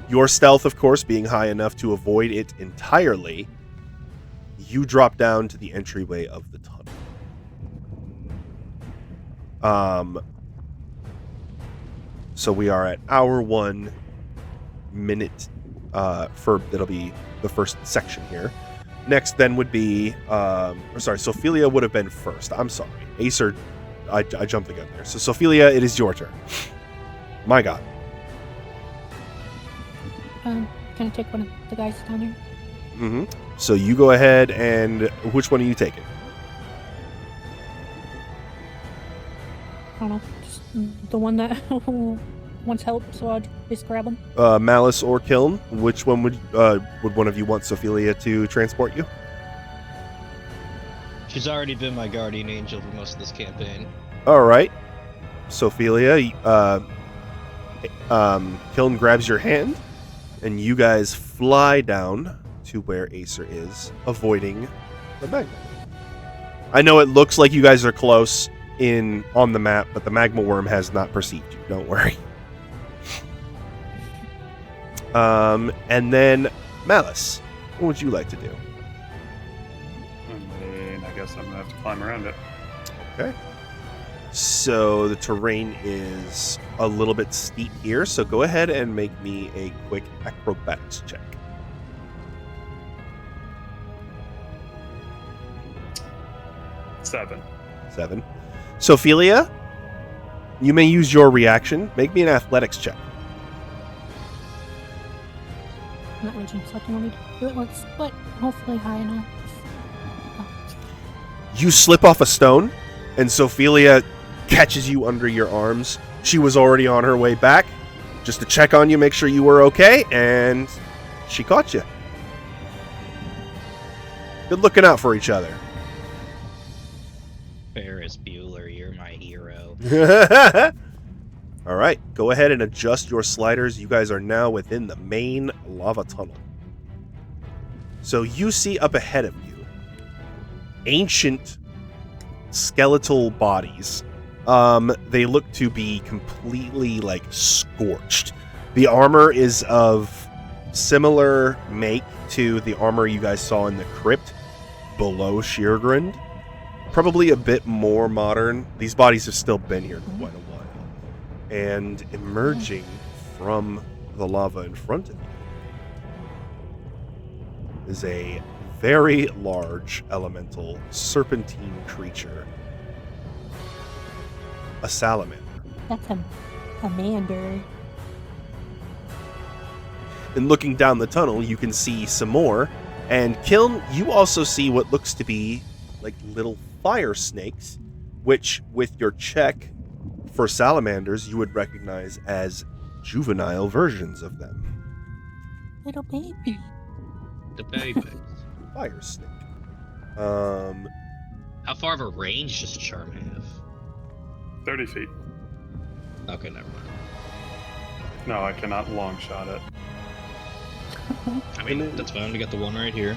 Your stealth, of course, being high enough to avoid it entirely, you drop down to the entryway of the tunnel. So we are at hour 1 minute, that'll be the first section here. Next then would be, Sophelia would have been first. I'm sorry. Acer, I jumped the gun there. So Sophelia, it is your turn. My god. Can I take one of the guys down there? Mm-hmm. So you go ahead and which one are you taking? I don't know. Just the one that wants help, so I'll just grab him. Malice or Kiln? Which one would one of you want Sophelia to transport you? She's already been my guardian angel for most of this campaign. All right, Sophelia. Kiln grabs your hand, and you guys fly down to where Acer is, avoiding the magma. I know it looks like you guys are close on the map, but the magma worm has not perceived you. Don't worry. And then Malice, what would you like to do? I guess I'm gonna have to climb around it. Okay. So the terrain is a little bit steep here, so go ahead and make me a quick acrobatics check. 7. 7. Sophelia, you may use your reaction. Make me an athletics check. I'm not reaching, so I can only do it once, but hopefully high enough. You slip off a stone, and Sophelia catches you under your arms. She was already on her way back, just to check on you, make sure you were okay, and she caught you. Good looking out for each other. Ferris Bueller, you're my hero. All right, go ahead and adjust your sliders. You guys are now within the main lava tunnel. So you see up ahead of you ancient skeletal bodies. They look to be completely like scorched. The armor is of similar make to the armor you guys saw in the crypt below Sheergrind. Probably a bit more modern. These bodies have still been here quite a while. And emerging from the lava in front of you is a very large elemental serpentine creature. A salamander. That's a commander. And looking down the tunnel, you can see some more. And Kiln, you also see what looks to be like little fire snakes, which with your check for salamanders, you would recognize as juvenile versions of them. Little baby. The baby. Fire snake. How far of a range does Charm have? 30 feet. Okay, never mind. No, I cannot long shot it. I mean, that's fine. We got the one right here.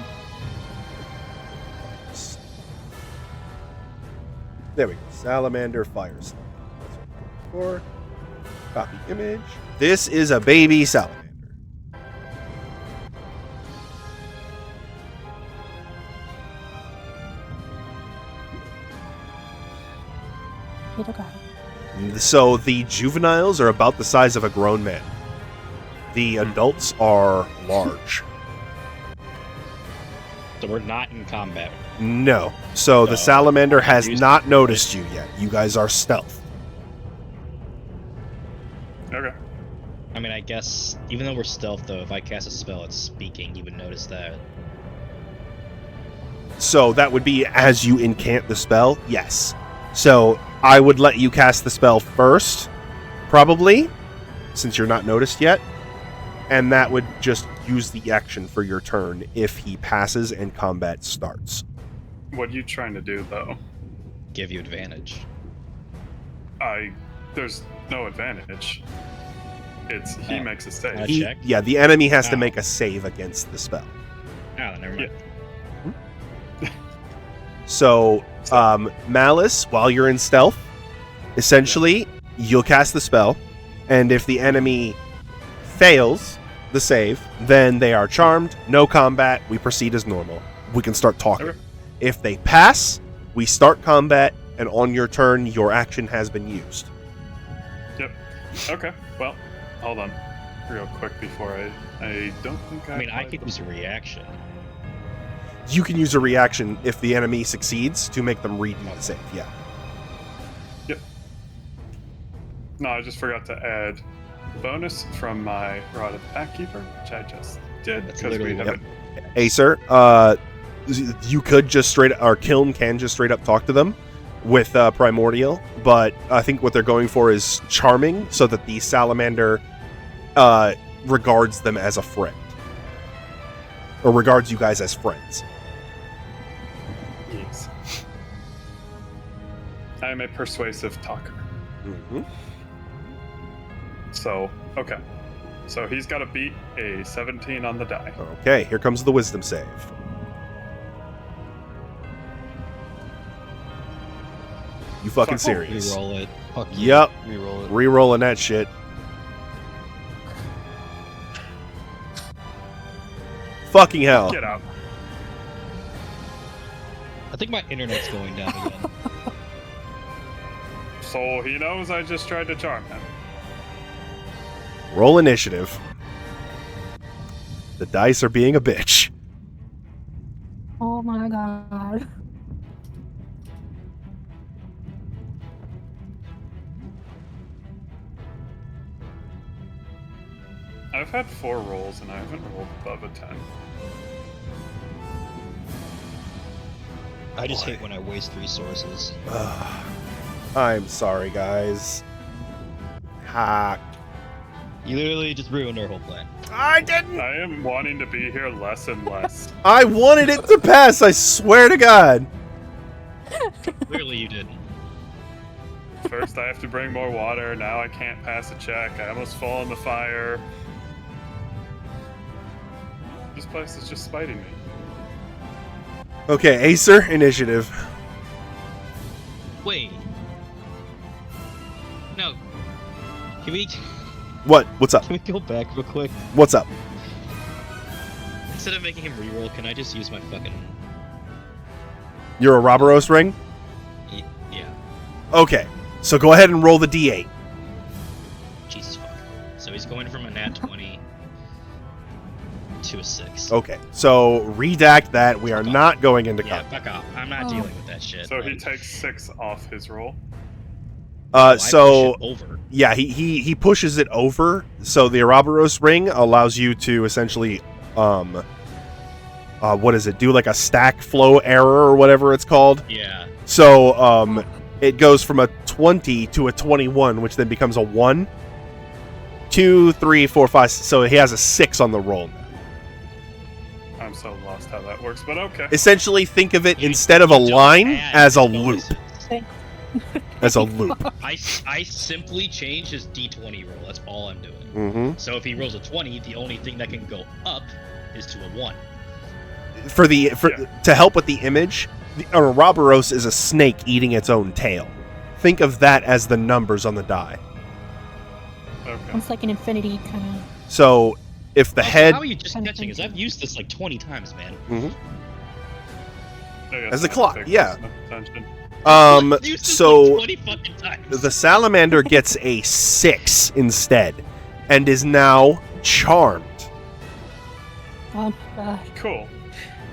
There we go. Salamander fire snake. That's what we're looking for. Copy image. This is a baby salamander. Little guy. So the juveniles are about the size of a grown man. The adults are large. So we're not in combat. No. So the No. salamander has not noticed you yet. You guys are stealth. Okay. I mean, I guess, even though we're stealth, though, if I cast a spell at speaking, you would notice that. So that would be as you incant the spell? Yes. So I would let you cast the spell first, probably, since you're not noticed yet. And that would just use the action for your turn if he passes and combat starts. What are you trying to do, though? Give you advantage. There's no advantage. It's he Oh. makes a save. A check? Yeah, the enemy has to Oh. make a save against the spell. Ah, never mind. So, Malice, while you're in stealth, essentially, you'll cast the spell, and if the enemy fails the save, then they are charmed, no combat, we proceed as normal. We can start talking. Okay. If they pass, we start combat, and on your turn, your action has been used. Yep. Okay. Well, hold on, real quick before I don't think I mean, I played could use a reaction. You can use a reaction if the enemy succeeds to make them redo the save, yeah. No, I just forgot to add bonus from my Rod of the Packkeeper, which I just did That's because we literally haven't. Acer, you could just straight, or Kiln can just straight up talk to them with Primordial, but I think what they're going for is charming, so that the salamander regards them as a friend, or regards you guys as friends. Yes. I am a persuasive talker. Mm-hmm. So, okay. So he's got to beat a 17 on the die. Okay, here comes the wisdom save. You fucking serious? Reroll it. Fuck you. Yep. Reroll it. Rerolling that shit. Fucking hell. Get out. I think my internet's going down again. So he knows I just tried to charm him. Roll initiative. The dice are being a bitch. Oh my god. I've had 4 rolls and I haven't rolled above a 10. I just hate when I waste resources. I'm sorry, guys. Ha. You literally just ruined our whole plan. I didn't. I am wanting to be here less and less. I wanted it to pass. I swear to God. Clearly you didn't. First I have to bring more water, now I can't pass a check, I almost fall in the fire. This place is just spiting me. Okay, Acer, initiative. Wait. No. Can we What? What's up? can we go back real quick? What's up? Instead of making him reroll, can I just use my fucking You're a Roboros ring? yeah. Okay, so go ahead and roll the d8. Jesus fuck. So he's going from a nat 20 to a 6. Okay, so redact that. We are not going into Yeah, combat. fuck off. I'm not dealing with that shit. So he like, takes 6 off his roll. I So push it over. yeah, he pushes it over. So the Ouroboros ring allows you to essentially, what is it? Do like a stack flow error or whatever it's called. Yeah. So it goes from a 20 to a 21, which then becomes a 1, 2, 3, 4, 5. So he has a 6 on the roll. I'm so lost how that works, but okay. Essentially, think of it You- instead of a you don't line add as a loop. bonuses. As a loop. I simply change his d20 roll. That's all I'm doing. Mm-hmm. So if he rolls a 20, the only thing that can go up is to a 1. To help with the image, the Ouroboros is a snake eating its own tail. Think of that as the numbers on the die. Okay. It's like an infinity kind of. So if the Also, head, How are you just catching? Because I've used this like 20 times, man. I guess As a I clock, paid yeah. close enough attention. I've used this so like 20 fucking times. the salamander gets a 6 instead, and is now charmed. Oh my god. Cool.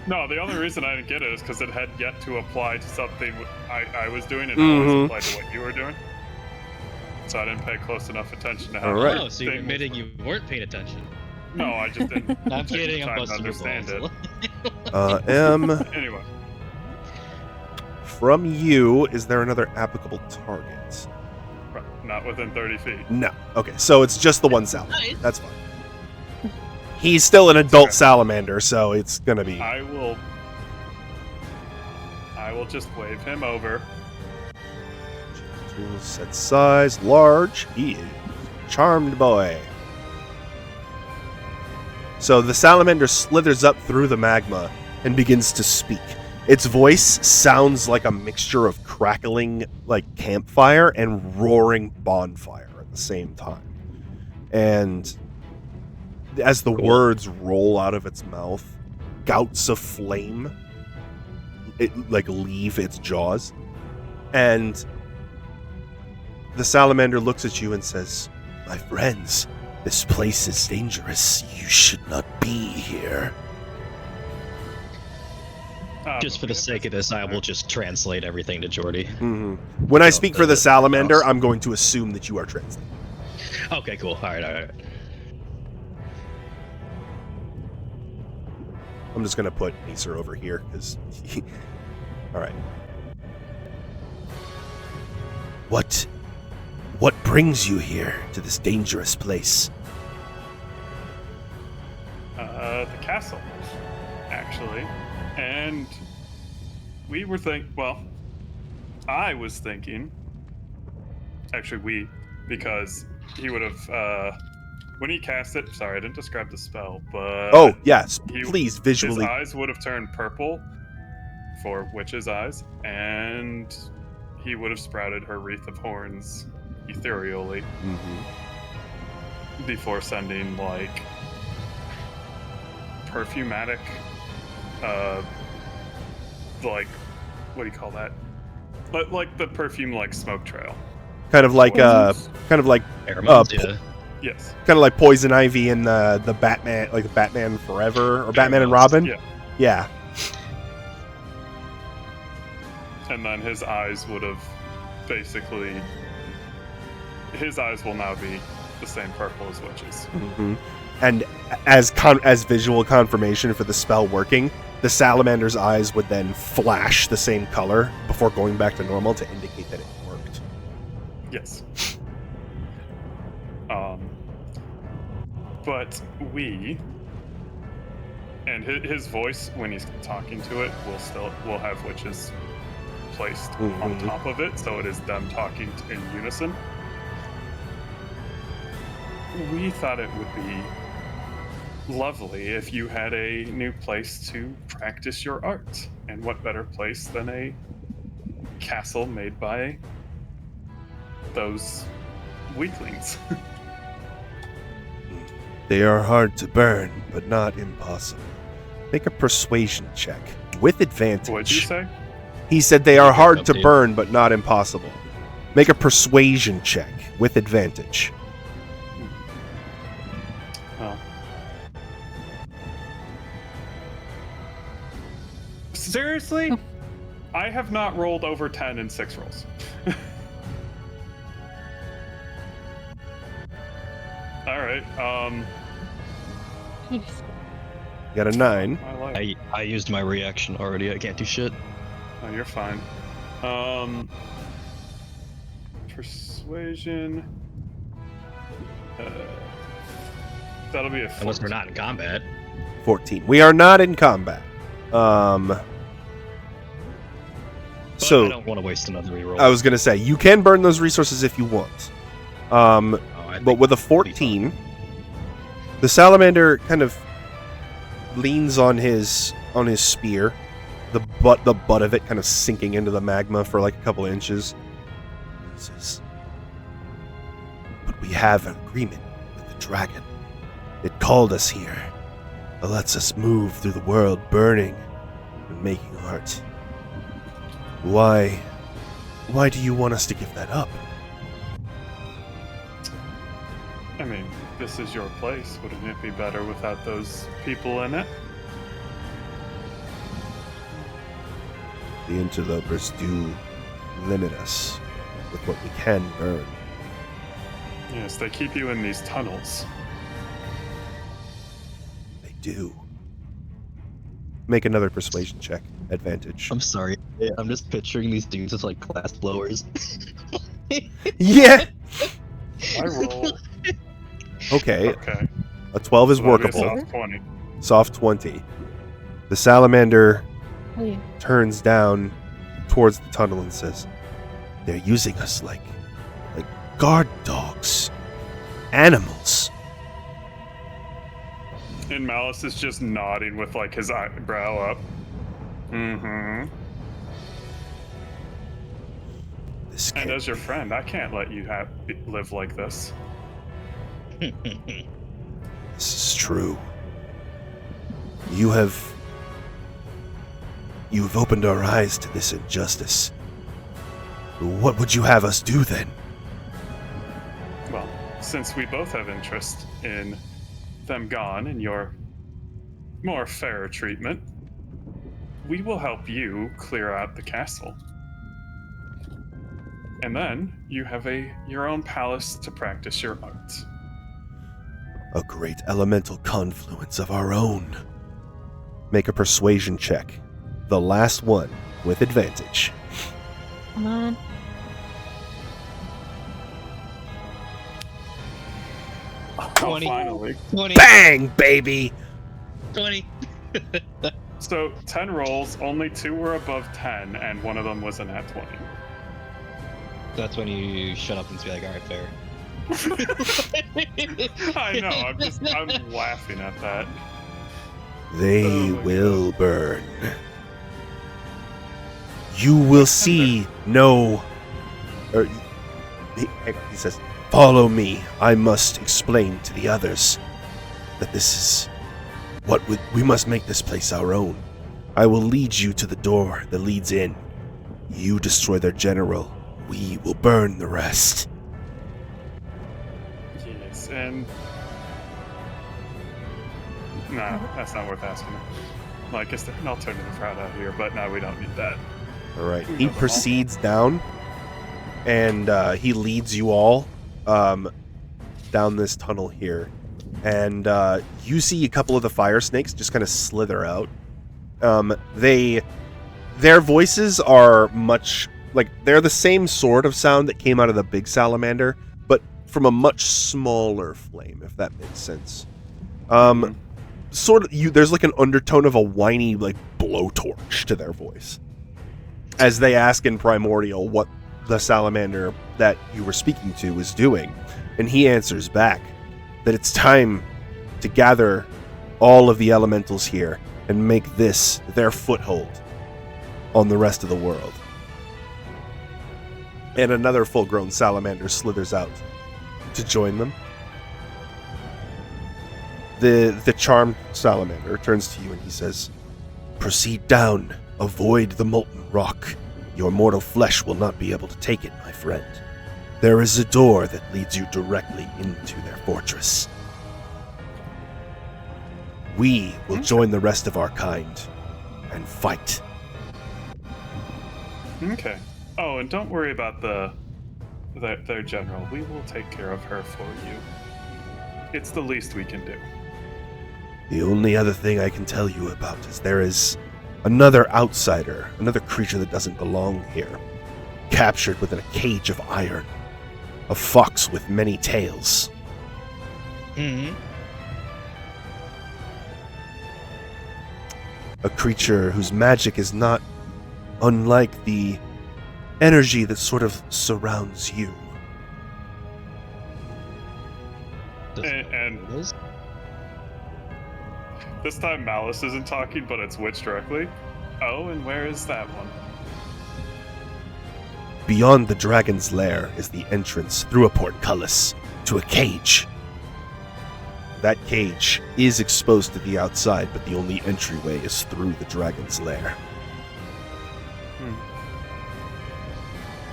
No, the only reason I didn't get it is because it had yet to apply to something I was doing, and always Mhm. applied to what you were doing. So I didn't pay close enough attention to how. All right. Oh, so you're thing was- admitting you weren't paying attention. No, I just didn't. I'm take the kidding. I'm time to busting your understand balls. it. Anyway, From you, is there another applicable target? not within 30 feet. No. Okay, so it's just the one salamander. Nice. That's fine. He's still an adult Okay. salamander, so it's gonna be. I will just wave him over. Set size large. He is charmed boy. So the salamander slithers up through the magma and begins to speak. Its voice sounds like a mixture of crackling like campfire and roaring bonfire at the same time. And as the words roll out of its mouth, gouts of flame leave its jaws. And the salamander looks at you and says, "My friends, this place is dangerous. You should not be here." Just for the sake of this, I will just translate everything to Jordy. Mm-hmm. When I So, speak for the the- salamander, I'm going to assume that you are translating. Okay, cool. All right. I'm just going to put Acer over here because. All right. What brings you here to this dangerous place? The castle, actually. And we were I was thinking, actually because he would have, when he cast it, sorry, I didn't describe the spell, but... Oh, yes, he- please His visually. eyes would have turned purple for Witch's eyes, and he would have sprouted her wreath of horns ethereally Mhm. before sending, like, perfumatic, like, what do you call that? Like the perfume, like, smoke trail. Kind of like Pheromones, po- yeah. Yes. kind of like Poison Ivy in the Batman, like the Batman Forever or Batman and Robin. Yeah. Yeah. And then his eyes would have basically... His eyes will now be the same purple as Witch's. Mhm. And as visual confirmation for the spell working, the salamander's eyes would then flash the same color before going back to normal to indicate that it worked. Yes. But and his voice when he's talking to it will have Witches placed on Mhm. top of it, so it is them talking in unison. We thought it would be lovely if you had a new place to practice your art. And what better place than a castle made by those weaklings? They are hard to burn, but not impossible. Make a persuasion check with advantage. What'd you say? He said they are hard to Update. burn, but not impossible. Make a persuasion check with advantage. Oh. Seriously? I have not rolled over 10 in 6 rolls. Alright, You got a 9. I like I used my reaction already. I can't do shit. Oh, you're fine. Persuasion. That'll be a 14. Unless we're not in combat. 14. We are not in combat. But So I don't want to waste another reroll. I was gonna say you can burn those resources if you want. Oh, I But think with a it'll be 14, the salamander kind of leans on his spear, the butt of it kind of sinking into the magma for like a couple of inches. He says, "But we have an agreement with the dragon. It called us here. It lets us move through the world, burning and making art. Why do you want us to give that up?" I mean, this is your place. Wouldn't it be better without those people in it? The interlopers do limit us with what we can burn. Yes, they keep you in these tunnels. They do. Make another persuasion check. Advantage. I'm sorry. I'm just picturing these dudes as like glass blowers. Yeah! I roll. Okay, Okay. a 12 is So that'll be a workable. soft 20. Soft 20. The salamander Oh, yeah. turns down towards the tunnel and says, "They're using us like guard dogs. Animals." And Malice is just nodding with like his eyebrow up. Mm-hmm. This And can't as your be. friend, I can't let you live like this. This is true. You've opened our eyes to this injustice. What would you have us do then? Well, since we both have interest in them gone and your more fair treatment, we will help you clear out the castle. And then you have your own palace to practice your art. A great elemental confluence of our own. Make a persuasion check. The last one with advantage. Come on. Oh, 20. finally. 20. Bang, baby! 20. So 10 rolls, only 2 were above 10, and one of them was a nat 20. That's when you shut up and be like, alright, fair. I know, I'm laughing at that. They Oh my will burn. You will see no... He says, "Follow me. I must explain to the others that this is we must make this place our own. I will lead you to the door that leads in. You destroy their general. We will burn the rest." Yes, and... Nah, that's not worth asking. Well, I guess there's an alternative route out here, but no, we don't need that. All right. He proceeds down, and he leads you all down this tunnel here. And you see a couple of the fire snakes just kind of slither out. Their voices are much like they're the same sort of sound that came out of the big salamander, but from a much smaller flame, if that makes sense. Sort of, there's like an undertone of a whiny like blowtorch to their voice as they ask in primordial what the salamander that you were speaking to is doing, and he answers back that it's time to gather all of the elementals here and make this their foothold on the rest of the world. And another full-grown salamander slithers out to join them. The charmed salamander turns to you and he says, "Proceed down. Avoid the molten rock. Your mortal flesh will not be able to take it, my friend. There is a door that leads you directly into their fortress. We will join the rest of our kind and fight." Okay. Oh, and don't worry about their general. We will take care of her for you. It's the least we can do. The only other thing I can tell you about is there is another outsider, another creature that doesn't belong here, captured within a cage of iron. A fox with many tails. Mm-hmm. A creature whose magic is not unlike the energy that sort of surrounds you. And this time Malice isn't talking, but it's Witch directly. Oh, and where is that one? Beyond the dragon's lair is the entrance through a portcullis to a cage. That cage is exposed to the outside, but the only entryway is through the dragon's lair.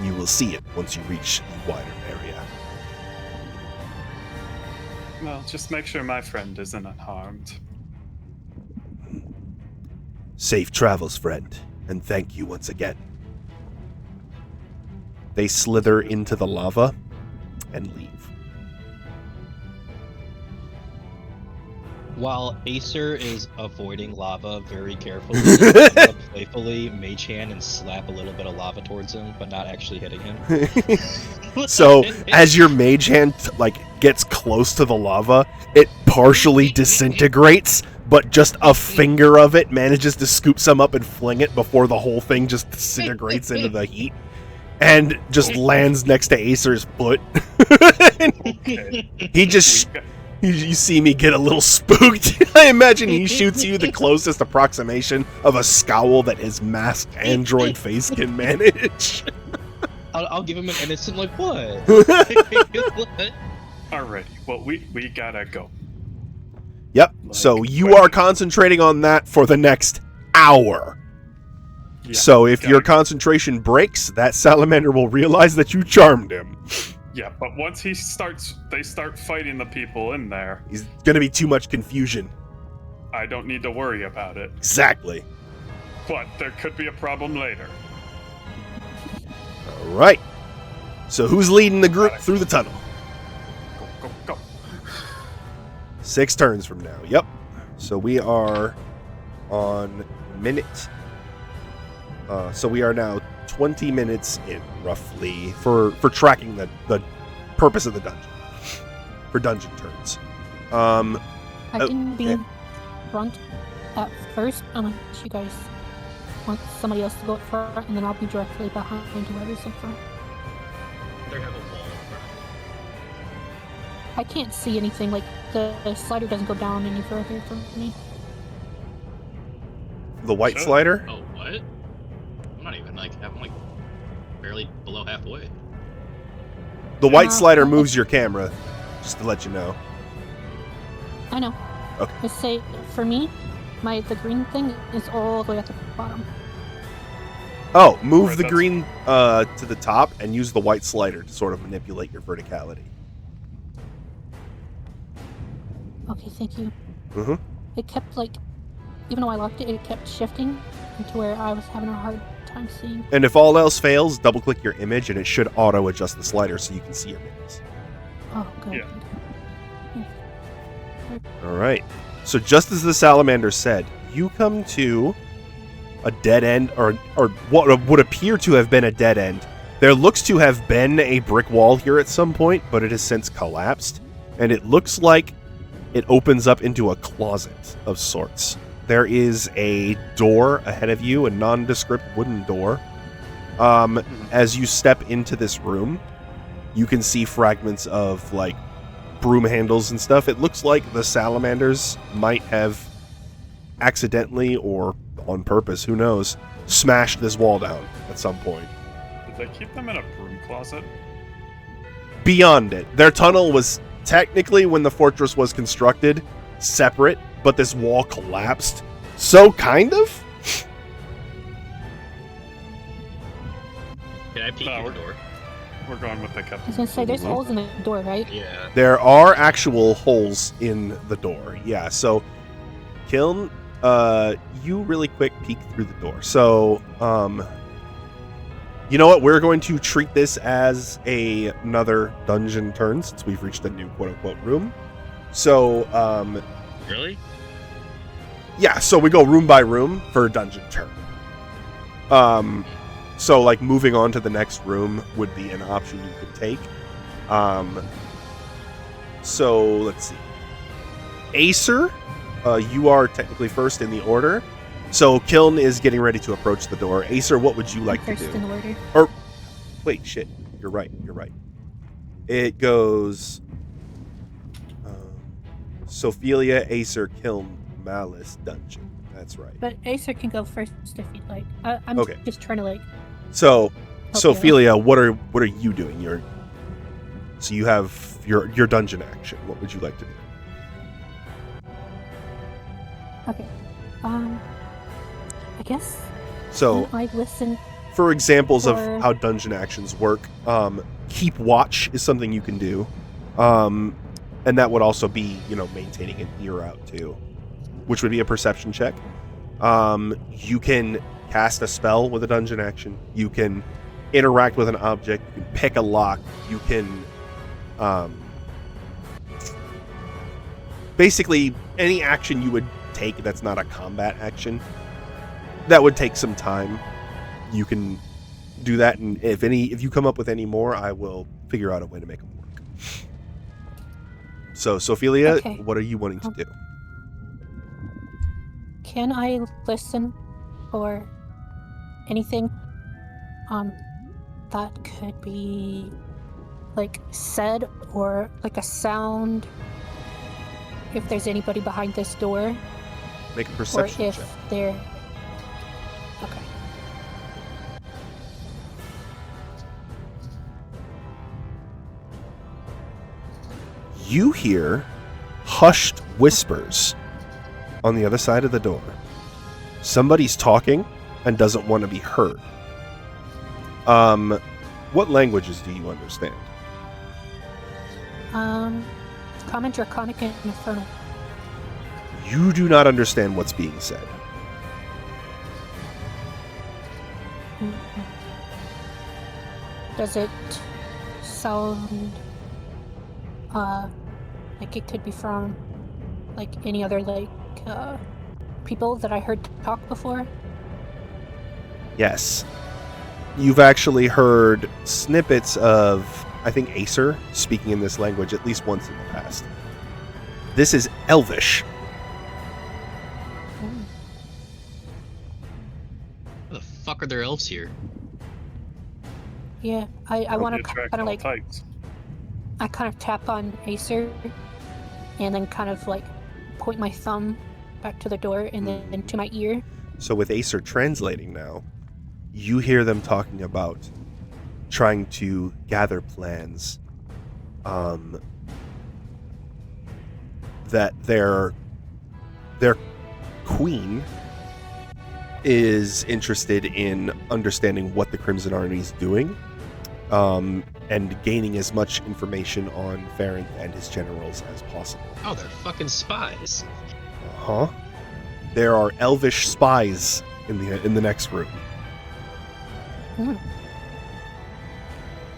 You will see it once you reach the wider area. Well, just make sure my friend isn't unharmed. Safe travels, friend, and thank you once again. They slither into the lava and leave. While Acer is avoiding lava very carefully, I'm gonna playfully mage hand and slap a little bit of lava towards him, but not actually hitting him. So, as your mage hand gets close to the lava, it partially disintegrates, but just a finger of it manages to scoop some up and fling it before the whole thing just disintegrates into the heat, and just lands next to Acer's foot. Okay. He just... You see me get a little spooked. I imagine he shoots you the closest approximation of a scowl that his masked android face can manage. I'll give him an innocent, like, what? Alrighty, well, we gotta go. Yep, so you are concentrating on that for the next hour. Yeah, So if your gotta go. concentration breaks, that salamander will realize that you charmed him. Yeah, but once they start fighting the people in there, He's gonna be too much confusion. I don't need to worry about it. Exactly. But there could be a problem later. Alright. So who's leading the group through the tunnel? Go, go, go. 6 turns from now. Yep. So we are on minute. So we are now 20 minutes in, roughly, for tracking the purpose of the dungeon. For dungeon turns. I can be front at first, unless you guys want somebody else to go up front, and then I'll be directly behind whoever's up front. They have a wall. I can't see anything, like, the slider doesn't go down any further from me. The white Sure. slider? Oh, what? I'm not even I'm barely below halfway. The white Uh, slider okay. moves your camera, just to let you know. I know. Okay. Let's say, for me, the green thing is all the way at the bottom. Oh, move Right, the that's- green to the top and use the white slider to sort of manipulate your verticality. Okay, thank you. Mm-hmm. It kept, even though I locked it, it kept shifting to where I was having a hard time seeing. And if all else fails, double-click your image and it should auto-adjust the slider so you can see your menus. Oh, good. Yeah. Alright. So just as the salamander said, you come to a dead end, or what would appear to have been a dead end. There looks to have been a brick wall here at some point, but it has since collapsed. And it looks like it opens up into a closet of sorts. There is a door ahead of you, a nondescript wooden door. As you step into this room, you can see fragments of, broom handles and stuff. It looks like the salamanders might have accidentally or on purpose, who knows, smashed this wall down at some point. Did they keep them in a broom closet? Beyond it, their tunnel was technically, when the fortress was constructed, separate, but this wall collapsed. So, kind of? Can I peek No, through the door? We're going with the I was gonna say, there's holes in the door, right? Yeah. There are actual holes in the door. Yeah, so Kiln, you really quick peek through the door. So, you know what? We're going to treat this as another dungeon turn since we've reached a new quote-unquote room. So, Really? yeah, so we go room by room for a dungeon turn. So, like, moving on to the next room would be an option you could take. So, let's see. Acer, you are technically first in the order. So, Kiln is getting ready to approach the door. Acer, what would you like to First do? in order. Or, wait, shit. You're right. It goes... Sophelia, Acer, Kiln, Malice, Dungeon. That's right. But Acer can go first if you'd like. I'm Okay. just trying to like. So, Okay. Sophelia, what are you doing? So you have your dungeon action. What would you like to do? Okay. I guess. So, I listen. for examples of for- how dungeon actions work, keep watch is something you can do, and that would also be, maintaining an ear out too, which would be a perception check. You can cast a spell with a dungeon action. You can interact with an object. You can pick a lock. You can, basically any action you would take that's not a combat action that would take some time. You can do that, and if you come up with any more, I will figure out a way to make them work. So, Sophelia, Okay. what are you wanting to do? Can I listen for anything that could be like said or like a sound if there's anybody behind this door Make a or perception if check. they're okay. You hear hushed whispers on the other side of the door. Somebody's talking and doesn't want to be heard. What languages do you understand? Common, Draconic, and Infernal. You do not understand what's being said. Does it sound like it could be from like any other like people that I heard talk before? Yes. You've actually heard snippets of, I think, Acer speaking in this language at least once in the past. This is Elvish. How the fuck are there elves here? Yeah, I want to attract kind of all like types. I kind of tap on Acer, and then kind of like point my thumb back to the door and then to my ear. So with Acer translating now, you hear them talking about trying to gather plans, that their queen is interested in understanding what the Crimson Army is doing, and gaining as much information on Ferenc and his generals as possible. Oh, they're fucking spies. Huh? There are Elvish spies in the next room. Hmm.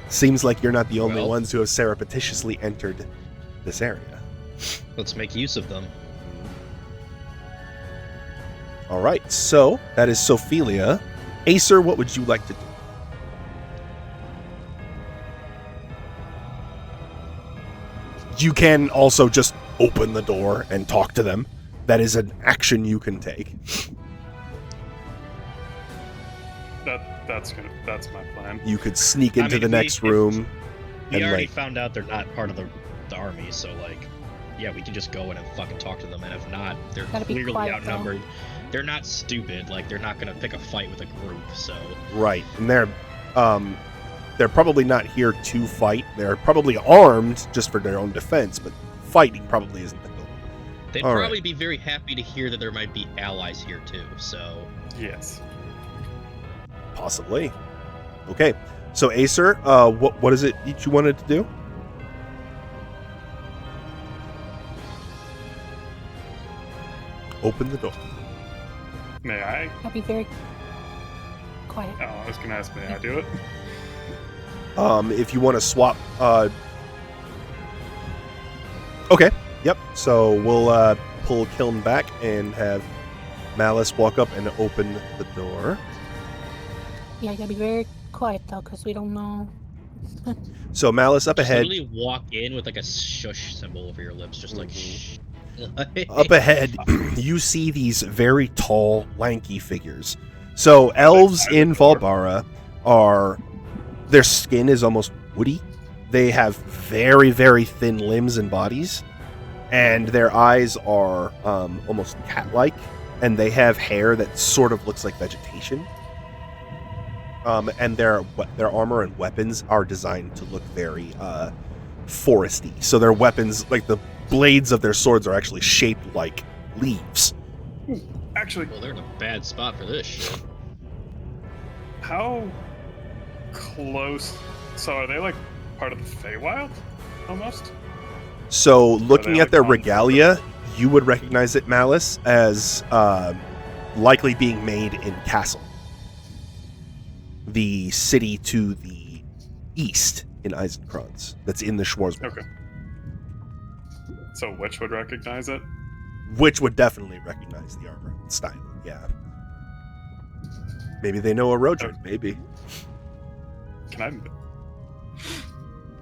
Seems like you're not the only Well. ones who have surreptitiously entered this area. Let's make use of them. All right, so that is Sophelia. Acer, what would you like to do? You can also just open the door and talk to them. That is an action you can take. That's my plan. You could sneak I into mean, the if next we- if- room We and already like, found out they're not part of the the army, so like, yeah, we can just go in and fucking talk to them, and if not, they're Gotta be clearly quiet, outnumbered. They're not stupid, like they're not gonna pick a fight with a group, so Right, and they're probably not here to fight. They're probably armed just for their own defense, but fighting probably isn't the goal. they'd All right. probably be very happy to hear that there might be allies here too, so Yes. Possibly. Okay, so Acer, what is it that you wanted to do? Open the door. May I? I'll be very quiet. Oh, I was gonna ask, may I do it? If you want to swap, okay, yep. So we'll pull Kiln back and have Malice walk up and open the door. Yeah, you gotta be very quiet though, because we don't know. So Malice up just ahead. literally walk in with like a shush symbol over your lips, just like shh. Up ahead, you see these very tall, lanky figures. So elves in Valbara their skin is almost woody. They have very, very thin limbs and bodies, and their eyes are almost cat-like, and they have hair that sort of looks like vegetation. And their armor and weapons are designed to look very foresty. So their weapons, like the blades of their swords, are actually shaped like leaves. Actually, Well, they're in a bad spot for this shit. how close? So are they like part of the Feywild, almost? So looking they at their like on- regalia, you would recognize it, Malice, as likely being made in Castle, the city to the east in Eisenkranz, that's in the Schwarzburg. Okay. So which would recognize it? Which would definitely recognize the armor and style. Yeah. Maybe they know a Rodrid. Maybe. Can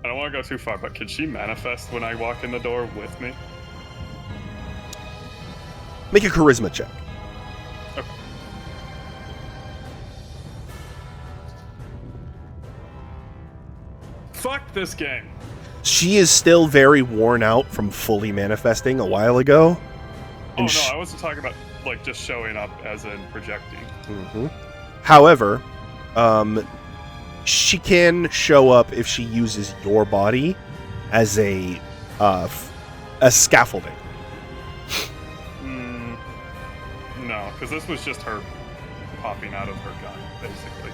I don't want to go too far, but can she manifest when I walk in the door with me? Make a charisma check. Okay. Fuck this game. She is still very worn out from fully manifesting a while ago. Oh And no, I wasn't talking about like just showing up as in projecting. Mhm. However, she can show up if she uses your body as a scaffolding. No, because this was just her popping out of her gun, basically.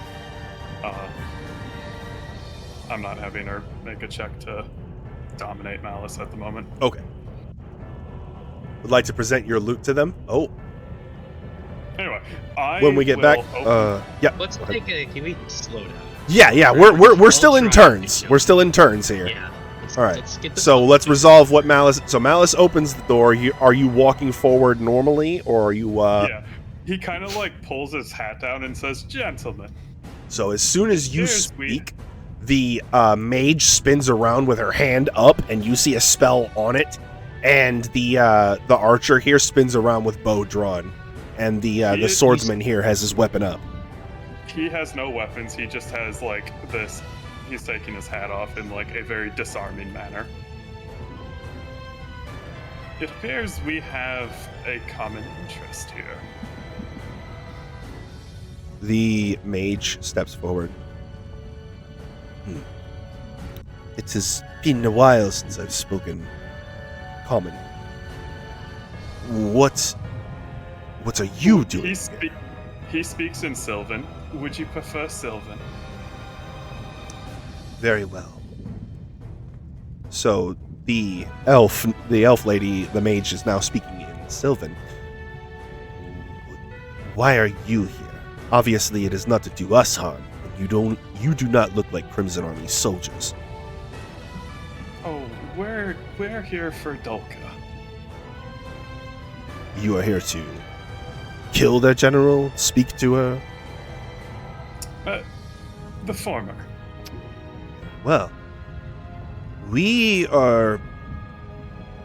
I'm not having her make a check to dominate Malice at the moment. Okay. Would like to present your loot to them? Oh, Anyway, when we get back, yeah. Let's take a. Can we slow down? Yeah. We're still in turns. We're still in turns here. Yeah. All right. Let's get this So up. let's resolve what Malice. So Malice opens the door. Are you walking forward normally, or are you? yeah, he kind of like pulls his hat down and says, "Gentlemen." So as soon as you Here's we- speak, the mage spins around with her hand up, and you see a spell on it. And the archer here spins around with bow drawn, and the swordsman here has his weapon up. He has no weapons. He just has like this. He's taking his hat off in like a very disarming manner. It appears we have a common interest here. The mage steps forward. It has been a while since I've spoken common. What are you doing? He speaks in Sylvan. Would you prefer Sylvan? Very well. So the elf lady, the mage, is now speaking in Sylvan. Why are you here? Obviously, it is not to do us harm. You do not look like Crimson Army soldiers. Oh, we're here for Dolkka. You are here to kill their general, speak to her. The former. Well, we are.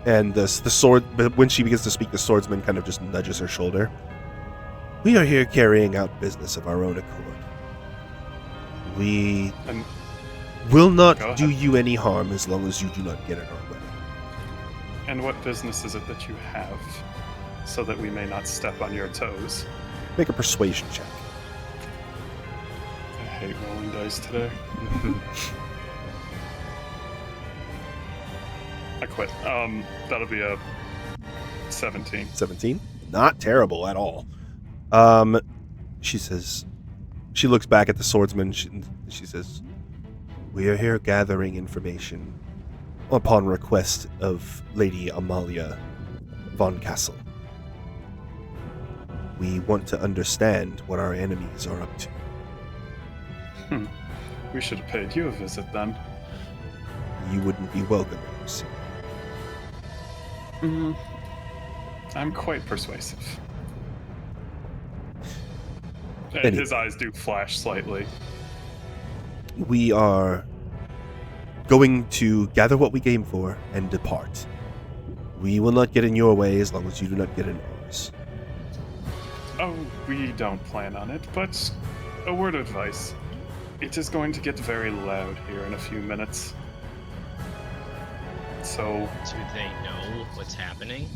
And the sword. But when she begins to speak, the swordsman kind of just nudges her shoulder. We are here carrying out business of our own accord. We And will Go not ahead. do you any harm as long as you do not get in our way. And what business is it that you have, so that we may not step on your toes? Make a persuasion check. I hate rolling dice today. I quit. That'll be a 17. 17? Not terrible at all. She says, she looks back at the swordsman. She says, "We are here gathering information upon request of Lady Amalia von Castle. We want to understand what our enemies are up to." We should have paid you a visit then. You wouldn't be welcome. I'm quite persuasive. And Anyway. his eyes do flash slightly. We are going to gather what we came for and depart. We will not get in your way as long as you do not get in ours. Oh, we don't plan on it, but a word of advice. It is going to get very loud here in a few minutes. So, Do they know what's happening?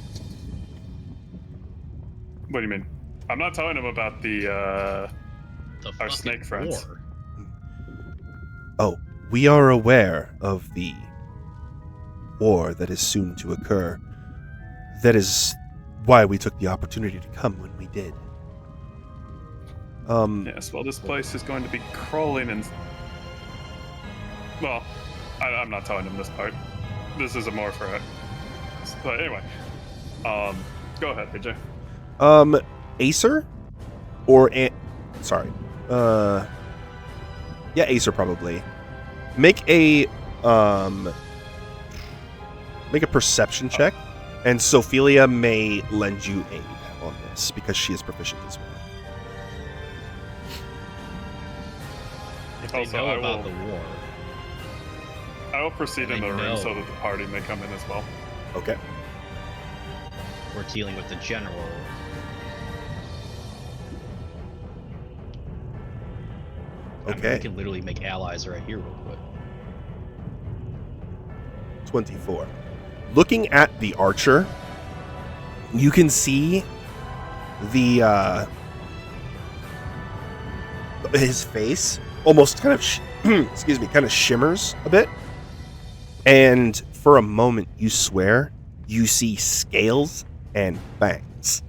what do you mean? I'm not telling him about the The Our snake friends. war. Oh, we are aware of the war that is soon to occur. That is why we took the opportunity to come when we did. Yes, well, this place is going to be crawling and... Well, I'm not telling him this part. This is a more for it. But anyway, go ahead, AJ. Acer? Sorry. Yeah, Acer probably. Make a perception check, and Sophelia may lend you aid on this because she is proficient as well. If they Also, know I about will- the war, I will proceed in They the room know. so that the party may come in as well. Okay. we're dealing with the general. I mean, Okay. we can literally make allies right here real quick. 24. Looking at the archer, you can see the his face almost kind of kind of shimmers a bit, and for a moment you swear you see scales and fangs.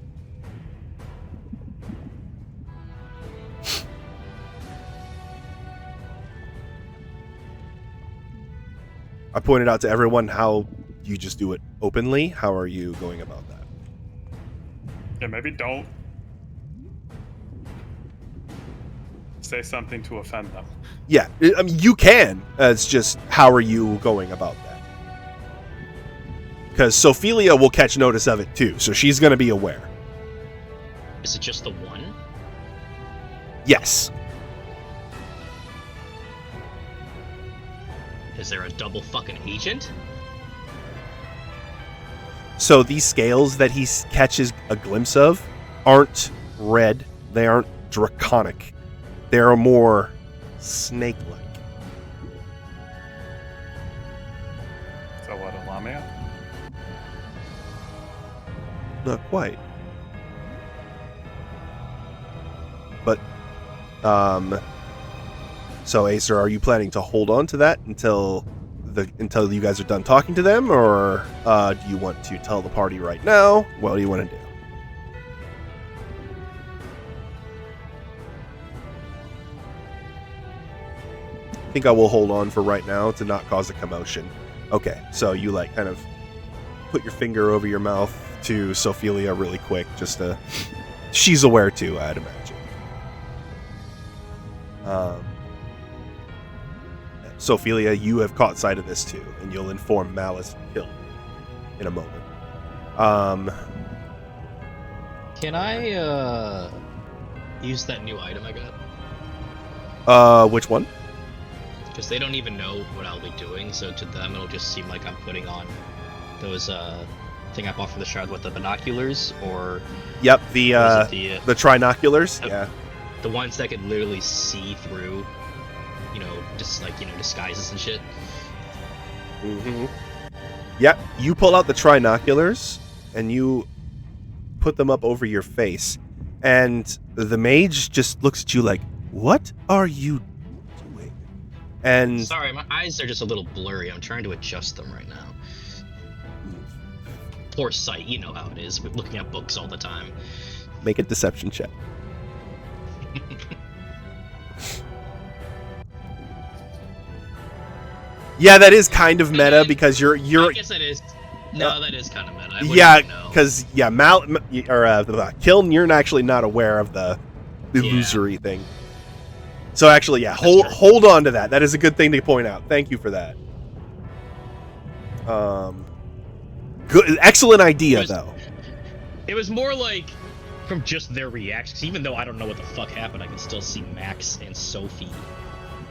I pointed out to everyone how you just do it openly. How are you going about that? Yeah, maybe don't say something to offend them. Yeah, I mean, you can. It's just, how are you going about that? Because Sophelia will catch notice of it too, so she's going to be aware. Is it just the one? Yes. Is there a double fucking agent? So these scales that he catches a glimpse of aren't red. They aren't draconic. They're more snake-like. So what, a lamia? Not quite. But, so Acer, are you planning to hold on to that until you guys are done talking to them, or do you want to tell the party right now? What do you want to do? I think I will hold on for right now to not cause a commotion. Okay, so you like kind of put your finger over your mouth to Sophelia really quick, just to... She's aware too, I'd imagine. Sophelia, you have caught sight of this too, and you'll inform Malice and Kill in a moment. Can I use that new item I got? Which one? Because they don't even know what I'll be doing, so to them it'll just seem like I'm putting on those thing I bought from the shard with the binoculars, or Yep, the was it the trinoculars. Uh, Yeah. the ones that could literally see through, just like disguises and shit. Mm-hmm. Yep, you pull out the trinoculars and you put them up over your face, and the mage just looks at you like, "What are you doing?" And Sorry, my eyes are just a little blurry. I'm trying to adjust them right now. Poor sight, you know how it is. We're looking at books all the time. make a deception check. Yeah, that is kind of meta because you're. I guess that is. No, that is kind of meta. I wouldn't Yeah, even know. because Kiln, you're actually not aware of the illusory thing. So actually, yeah, hold on to that. That is a good thing to point out. Thank you for that. Good, excellent idea though. It was more like from just their reactions. Even though I don't know what the fuck happened, I can still see Max and Sophie.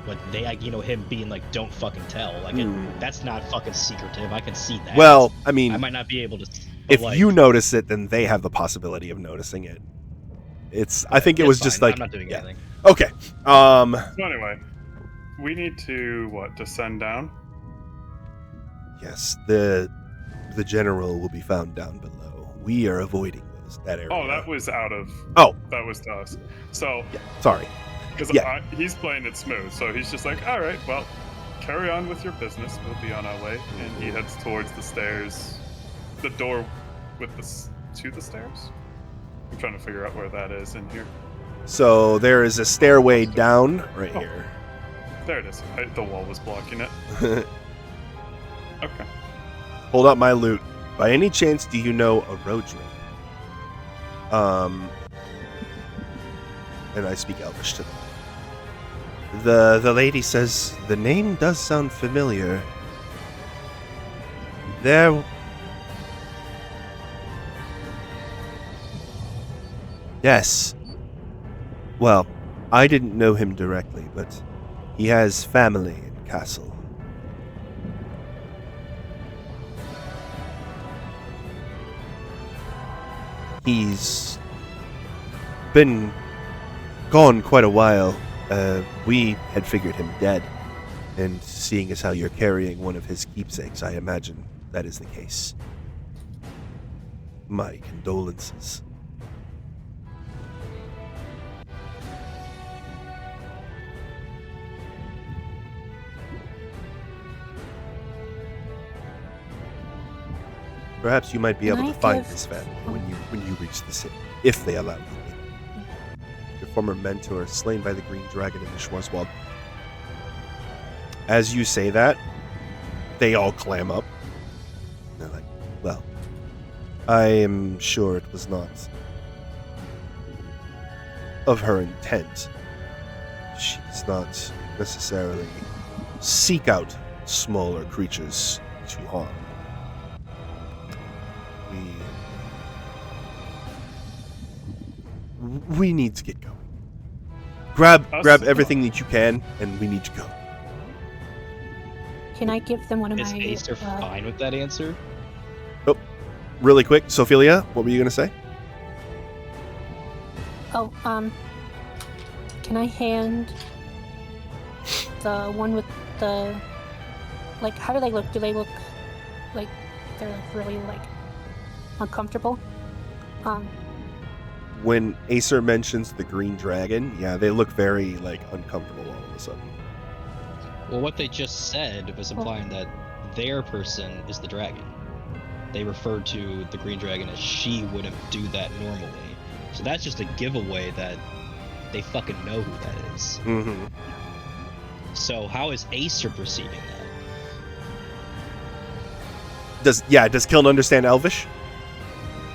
Like they, him being like, "Don't fucking tell." Like that's not fucking secretive. I can see that. Well, I mean, I might not be able to. If you notice it, then they have the possibility of noticing it. I think it was fine. just like. I'm not doing anything. Okay. So anyway, we need to descend down. Yes, the general will be found down below. We are avoiding that area. Oh, that was out of. Oh, that was to us. So. Yeah, sorry. Because he's playing it smooth, so he's just like, all right, well, carry on with your business. We'll be on our way. And he heads towards the stairs, the door with to the stairs. I'm trying to figure out where that is in here. So there is a stairway down right here. There it is. The wall was blocking it. Okay. Hold up my loot. By any chance, do you know a Rodri? And I speak Elvish to them. The lady says, the name does sound familiar. There... Yes. Well, I didn't know him directly, but he has family in Castle. He's been gone quite a while. We had figured him dead, and seeing as how you're carrying one of his keepsakes, I imagine that is the case. My condolences. Perhaps you might be able to find his family when you reach the city, if they allow you in. Your former mentor slain by the Green Dragon in the Schwarzwald. As you say that, they all clam up. They're like, well, I am sure it was not of her intent. She does not necessarily seek out smaller creatures to harm. We need to get going. Grab everything that you can, and we need to go. Can I give them one of Is my... Acer fine with that answer? Oh, really quick, Sophelia, what were you gonna say? Oh, can I hand the one with the... Like, how do they look? Do they look like they're like really like uncomfortable? When Acer mentions the Green Dragon, yeah, they look very like uncomfortable all of a sudden. Well, what they just said was implying that their person is the dragon. They referred to the Green Dragon as she wouldn't do that normally. So that's just a giveaway that they fucking know who that is. Mm-hmm. So how is Acer perceiving that? Does Kiln understand Elvish?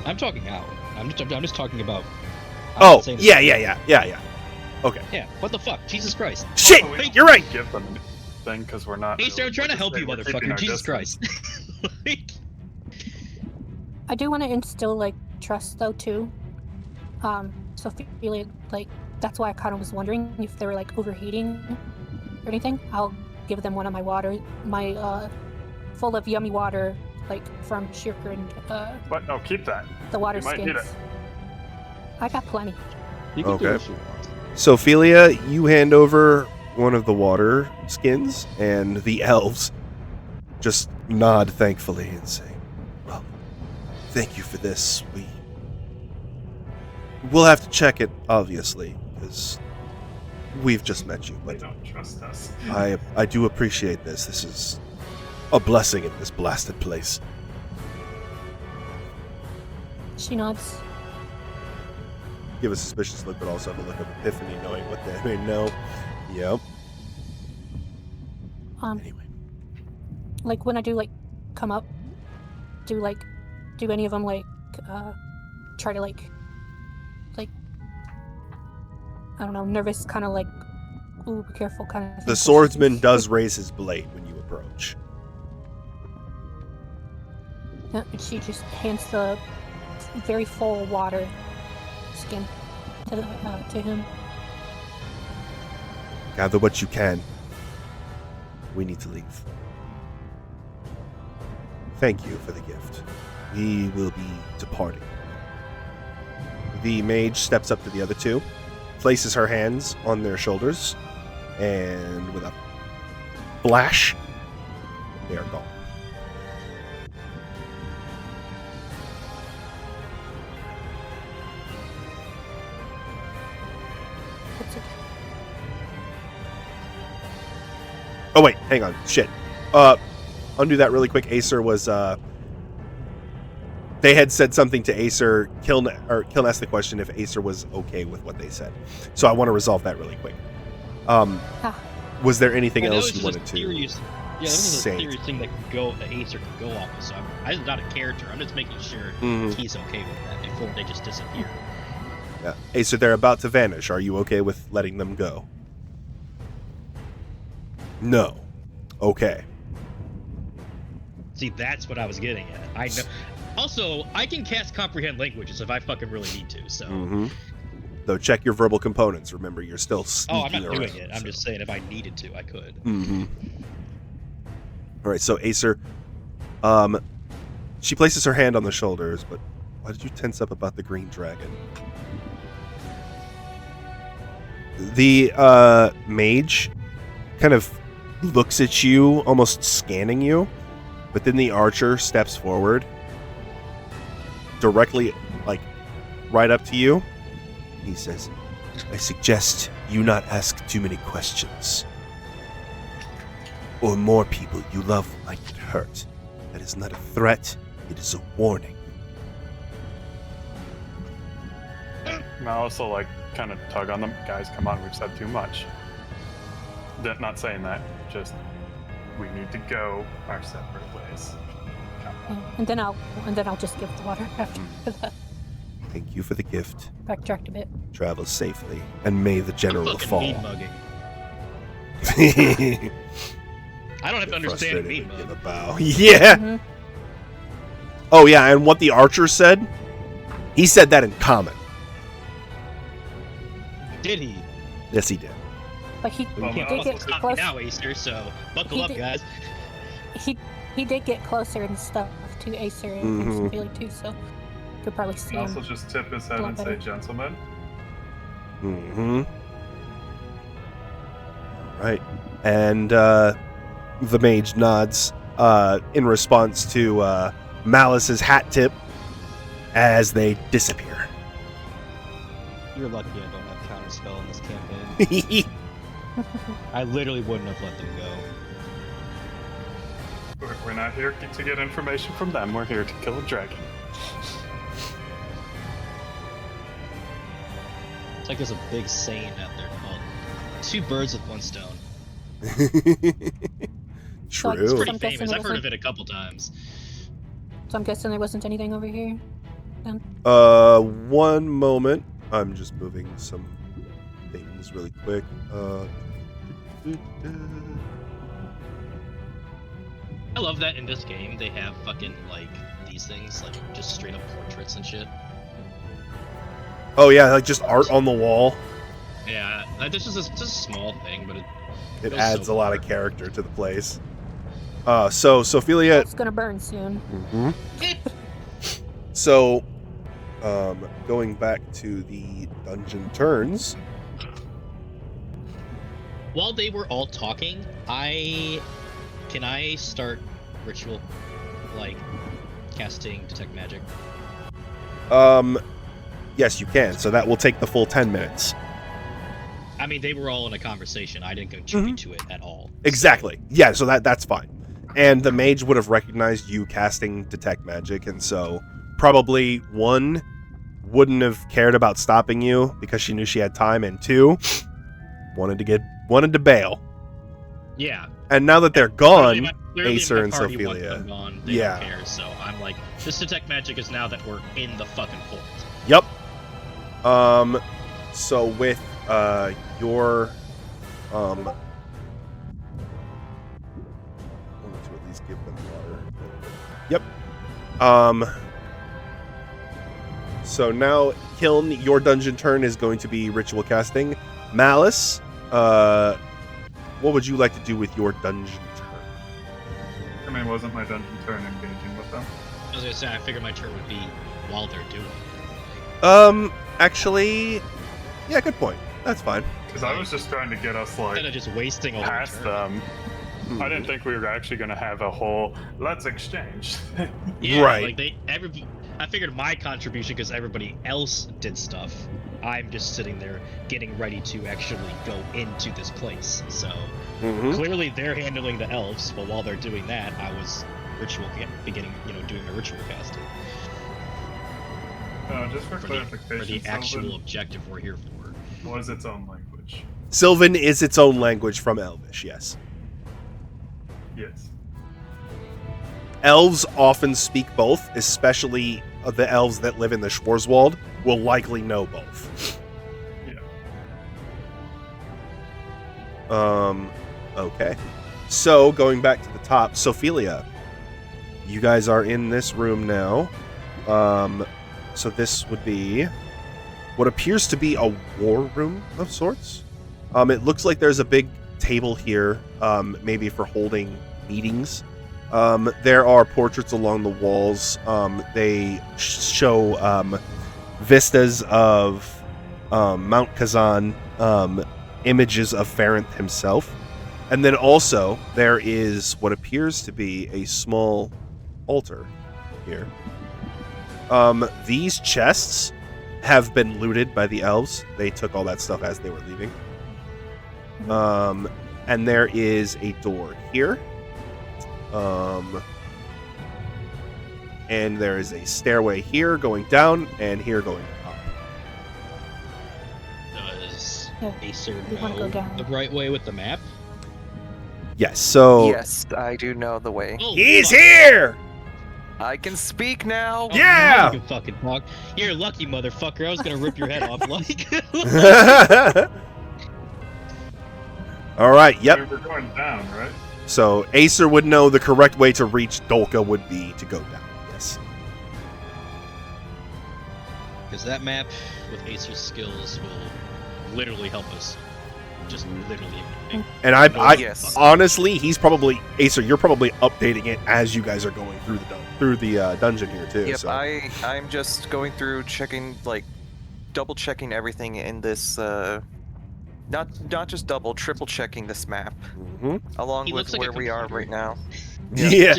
I'm talking out. I'm just talking about. Oh, yeah. Okay. Yeah. What the fuck? Jesus Christ. Shit, you're right. Give them thing because we're not. Acer, I'm trying to help you, we're keeping motherfucker. our Jesus distance. Christ. Like, I do want to instill like trust though too. So feeling like that's why I kind of was wondering if they were like overheating or anything. I'll give them one of my water, my full of yummy water, like from Shirker and But no, keep that. the water You might need skins. I got plenty. you can do Okay. what you want. Sophelia, you hand over one of the water skins, and the elves just nod thankfully and say, well, thank you for this. We'll have to check it, obviously, because we've just met you, They but don't trust us. I do appreciate this. This is a blessing in this blasted place. She nods. Give a suspicious look, but also have a look of epiphany, knowing what they know. Yep. Anyway. Like when I do like come up, do any of them try to like I don't know, nervous, kind of like, ooh, be careful, kind of. The swordsman does raise his blade when you approach. And she just hands the very full water skin to him. Gather what you can. We need to leave. Thank you for the gift. We will be departing. The mage steps up to the other two, places her hands on their shoulders, and with a flash, they are gone. Oh wait, hang on. Shit. Undo that really quick. Acer was they had said something to Acer. Kiln asked the question if Acer was okay with what they said. So I want to resolve that really quick. Was there anything else you wanted to Yeah, that was a say? serious thing that Acer could go off of. So I'm not a character. I'm just making sure he's okay with that before they just disappear. Yeah. Acer, they're about to vanish. Are you okay with letting them go? No. Okay. See, that's what I was getting at. I know. Also, I can cast comprehend languages if I fucking really need to. So. Though check your verbal components. Remember, you're still sneaking I'm not around, doing it. I'm just saying if I needed to, I could. All right. So Acer, she places her hand on the shoulders. But why did you tense up about the green dragon? The mage kind of looks at you, almost scanning you, but then the archer steps forward, directly, like, right up to you. He says, I suggest you not ask too many questions, or more people you love might get hurt. That is not a threat, it is a warning. And I also like kind of tug on them. Guys, come on, we've said too much. Not saying that, just we need to go our separate ways. Come on. And then I'll just give the water after that. Thank you for the gift. Backtracked a bit. Travel safely, and may the general Fucking fall. mean mugging. I don't have to understand mean Give mug. a bow. Yeah. Oh yeah, and what the archer said? He said that in common. Did he? Yes, he did. But he Well, did you get can't stop me close. now, Acer. So buckle He up, did- guys. He did get closer and stuff to Acer and Sophia too, so you could probably see And also him. just tip his head A lot and say, better. gentlemen. Right. And the mage nods in response to Malice's hat tip as they disappear. You're lucky I don't have counterspell in this campaign. I literally wouldn't have let them go. We're not here to get information from them. We're here to kill a dragon. It's like there's a big saying out there called two birds with one stone. So True. It's I'm pretty guessing famous. it I've heard wasn't- of it a couple times. So I'm guessing there wasn't anything over here. One moment. I'm just moving some things really quick. I love that in this game they have fucking like these things, like just straight up portraits and shit. Oh yeah, like just art on the wall. Yeah, like, this is just a small thing, but It goes adds so a lot of far. character to the place. So Sophelia. It's gonna burn soon. So, going back to the dungeon turns. While they were all talking, can I start ritual, like casting detect magic? Yes, you can. So that will take the full 10 minutes. I mean, they were all in a conversation. I didn't contribute to it at all. Exactly. Yeah, so that's fine. And the mage would have recognized you casting detect magic, and so probably 1 wouldn't have cared about stopping you because she knew she had time, and 2 wanted to bail. Yeah. And now that they're gone, Clearly Acer my and party wants Sophelia. them gone. They Yeah. don't care. So I'm like, this detect magic is now that we're in the fucking fort. Yep. So with your I wanted to at least give them water. Yep. So now, Kiln, your dungeon turn is going to be ritual casting. Malice, what would you like to do with your dungeon turn? I mean, wasn't my dungeon turn engaging with them? I was gonna say, I figured my turn would be while they're doing it. Actually, yeah, good point. That's fine. Because I was just trying to get us, like, Instead of just wasting a whole past turn. them. I didn't think we were actually going to have a whole let's exchange. Yeah, Right. like I figured my contribution, because everybody else did stuff. I'm just sitting there getting ready to actually go into this place. So clearly they're handling the elves, but while they're doing that, I was doing the ritual casting. Just for clarification, For the actual Sylvan objective we're here for. was its own language. Sylvan is its own language from Elvish, yes. Yes. Elves often speak both, especially the elves that live in the Schwarzwald will likely know both. Yeah. Okay. So, going back to the top, Sophelia, you guys are in this room now. So this would be what appears to be a war room of sorts. It looks like there's a big table here, maybe for holding meetings. There are portraits along the walls. They show vistas of Mount Kazan, images of Farenth himself. And then also, there is what appears to be a small altar here. These chests have been looted by the elves. They took all that stuff as they were leaving. And there is a door here. And there is a stairway here going down and here going up. Does Yeah, Acer we wanna go know down. the right way with the map? Yes, so Yes, I do know the way. Oh, he's fuck. here! I can speak now. Oh, Yeah! now you can fucking talk. You're a lucky motherfucker. I was gonna rip your head off. Like, All right, yep. We're going down, right? So Acer would know the correct way to reach Dolkka would be to go down. Yes. because that map with Acer's skills will literally help us. Just literally. And I Yes. honestly, he's probably Acer. You're probably updating it as you guys are going through the dungeon here too. Yep, So. I'm just going through checking, like, double checking everything in this. Not just double, triple checking this map Mhm. along He with looks like a where we are computer. right now. Yeah.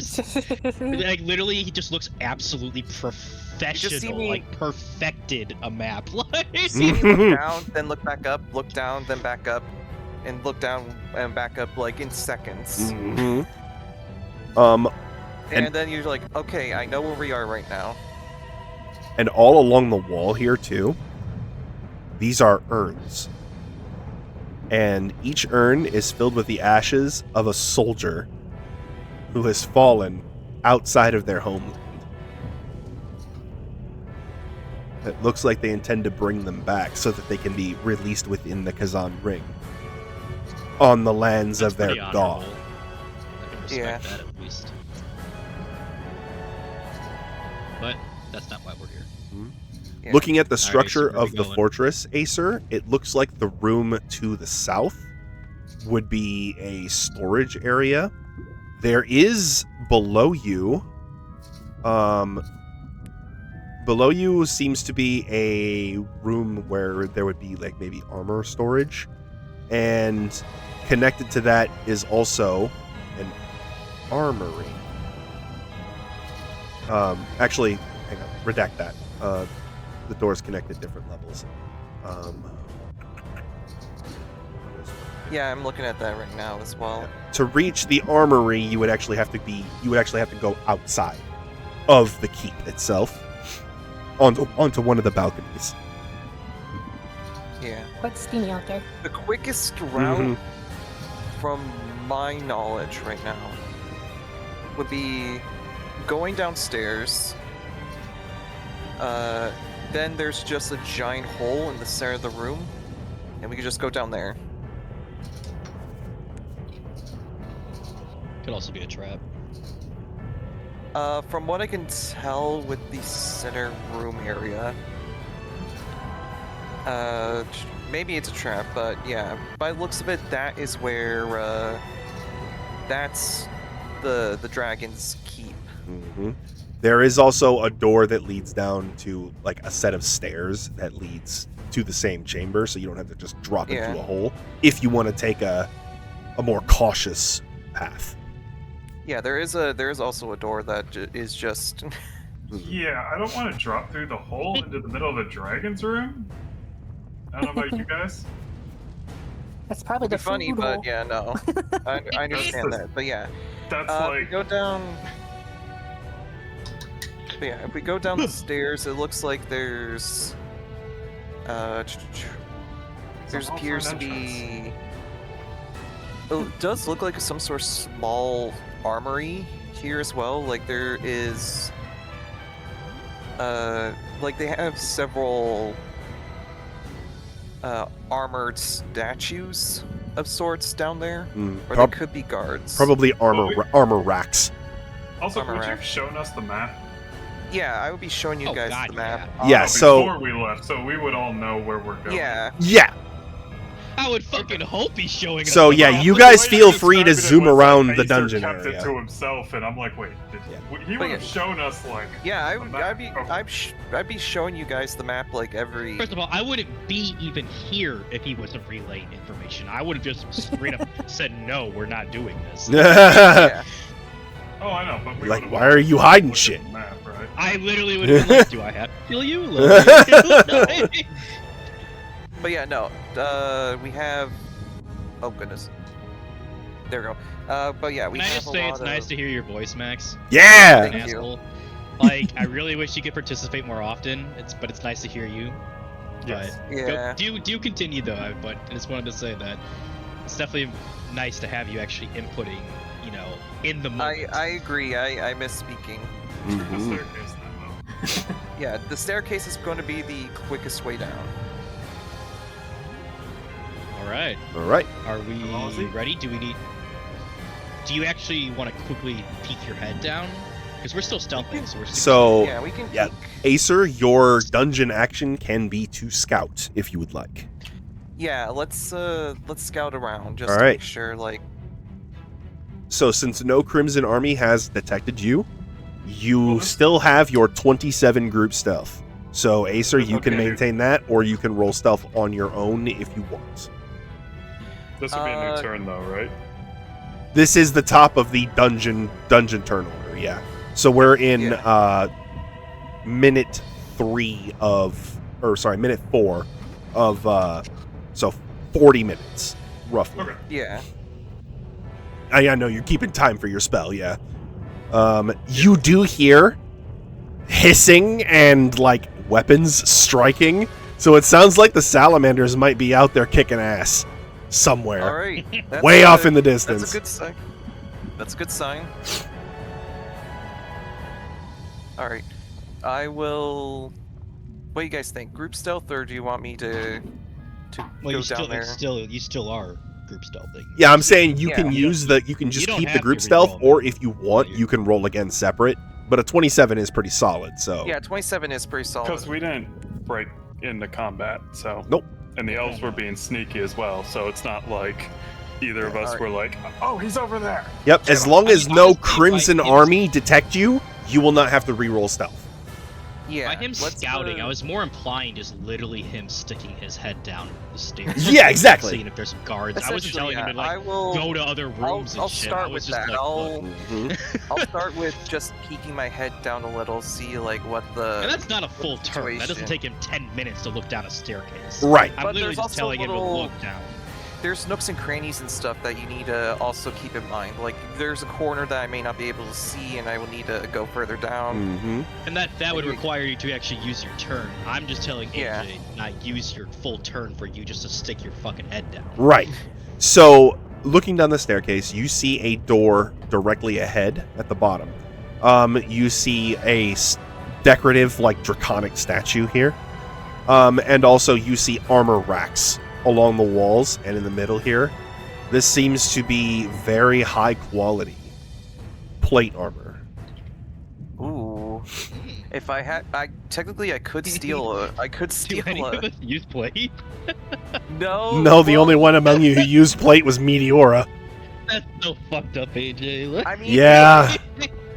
Like literally, he just looks absolutely professional. me- Like perfected a map. Like. You see me look down, then look back up, look down, then back up, and look down and back up like in seconds. Mhm. And then you're like, okay, I know where we are right now. And all along the wall here too, these are urns. And each urn is filled with the ashes of a soldier who has fallen outside of their homeland. It looks like they intend to bring them back so that they can be released within the Kazan Ring on the lands That's of their pretty honorable. god. I can respect Yeah. that at least. But that's not why we're here. Yeah. Looking at the Acer, structure where we of the going? fortress, Acer, it looks like the room to the south would be a storage area. There is below you, seems to be a room where there would be like maybe armor storage, and connected to that is also an armory. Actually, hang on. Redact that. The doors connect at different levels. Yeah, I'm looking at that right now as well. To reach the armory, you would actually have to go outside of the keep itself, onto one of the balconies. Yeah. Quite steamy out there. The quickest route, from my knowledge right now, would be going downstairs. Then there's just a giant hole in the center of the room, and we could just go down there. Could also be a trap. From what I can tell with the center room area, maybe it's a trap, but yeah, by the looks of it, that is where, that's the dragon's keep. Mm-hmm. There is also a door that leads down to like a set of stairs that leads to the same chamber, so you don't have to just drop into a hole if you want to take a more cautious path. Yeah, there is also a door that is just. Yeah, I don't want to drop through the hole into the middle of the dragon's room. I don't know about you guys. That's probably It'd the be funny, food but hole. yeah, no, I understand that. But yeah, That's if we like go down. But yeah, if we go down the stairs, it looks like there's. There also appears an to entrance. be. Oh, it does look like some sort of small armory here as well. Like there is. Like they have several. Armored statues of sorts down there, or they could be guards. Probably armor racks. Also, Armor would you rack. have shown us the map? Yeah, I would be showing you Oh, guys God, the map. Yeah, so before we left, so we would all know where we're going. Yeah, yeah. I would fucking hope he's showing us. So the yeah, map. you The guys way feel you free to described it zoom was around like the Acer dungeon kept area. it to himself, and I'm like, wait, he would have shown us like. yeah, map. I'd be showing you guys the map like every. First of all, I wouldn't be even here if he wasn't relaying information. I would have just straight up said, no, we're not doing this. Yeah, Oh, I know, but we Like, would've why are you hiding looked at shit? the Map, right? I literally would have been like, do I have to kill you? Like, but yeah, no. We have. Oh goodness. There we go. But yeah, we Can I have just a say lot it's of. nice to hear your voice, Max? Yeah. Thank you. Asshole. Like, I really wish you could participate more often. But it's nice to hear you. Yes. But Yeah. do continue though. But I just wanted to say that it's definitely nice to have you actually inputting, you know, in the moment. I agree. I miss speaking. The Mhm. staircase then, though. Yeah, the staircase is going to be the quickest way down. All right. All right. Are we Halsey? ready? Do you actually want to quickly peek your head down? Because we're still stealthing, so we're super So Yeah, we can. yeah. peek. Acer, your dungeon action can be to scout if you would like. Yeah, let's scout around just All to right. make sure. Like, So since no Crimson Army has detected you, you Well, this- still have your 27 group stealth. So Acer, you can Okay. maintain that, or you can roll stealth on your own if you want. This would be a new turn, though, right? This is the top of the dungeon turn order, yeah. So we're in minute 4 of so 40 minutes roughly. Okay. yeah, I know you're keeping time for your spell, yeah. You do hear hissing and like weapons striking, so it sounds like the salamanders might be out there kicking ass somewhere. all right. That's Way off good. in the distance. That's a good sign. That's a good sign. All right, I will. What do you guys think? Group stealth, or do you want me to Well, go you still, down there? you still are group stealthing. Yeah, I'm saying you Yeah. can use you can just don't keep the have to group re-roll stealth, them. or if you want, Yeah, you can roll again separate. But a 27 is pretty solid, so Yeah, 27 is pretty solid. Because we didn't break into combat, so. Nope. And the elves were being sneaky as well, so it's not like either of us Alright. were like, oh, he's over there. Yep, as long as no honestly, Crimson like, Army detect you, you will not have to re-roll stealth. Yeah. By him let's, scouting, I was more implying just literally him sticking his head down the stairs. Yeah, exactly. Seeing if there's some guards. I wasn't telling him to I like will go to other rooms I'll and shit. start I was with just that. like, look. Mhm. I'll start with just peeking my head down a little, see like what the. And that's not a full turn. That doesn't situation. take him 10 minutes to look down a staircase. Right. I'm But literally there's just also telling him to little- look down. There's nooks and crannies and stuff that you need to also keep in mind. Like there's a corner that I may not be able to see, and I will need to go further down. Mm-hmm. And that would Maybe- require you to actually use your turn. I'm just telling AJ Yeah. not use your full turn for you just to stick your fucking head down. Right. So, looking down the staircase, you see a door directly ahead at the bottom. You see a decorative, like, draconic statue here. And also you see armor racks along the walls and in the middle here. This seems to be very high quality plate armor. Ooh. If I had, I could steal a. I could Do steal any of a. us use plate? No. No, the well, only one among you who used plate was Meteora. That's so fucked up, AJ. Look. I mean, Yeah.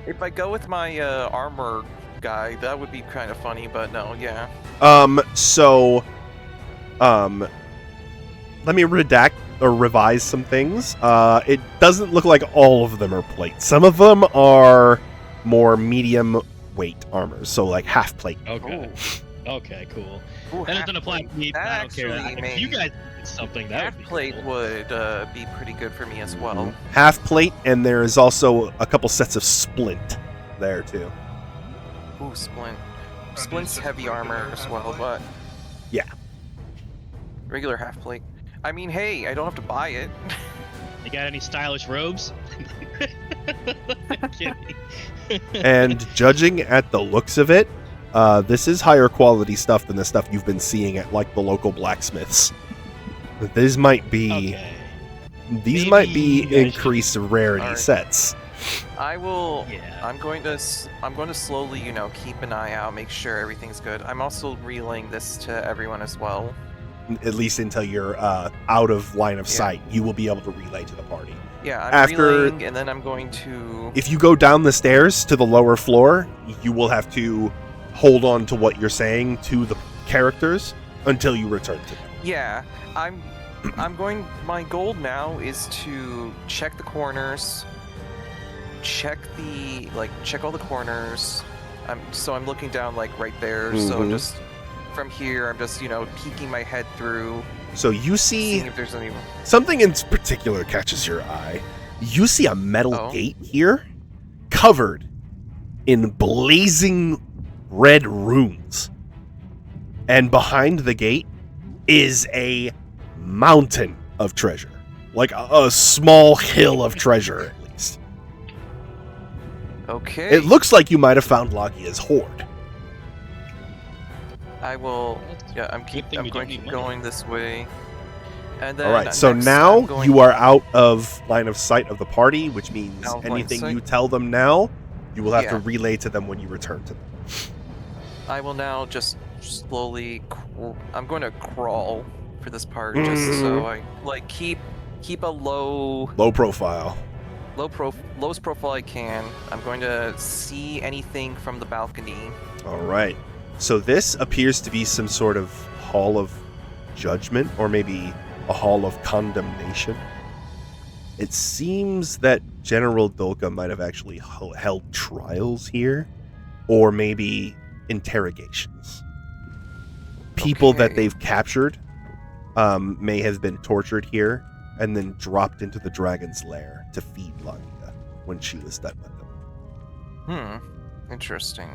If I go with my armor guy, that would be kind of funny. But no, yeah. Let me redact or revise some things. It doesn't look like all of them are plate. Some of them are more medium weight armor, so like half plate. Okay. Okay, cool. Ooh, That doesn't apply to me. But That I don't care. actually If you may- guys did something, that half would be plate cool. would be pretty good for me as well. Half plate, and there is also a couple sets of splint there too. Ooh, splint. these Splint's just heavy regular armor as half well, plate? but Yeah. regular half plate. I mean, hey, I don't have to buy it. You got any stylish robes? Kidding. And judging at the looks of it, this is higher quality stuff than the stuff you've been seeing at like the local blacksmiths. These might be Okay. these Maybe might be you guys should- increased rarity Alright. sets. I will. Yeah. I'm going to slowly, keep an eye out, make sure everything's good. I'm also relaying this to everyone as well. At least until you're out of line of Yeah. sight, you will be able to relay to the party. Yeah, I'm After- relaying, and then I'm going to. If you go down the stairs to the lower floor, you will have to hold on to what you're saying to the characters until you return to them. Yeah, I'm going. My goal now is to check the corners. Check all the corners. So I'm looking down like right there. So Mhm. just from here, I'm just peeking my head through, So you see seeing if there's any. something in particular catches your eye. You see a metal Oh. gate here covered in blazing red runes. And behind the gate is a mountain of treasure. Like a small hill of treasure, at least. Okay. It looks like you might have found Laggia's hoard. I will. Yeah, I'm Good thing I'm we going don't to keep need money. going this way. And then. All right, so next now I'm going- you are out of line of sight of the party, which means Out of line of anything sight? you tell them now, you will have to Yeah. relay to them when you return to them. I will now just slowly. I'm going to crawl for this part, just so I keep a Low profile. lowest profile I can. I'm going to see anything from the balcony. All right. So this appears to be some sort of hall of judgment, or maybe a hall of condemnation. It seems that General Dolkka might have actually held trials here, or maybe interrogations. People that Okay. they've captured may have been tortured here and then dropped into the dragon's lair to feed Laggia when she was done with them. Interesting.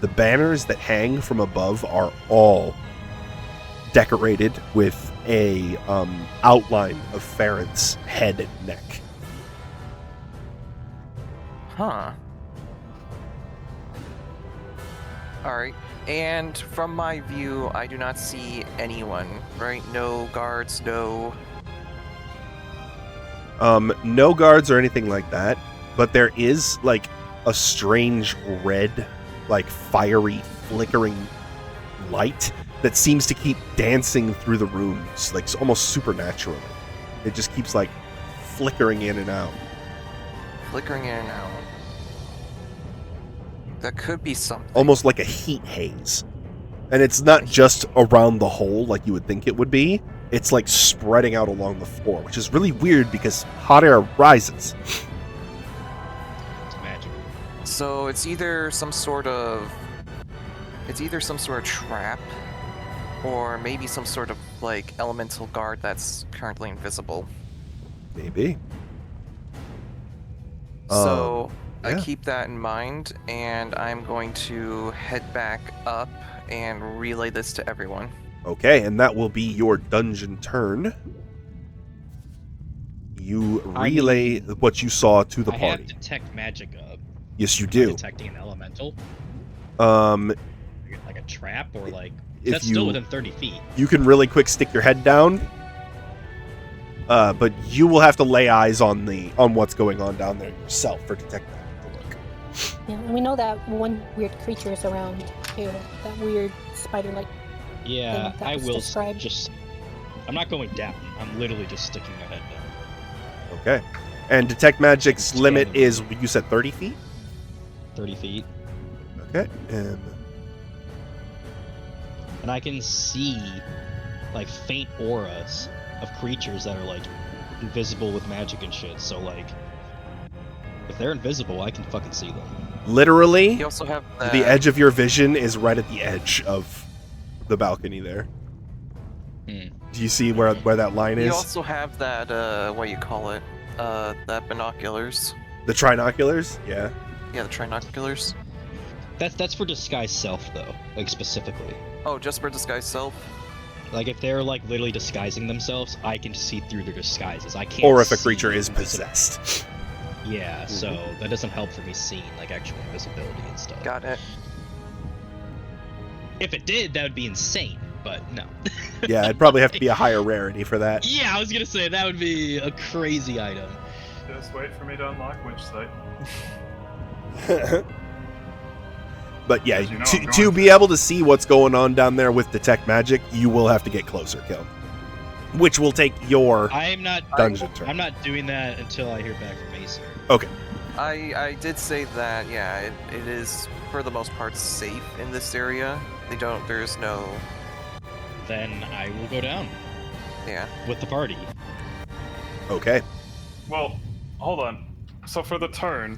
The banners that hang from above are all decorated with a outline of Farron's head and neck. Huh. Alright. And from my view, I do not see anyone, right? No guards, no. No guards or anything like that, but there is like a strange red, like fiery, flickering light that seems to keep dancing through the rooms, like almost supernaturally. It just keeps like flickering in and out. Flickering in and out. That could be something. almost like a heat haze. And it's not just around the hole like you would think it would be. It's like spreading out along the floor, which is really weird because hot air rises. It's magic. So it's either some sort of trap, or maybe some sort of like elemental guard that's currently invisible. Maybe. So yeah. I keep that in mind, and I'm going to head back up and relay this to everyone. Okay, and that will be your dungeon turn. You relay what you saw to the I party. have detect magic up. Yes, you Am I do. detecting an elemental, Like like a trap, or like if that's still within 30 feet. you can really quick stick your head down. But you will have to lay eyes on what's going on down there yourself for detect magic to work. Yeah, and we know that one weird creature is around too. That weird spider-like. Yeah, thing that I was will described. just. I'm not going down. I'm literally just sticking my head down. Okay. And detect magic's Scan limit the is, you said 30 feet? 30 feet. Okay. And And I can see like faint auras of creatures that are like invisible with magic and shit. So like, if they're invisible, I can fucking see them. literally, You also have the edge of your vision is right at the edge of the balcony there. Hmm. Do you see where that line You is? also have that what you call it? That binoculars. The trinoculars? Yeah. Yeah, the trinoculars. That's for disguise self though, like specifically. Oh, just for disguise self. Like if they're like literally disguising themselves, I can see through their disguises. I can't. Or if a see creature is invisible- possessed. Yeah, so that doesn't help for me seeing like actual invisibility and stuff. Got it. If it did, that would be insane. But no. Yeah, it'd probably have to be a higher rarity for that. Yeah, I was gonna say that would be a crazy item. Just wait for me to unlock which site. But yeah, As you know, I'm to going be able to see what's going on down there with detect magic, you will have to get closer, Kill. Which will take your I'm not. dungeon turn. I'm not doing that until I hear back from Acer. Okay. I did say that, yeah, it is for the most part safe in this area. There's no, Then I will go down yeah. with the party. Okay. Well, hold on. So for the turn,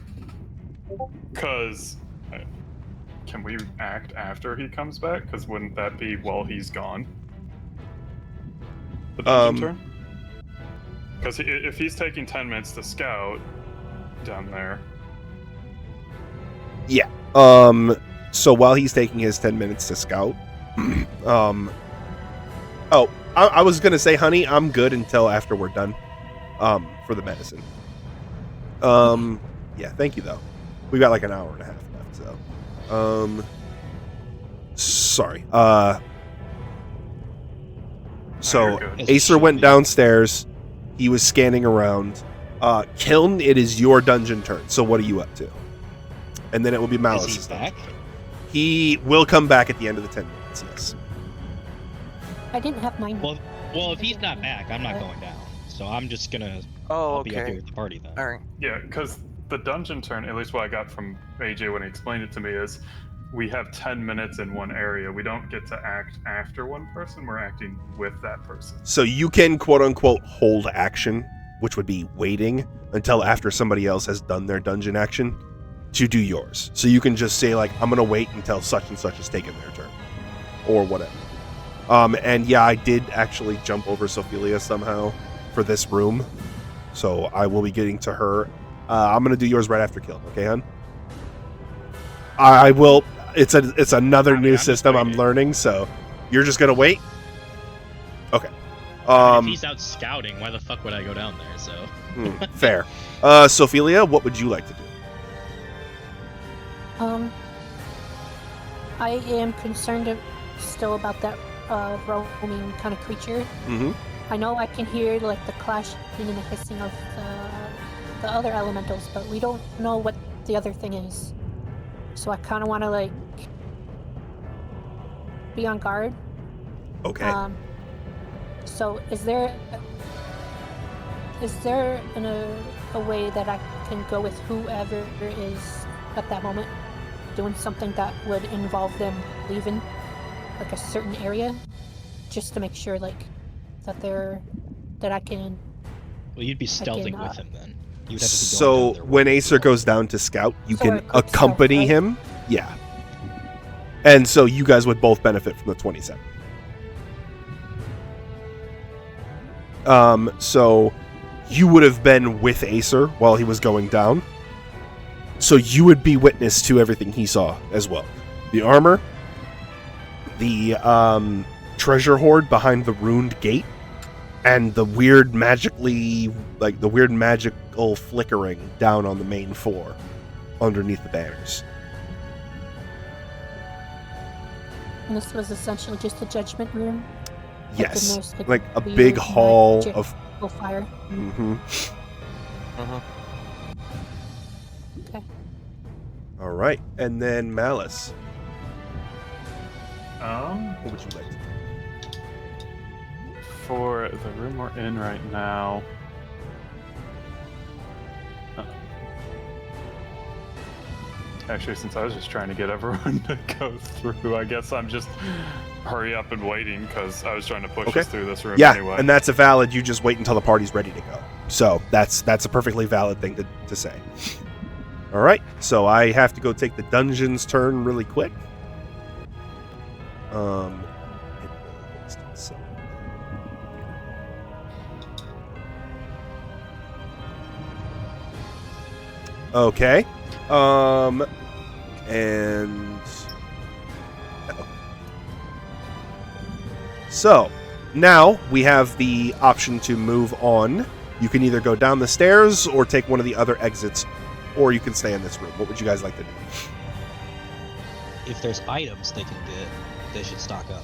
can we act after he comes back? Because wouldn't that be while he's gone? The dungeon turn? Because if he's taking 10 minutes to scout down there, Yeah. So while he's taking his 10 minutes to scout, I was gonna say, honey, I'm good until after we're done. For the medicine. Yeah, thank you though. We got like an hour and a half left, so. Sorry. So you're good. Acer went downstairs. He was scanning around. Kiln, it is your dungeon turn. So what are you up to? And then it will be Is Malice's he back? dungeon turn. He will come back at the end of the 10 minutes, yes. I didn't have mine. Well, if he's not back, I'm not going down. So I'm just gonna. Oh, I'll be up here okay. with the party then. All right. yeah, because the dungeon turn, at least what I got from AJ when he explained it to me, is we have 10 minutes in one area. We don't get to act after one person, we're acting with that person. So you can quote unquote hold action, which would be waiting until after somebody else has done their dungeon action to do yours. So you can just say like, I'm gonna wait until such and such has taken their turn, or whatever. And yeah, I did actually jump over Sophelia somehow for this room, so I will be getting to her. I'm gonna do yours right after Kill. Okay, hon? I will. It's another I mean, new I'm just system I'm waiting. learning, so you're just gonna wait. Okay. If he's out scouting, why the fuck would I go down there? So. Fair. Sophelia, what would you like to do? I am concerned still about that roaming kind of creature. Mm-hmm. I know I can hear like the clashing and the hissing of the other elementals, but we don't know what the other thing is. So I kind of want to like be on guard. Okay. So is there a way that I can go with whoever is at that moment? doing something that would involve them leaving, like a certain area, just to make sure, like, that I can. Well, you'd be stealthing can, with him then. You'd have to be going So down there when with Acer him. goes down to scout, you So can a quick stealth, accompany right? him. Yeah. And so you guys would both benefit from the 27. So you would have been with Acer while he was going down. So you would be witness to everything he saw as well. The armor, the treasure hoard behind the ruined gate, and the weird magical flickering down on the main floor underneath the banners. And this was essentially just a judgment room. Yes, there's, like a weird big hall magic of. fire. Mm-hmm. Uh-huh. Okay. All right, and then Malice. What would you like to do? For the room we're in right now. Actually, since I was just trying to get everyone to go through, I guess I'm just hurry up and waiting because I was trying to push Okay. us through this room Yeah, anyway. and that's a valid. You just wait until the party's ready to go. So that's a perfectly valid thing to say. All right, so I have to go take the dungeon's turn really quick. Okay. And so now we have the option to move on. You can either go down the stairs or take one of the other exits, or you can stay in this room. What would you guys like to do? If there's items they can get, they should stock up.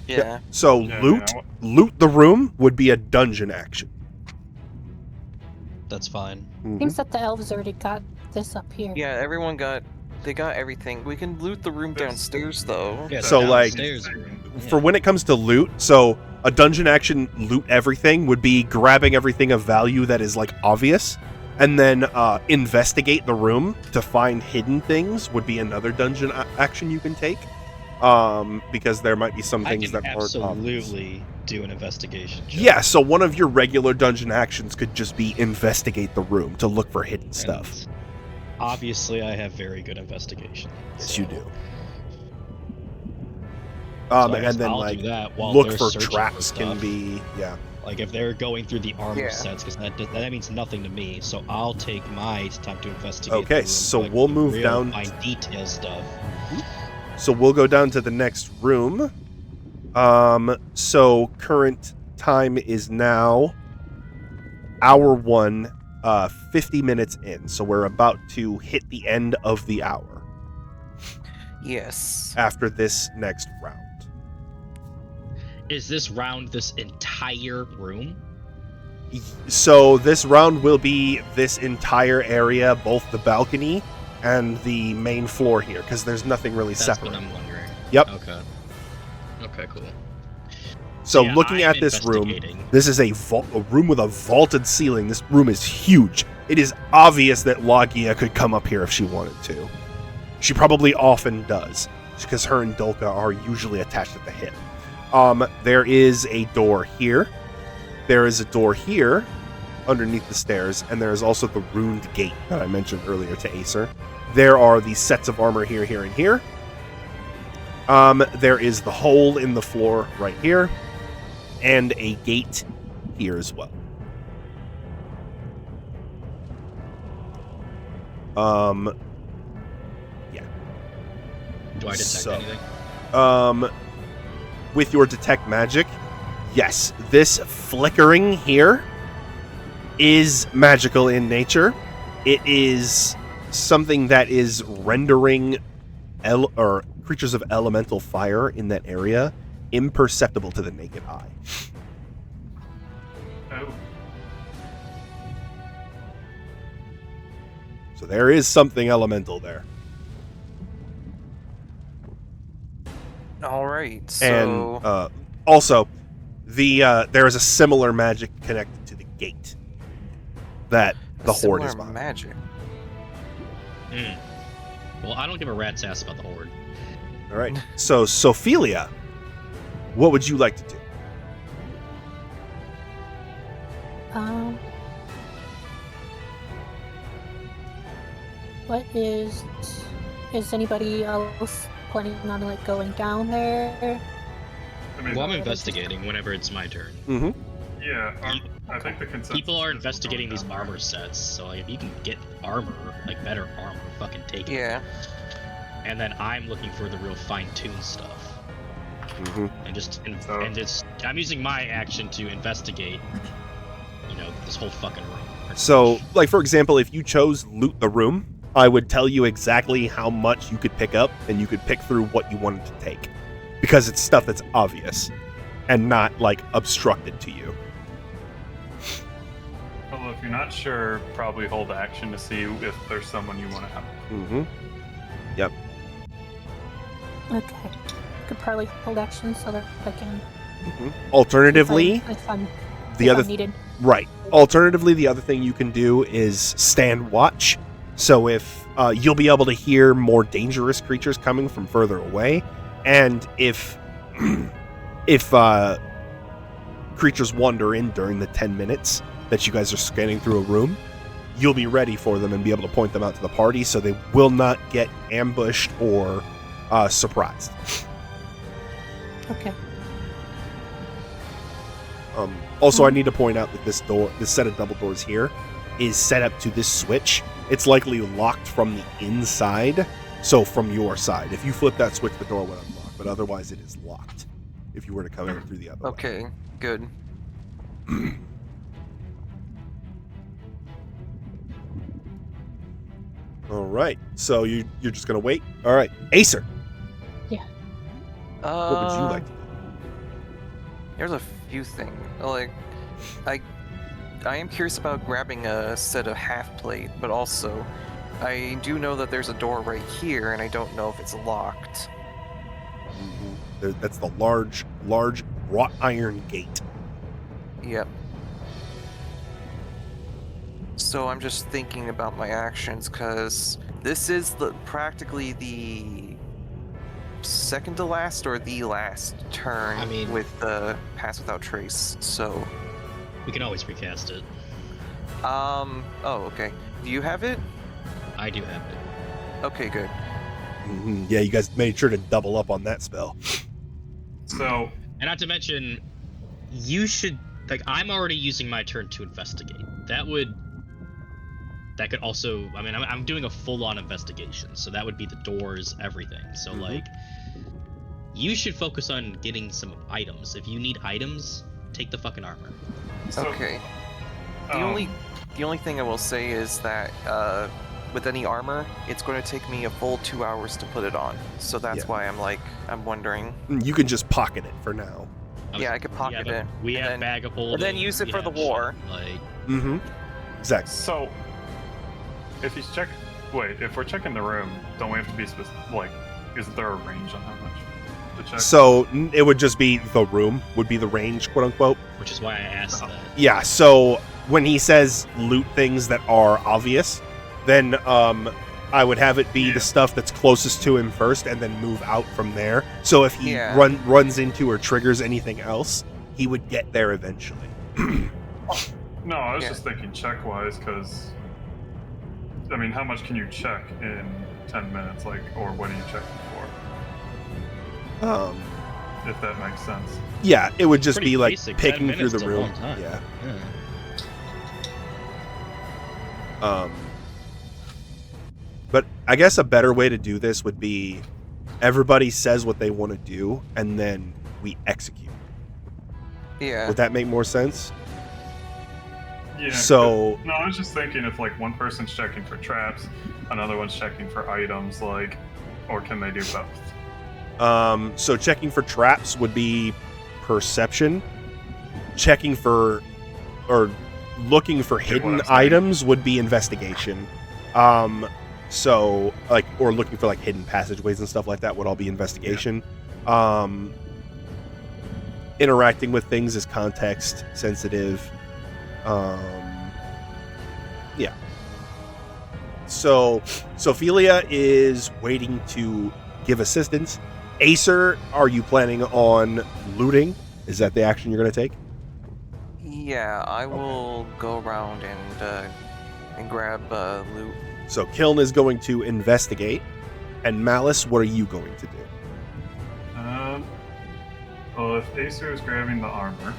Yeah. So Yeah, loot the room would be a dungeon action. That's fine. Mhm. Seems that the elves already got this up here. Yeah, they got everything. We can loot the room downstairs though. Yeah, So, like, downstairs, For when it comes to loot, so a dungeon action loot everything would be grabbing everything of value that is like obvious, and then investigate the room to find hidden things would be another dungeon action you can take. Because there might be some I things can that aren't obvious. absolutely do an investigation check. Yeah, so one of your regular dungeon actions could just be investigate the room to look for hidden And stuff. Obviously, I have very good investigation. Yes, so- you do. so I guess And then I'll like do that while look they're for searching traps can stuff. be Like if they're going through the armor Yeah. sets, because that means nothing to me. So I'll take my time to investigate. Okay, the room, so like, we'll the move real down fine detail stuff. So we'll go down to the next room. So current time is now hour 1, 50 minutes in. So we're about to hit the end of the hour Yes. after this next round. Is this round this entire room? So this round will be this entire area, both the balcony and the main floor here, because there's nothing really That's separate. what I'm wondering. Yep. Okay. Okay, cool. So Yeah, looking I'm at this room, investigating. this is a room with a vaulted ceiling. This room is huge. It is obvious that Laggia could come up here if she wanted to. She probably often does, because her and Dolkka are usually attached at the hip. There is a door here. There is a door here underneath the stairs, and there is also the ruined gate that I mentioned earlier to Acer. There are these sets of armor here, here, and here. There is the hole in the floor right here, and a gate here as well. Yeah. Do I detect So- anything? With your detect magic, yes, this flickering here is magical in nature. It is something that is rendering or creatures of elemental fire in that area imperceptible to the naked eye. Oh. So there is something elemental there. All right. So And also, there is a similar magic connected to the gate that the horde is similar behind. magic. Well, I don't give a rat's ass about the horde. All right. So, Sophelia, what would you like to do? What is anybody else planning on like going down there? I mean, Well, I'm investigating whenever it's my turn. Mm-hmm. yeah, I think the consensus People are is investigating going these down armor sets, so like, if you can get armor, like better armor, fucking take it. Yeah. And then I'm looking for the real fine-tuned stuff. Mm-hmm. And just I'm using my action to investigate, this whole fucking room. So, like, for example, if you chose loot the room, I would tell you exactly how much you could pick up, and you could pick through what you wanted to take. Because it's stuff that's obvious, and not, like, obstructed to you. Well, if you're not sure, probably hold action to see if there's someone you want to help. Mm-hmm. Yep. Okay. I could probably hold action so that I can. Alternatively, if I'm needed. Right. Alternatively, the other thing you can do is stand watch. So if you'll be able to hear more dangerous creatures coming from further away, and if creatures wander in during the 10 minutes that you guys are scanning through a room, you'll be ready for them and be able to point them out to the party, so they will not get ambushed or surprised. Okay. Also, I need to point out that this set of double doors here, is set up to this switch. It's likely locked from the inside, so from your side. If you flip that switch, the door will unlock, but otherwise it is locked if you were to come in through the other way. Okay, good. All right, so you're just going to wait? All right, Acer, Yeah. what would you like to do? There's a few things. Like, I am curious about grabbing a set of half plate, but also I do know that there's a door right here, and I don't know if it's locked. That's the large wrought iron gate. Yep. So I'm just thinking about my actions, because this is practically the second to last or the last turn with the Pass Without Trace, so... We can always recast it. Oh, okay. Do you have it? I do have it. Okay, good. Yeah, you guys made sure to double up on that spell. So... And not to mention, you should... Like, I'm already using my turn to investigate. That could also... I mean, I'm doing a full-on investigation, so that would be the doors, everything. So, like, you should focus on getting some items. If you need items, take the fucking armor. So, okay. The only thing I will say is that with any armor, it's going to take me a full 2 hours to put it on. So that's why I'm wondering. You can just pocket it for now. Yeah, I could pocket it. We have bag of holding. And then use it for the war. Exactly. So, if we're checking the room, don't we have to be specific? Like, isn't there a range on how much to check? So it would just be the room would be the range, quote unquote. Which is why I asked that. Yeah. So when he says loot things that are obvious, then I would have it be the stuff that's closest to him first, and then move out from there. So if he runs into or triggers anything else, he would get there eventually. No, I was just thinking check-wise, because, I mean, how much can you check in 10 minutes, like, or what are you checking for? If that makes sense. Yeah, it would just Pretty be like basic. picking 10 through the minutes is a room. long time. Yeah. But I guess a better way to do this would be everybody says what they want to do, and then we execute. Yeah. Would that make more sense? Yeah. So no, I was just thinking if like one person's checking for traps, another one's checking for items, like, or can they do both? So checking for traps would be perception. Checking for or looking for hidden items would be investigation. So like, or looking for like hidden passageways and stuff like that would all be investigation. Interacting with things is context sensitive. Yeah. So Sophelia is waiting to give assistance. Acer, are you planning on looting? Is that the action you're going to take? Yeah, I will go around and grab loot. So Kiln is going to investigate. And Malice, what are you going to do? Well, if Acer is grabbing the armor,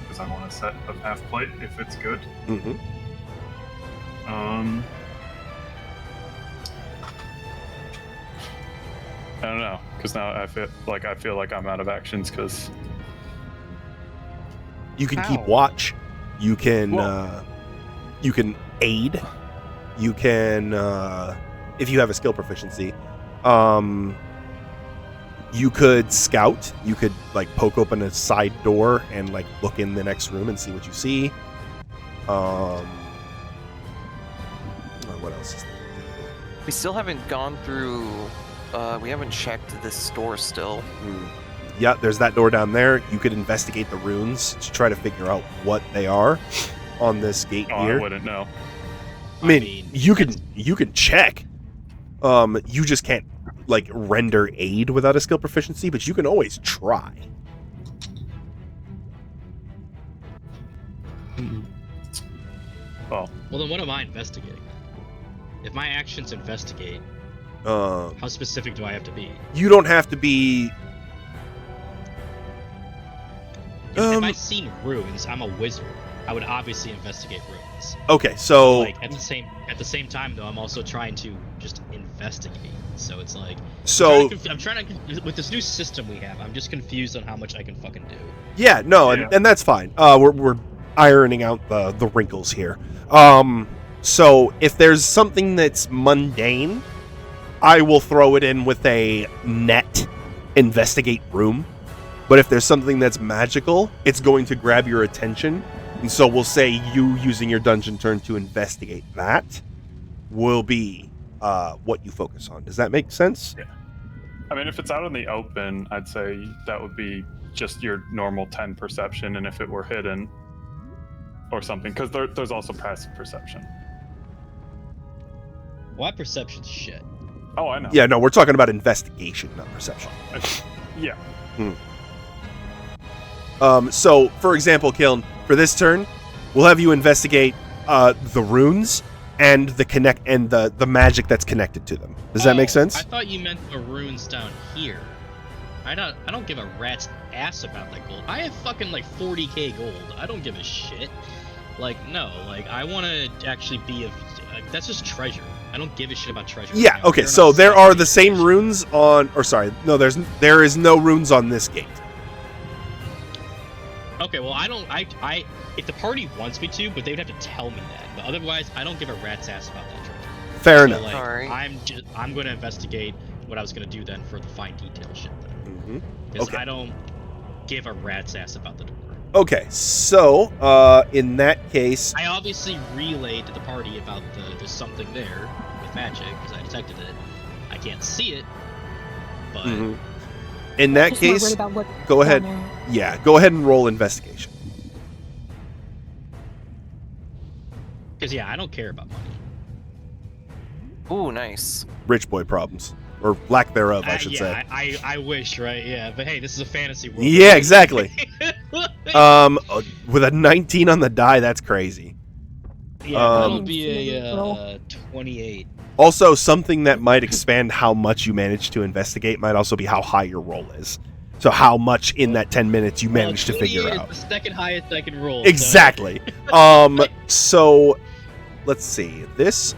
because I want a set of half plate if it's good. Mm-hmm. I don't know, because now I feel like I'm out of actions because You can keep Ow. watch. You can Well- you can aid. You can if you have a skill proficiency. You could scout. You could like poke open a side door and like look in the next room and see what you see. What else is there? We still haven't gone through. We haven't checked this store still. Yeah, there's that door down there. You could investigate the runes to try to figure out what they are on this gate I here. wouldn't know. I mean, you can check. You just can't like render aid without a skill proficiency, but you can always try. Well, Well, then what am I investigating? If my actions investigate, Um, how specific do I have to be? you don't have to be. If I've seen runes, I'm a wizard. I would obviously investigate runes. Okay, so Like at the same time though, I'm also trying to just investigate. So it's like I'm trying to with this new system we have. I'm just confused on how much I can fucking do. yeah, no, Yeah. and that's fine. We're ironing out the wrinkles here. So if there's something that's mundane, I will throw it in with a net investigate room. But if there's something that's magical, it's going to grab your attention. And so we'll say you using your dungeon turn to investigate that will be what you focus on. Does that make sense? Yeah. I mean, if it's out in the open, I'd say that would be just your normal 10 perception, and if it were hidden or something, because there's also passive perception. Well, perception's shit. Oh, I know. Yeah, no, we're talking about investigation, not perception. Yeah. So, for example, Kiln, for this turn, we'll have you investigate the runes and the magic that's connected to them. Does that make sense? I thought you meant the runes down here. I don't give a rat's ass about that gold. I have fucking like 40k gold. I don't give a shit. Like no, like I want to actually be that's just treasure. I don't give a shit about treasure. Yeah. Like, Okay. they're So not there are selling the same treasure. runes on, or sorry, no, there is no runes on this gate. Okay, well, I if the party wants me to, but they would have to tell me that. But otherwise, I don't give a rat's ass about that treasure. Fair So, enough. like, Alright. I'm going to investigate what I was going to do then for the fine detail shit then. Because Okay. I don't give a rat's ass about the door. Okay. So, in that case, I obviously relayed to the party about there's something there with magic, because I detected it. I can't see it, but... in that Just more worried case, about what's go down ahead. there. Yeah, go ahead and roll investigation. Because, yeah, I don't care about money. Ooh, nice. Rich boy problems, or lack thereof, I should say. I wish, right? Yeah, but hey, this is a fantasy world. Yeah, exactly. With a 19 on the die, that's crazy. Yeah, that'll Um, be a 28. Also, something that might expand how much you manage to investigate might also be how high your roll is. So how much in that 10 minutes you managed to figure 28 out. is the second highest I can roll. Exactly. So let's see. This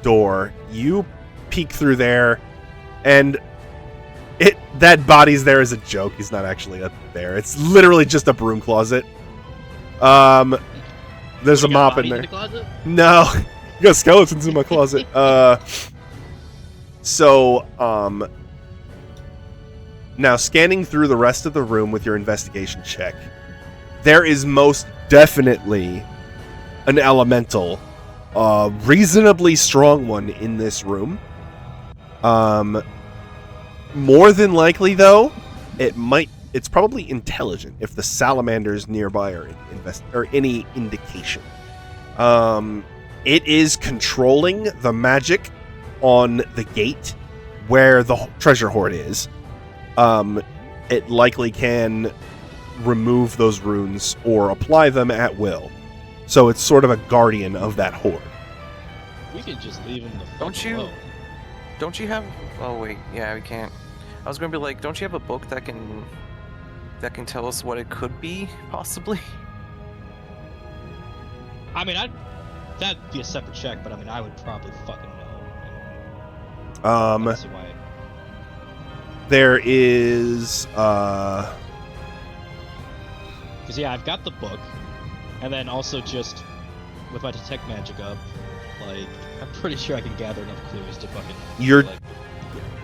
door, you peek through there, and that body's there as a joke. He's not actually up there. It's literally just a broom closet. There's a mop in there. The closet? No, you got skeletons in my closet. Now scanning through the rest of the room with your investigation check, there is most definitely an elemental, reasonably strong one in this room. More than likely, though, it's probably intelligent if the salamanders nearby are or any indication. It is controlling the magic on the gate where the treasure hoard is. It likely can remove those runes or apply them at will. So it's sort of a guardian of that hoard. We could just leave him the fuck Don't you- alone. Don't you have? Oh wait, yeah, we can't. I was gonna be like, don't you have a book that can tell us what it could be, possibly? I mean, that'd be a separate check, but I mean, I would probably fucking know. I don't see why. There is Because yeah, I've got the book, and then also just with my detect magic up, like I'm pretty sure I can gather enough clues to fucking. You're- like,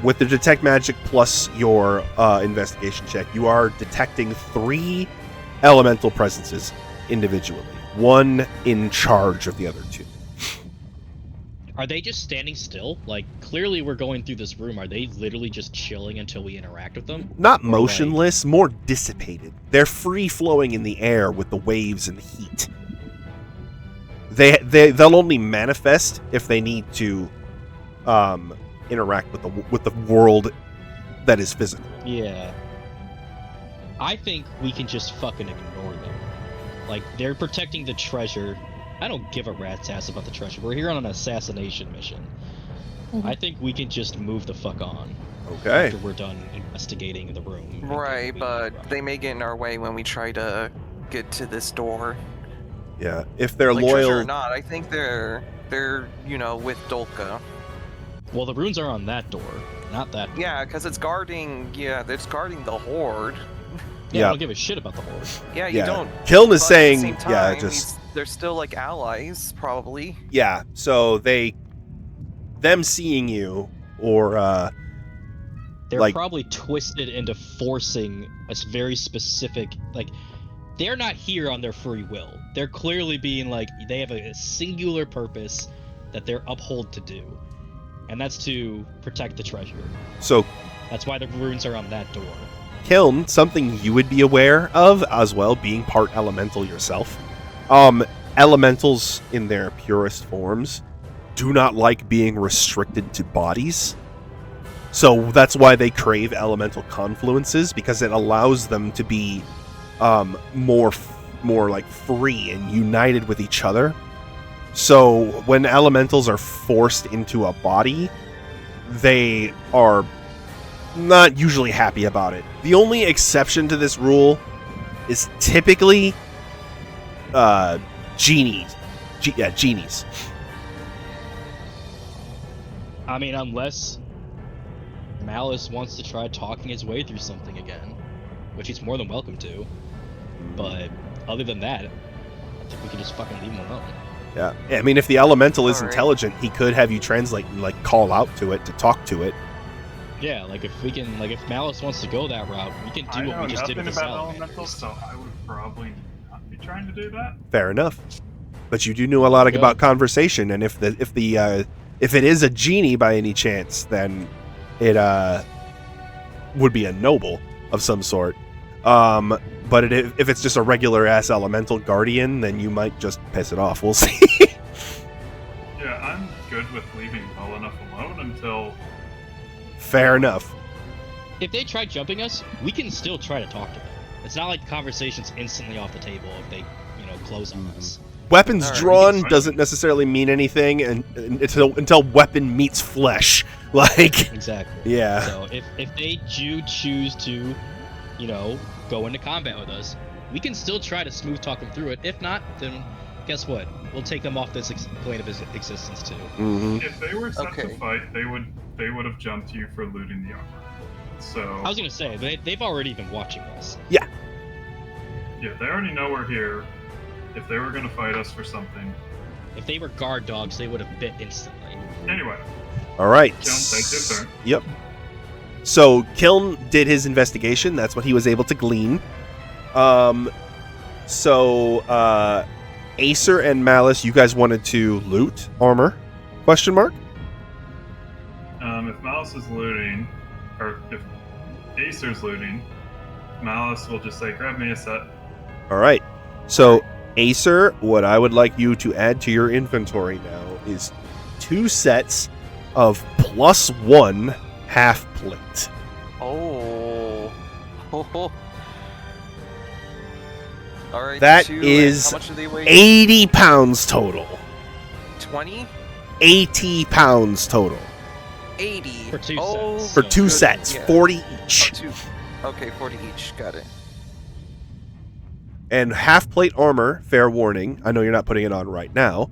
with the detect magic plus your investigation check, you are detecting 3 elemental presences individually, one in charge of the other 2. Are they just standing still? Like, clearly we're going through this room. Are they literally just chilling until we interact with them? Not Or, like- motionless, more dissipated. They're free flowing in the air with the waves and the heat. They'll only manifest if they need to interact with the world that is physical. Yeah. I think we can just fucking ignore them. Like, they're protecting the treasure. I don't give a rat's ass about the treasure. We're here on an assassination mission. Mhm. I think we can just move the fuck on Okay. after we're done investigating the room. and Right, we but move they around. may get in our way when we try to get to this door. Yeah. If they're Like treasure or loyal, not, I think they're with Dolkka. Well, the runes are on that door, not that door. Yeah, because it's guarding. Yeah, it's guarding the horde. Yeah, Yeah. I don't give a shit about the horde. Yeah, you yeah. don't. Kiln but is at the saying, same yeah, time, just they're still like allies, probably. yeah. So them seeing you or They're Like- probably twisted into forcing a very specific, like, they're not here on their free will. They're clearly being like, they have a singular purpose that they're uphold to do, and that's to protect the treasure. so That's why the runes are on that door. Kiln, something you would be aware of as well, being part elemental yourself. Elementals in their purest forms do not like being restricted to bodies. So that's why they crave elemental confluences, because it allows them to be more like free and united with each other. So when elementals are forced into a body, they are not usually happy about it. The only exception to this rule is typically genies. Genies. I mean, unless Malice wants to try talking his way through something again, which he's more than welcome to. But other than that, I think we can just fucking leave him alone. Yeah. I mean, if the elemental is Alright. intelligent, he could have you translate and like call out to it to talk to it. Yeah, like if we can, like if Malice wants to go that route, we can I do what know we just did nothing with the about salamanders. elementals, so I would probably not be trying to do that. Fair enough. But you do know a lot Yeah. about conversation, and if it is a genie by any chance, then it would be a noble of some sort. But if it's just a regular ass elemental guardian, then you might just piss it off. We'll see. Yeah, I'm good with leaving well enough alone until Fair enough. If they try jumping us, we can still try to talk to them. It's not like conversation's instantly off the table if they, close on us. Weapons Alright. drawn doesn't necessarily mean anything until weapon meets flesh. Like, Exactly. yeah. So if they do choose to, go into combat with us, we can still try to smooth talk them through it. If not, then guess what? We'll take them off this plane of existence too. hmm if they were set Okay. to fight, they would have jumped you for looting the armor. So I was gonna say they've already been watching us. yeah, they already know we're here. If they were gonna fight us for something, If they were guard dogs, they would have bit instantly. anyway, All right. Kiln, take your turn. Yep. So Kiln did his investigation. That's what he was able to glean. So Acer and Malice, you guys wanted to loot armor? Question mark. If Malice is looting, or if Acer's looting, Malice will just say, "Grab me a set." All right. So Acer, what I would like you to add to your inventory now is 2 sets of +1 half plate. Oh. All right. That 2, is how much do they weigh? 80 pounds total. 20? 80 pounds total. 80. For 2 oh, sets. For 2 good, sets, yeah. 40 Oh, each. 2. Okay, 40 each. Got it. And half plate armor, fair warning, I know you're not putting it on right now,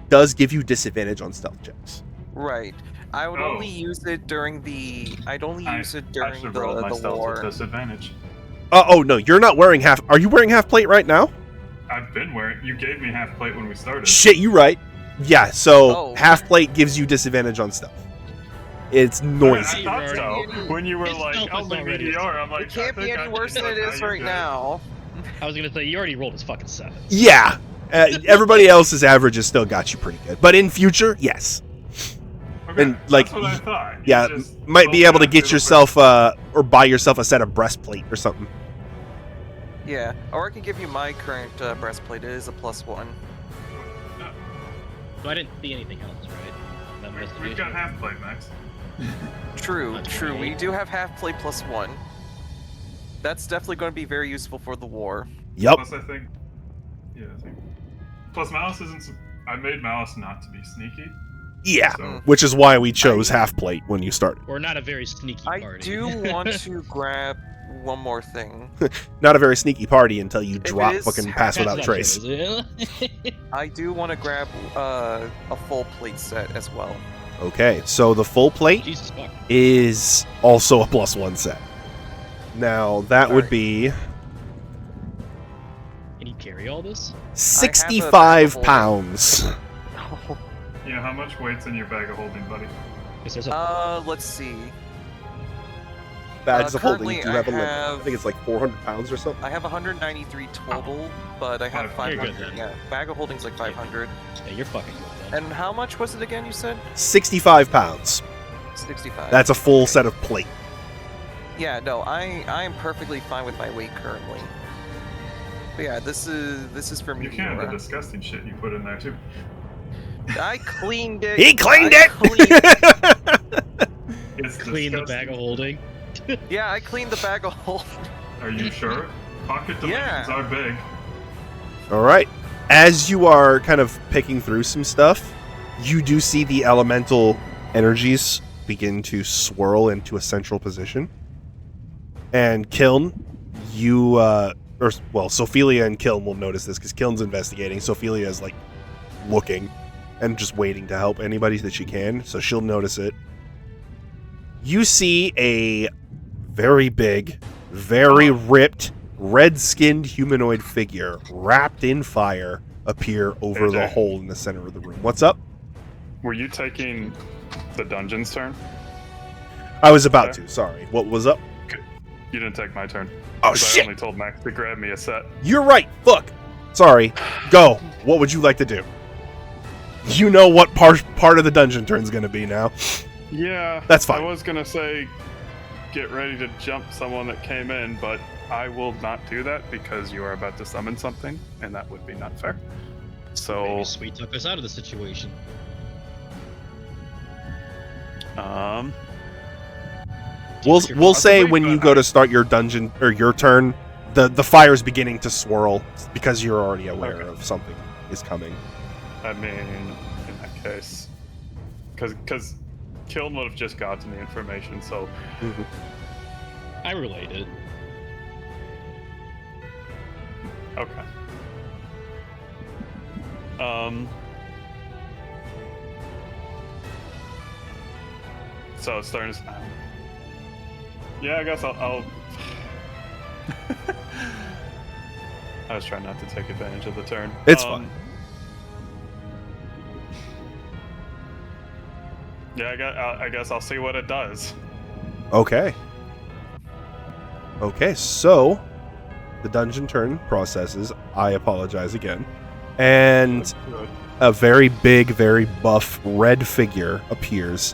does give you disadvantage on stealth checks. Right. I would only use it during the. I'd only use it I during should roll my the stealth war. with disadvantage. Oh, no, you're not wearing half. Are you wearing half plate right now? I've been wearing. You gave me half plate when we started. Shit, you right. Yeah, so Oh. half plate gives you disadvantage on stealth. It's noisy. I thought so. When you were His like, stealth "Oh, is my already- meteor," I'm like, It can't I be think any I worse did than it that. is You're right good. now. I was gonna say you already rolled his fucking 7. Yeah. Everybody else's averages still got you pretty good. But in future, yes. Okay, And, like, that's what I thought. You Yeah, just might be able to automatically get yourself, or buy yourself a set of breastplate or something. Yeah, or I can give you my current breastplate. It is a +1. So I didn't see anything else, right? That We've got investigation? half plate, Max. True, Okay. true. We do have half plate +1. That's definitely going to be very useful for the war. Yep. Plus, I think. Yeah, I think. Plus, Malice isn't. I made Malice not to be sneaky. Yeah. So, Which is why we chose half plate when you started. We're not a very sneaky I party. do want to grab one more thing. Not a very sneaky party until you If drop it is fucking half- pass That's without not trace. true, is it? I do want to grab a full plate set as well. Okay, so the full plate Jesus fuck. is also a +1 set. Now, that would Alright. be Can you carry all this? 65 bag of pounds. yeah, how much weight's in your bag of holding, buddy? Because there's a Let's see. Bags of holding. currently Do you have a I limit? I have- think it's like 400 pounds or something. I have 193 total, but I have You're good 500. then. Yeah, bag of holding's like 500. yeah, you're fucking good then. And how much was it again? You said 65 pounds. 65. That's a full set of plate. Yeah, no, I am perfectly fine with my weight currently. But yeah, this is for me. You can have the disgusting shit you put in there too. I cleaned it. He cleaned I it! cleaned- It's Clean the disgusting. bag of holding. yeah, I cleaned the bag of holding. Are you sure? Pocket dimensions Yeah. are big. All right. As you are kind of picking through some stuff, you do see the elemental energies begin to swirl into a central position. And Kiln, you, Sophelia and Kiln will notice this because Kiln's investigating. Sophelia is like looking and just waiting to help anybody that she can, so she'll notice it. You see a very big, very ripped, red-skinned humanoid figure wrapped in fire appear over the AJ. hole in the center of the room. What's up? Were you taking the dungeon's turn? I was about to. Sorry. What was up? You didn't take my turn. Oh 'Cause I shit! only told Max to grab me a set. You're right. Fuck. Sorry. Go. What would you like to do? You know what part of the dungeon turn's gonna be now. Yeah, That's fine. I was gonna say get ready to jump someone that came in, but I will not do that because you are about to summon something, and that would be not fair. So, Maybe Sweet took us out of the situation. We'll say when you go to start your dungeon or your turn, the fire's beginning to swirl because you're already aware Okay. of something is coming. I mean, in that case, because Kiln would have just gotten the information, so I related. okay. So it's starting to. Yeah, I guess I'll. I was trying not to take advantage of the turn. It's fine. Yeah, I guess I'll see what it does. Okay. Okay, so the dungeon turn processes. I apologize again. And a very big, very buff red figure appears.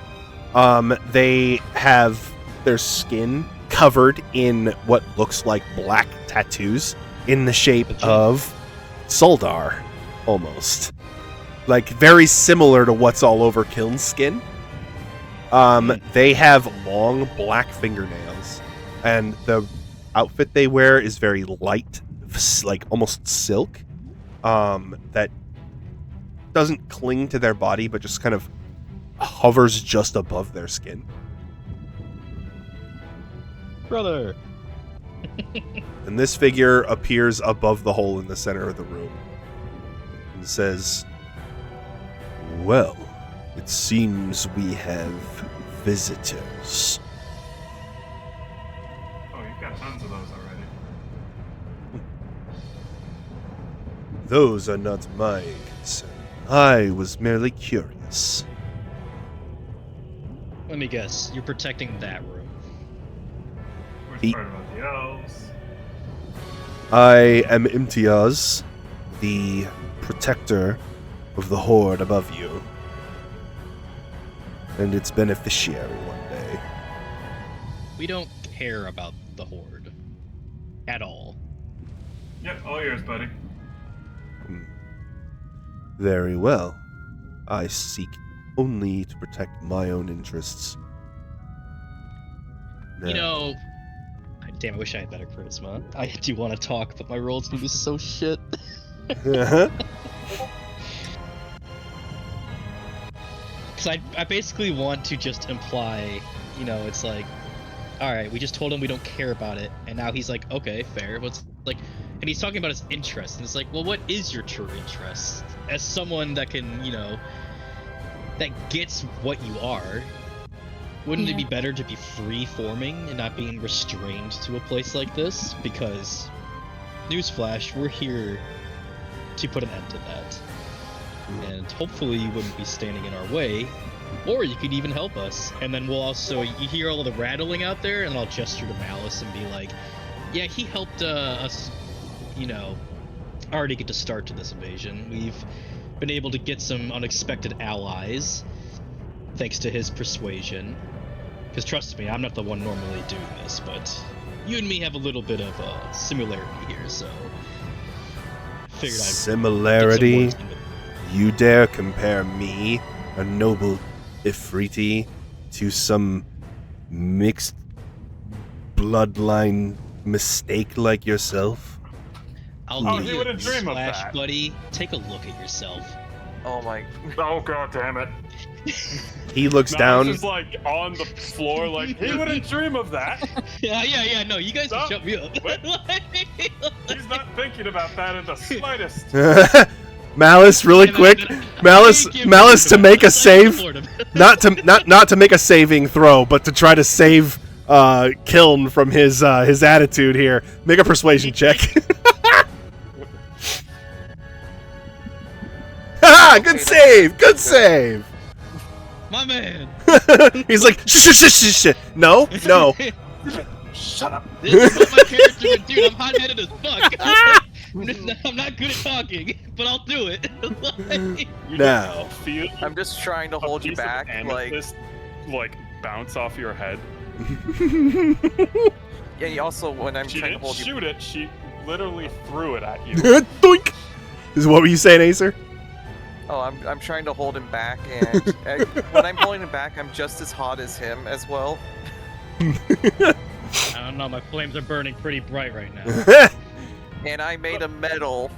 They have their skin covered in what looks like black tattoos in the shape of Soldar, almost. Like, very similar to what's all over Kiln's skin. They have long black fingernails, and the outfit they wear is very light, like almost silk, that doesn't cling to their body, but just kind of hovers just above their skin. Brother. And this figure appears above the hole in the center of the room and says, "Well, it seems we have visitors." Oh, you've got tons of those already. Those are not my concern. I was merely curious. Let me guess. You're protecting that room. Which part about the elves? I am Imtiaz, the protector of the horde above you, and its beneficiary one day. We don't care about the horde. At all. Yep, all yours, buddy. Very well. I seek only to protect my own interests. You know... Damn, I wish I had better charisma. I do want to talk, but my roll's gonna be so shit. Because I basically want to just imply, you know, it's like, alright, we just told him we don't care about it, and now he's like, okay, fair. What's like, and he's talking about his interest, and it's like, well, what is your true interest? As someone that can, you know, that gets what you are, wouldn't it be better to be free-forming and not being restrained to a place like this? Because, newsflash, we're here to put an end to that. And hopefully you wouldn't be standing in our way, or you could even help us. And then we'll also, you hear all of the rattling out there, and I'll gesture to Malice and be like, yeah, he helped us, you know, already get to start to this invasion. We've been able to get some unexpected allies, thanks to his persuasion. Because trust me, I'm not the one normally doing this, but you and me have a little bit of a similarity here, so figured I'd similarity? get some words in. You dare compare me, a noble Ifriti, to some mixed bloodline mistake like yourself? I'll Oh, give he you wouldn't dream of slash, that. buddy. Take a look at yourself. Oh my. Oh, god damn it. He looks No, down. He's just like on the floor, like, he wouldn't dream of that. Yeah, no, you guys Stop. can shut me up. What? He's not thinking about that in the slightest. Malice, really quick. Malice to make a save. Not to make a saving throw, but to try to save Kiln from his attitude here. Make a persuasion check. Haha, good save. Good save. My man. He's like, shh. No. Shut up. This is what my character would do. I'm hot-headed as fuck. I'm not good at talking, but I'll do it. You Now. feel I'm just trying to a hold you piece of back, like. amethyst, like bounce off your head. Yeah, you also, when I'm She trying to didn't hold you. shoot it, she literally threw it at you. Doink. What were you saying, Acer? Oh, I'm trying to hold him back, and when I'm holding him back, I'm just as hot as him as well. I don't know, my flames are burning pretty bright right now. And I made a medal.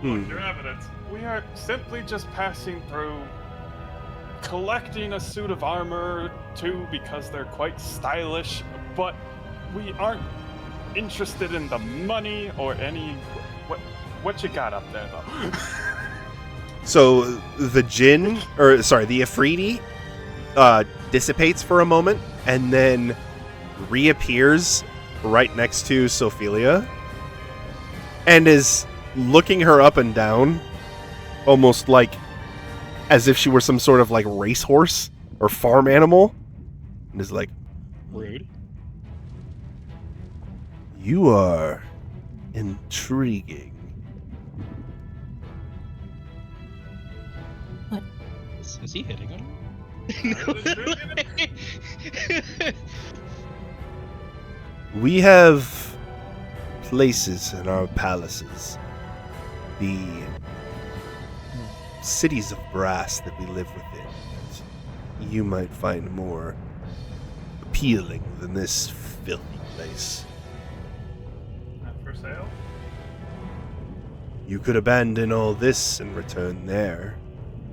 Look, your evidence. We are simply just passing through, collecting a suit of armor too, because they're quite stylish, but we aren't interested in the money or any. What you got up there, though? So the the Ifriti dissipates for a moment and then reappears right next to Sophelia and is looking her up and down, almost like as if she were some sort of like racehorse or farm animal, and is like, Rude. "You are intriguing." Is he hitting him? We have places in our palaces the cities of brass that we live within that you might find more appealing than this filthy place. Not for sale? You could abandon all this and return there,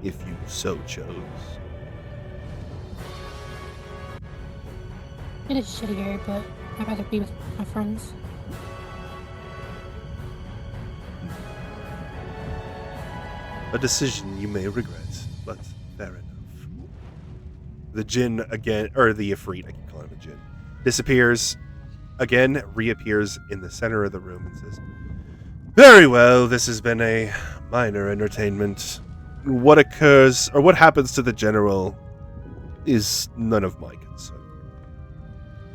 if you so chose. It is shitty here, but I'd rather be with my friends. A decision you may regret, but fair enough. The djinn again, or the Ifrit, I can call him a djinn, disappears, again reappears in the center of the room and says, "Very well, this has been a minor entertainment. What occurs, or what happens to the general, is none of my concern.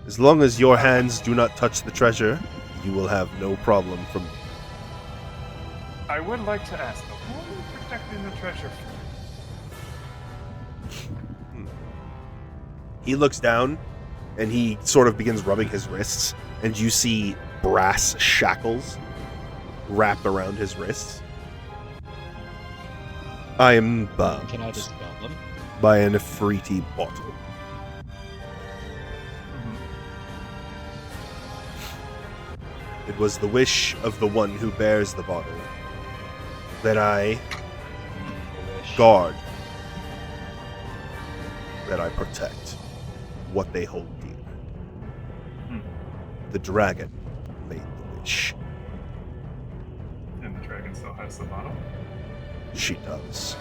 As long as your hands do not touch the treasure, you will have no problem from me." I would like to ask, though, who are you protecting the treasure from? He looks down, and he sort of begins rubbing his wrists, and you see brass shackles wrapped around his wrists. I am bound Can I dispel them? by an Ifriti bottle. It was the wish of the one who bears the bottle that I guard, that I protect what they hold dear. The dragon made the wish. And the dragon still has the bottle? She does.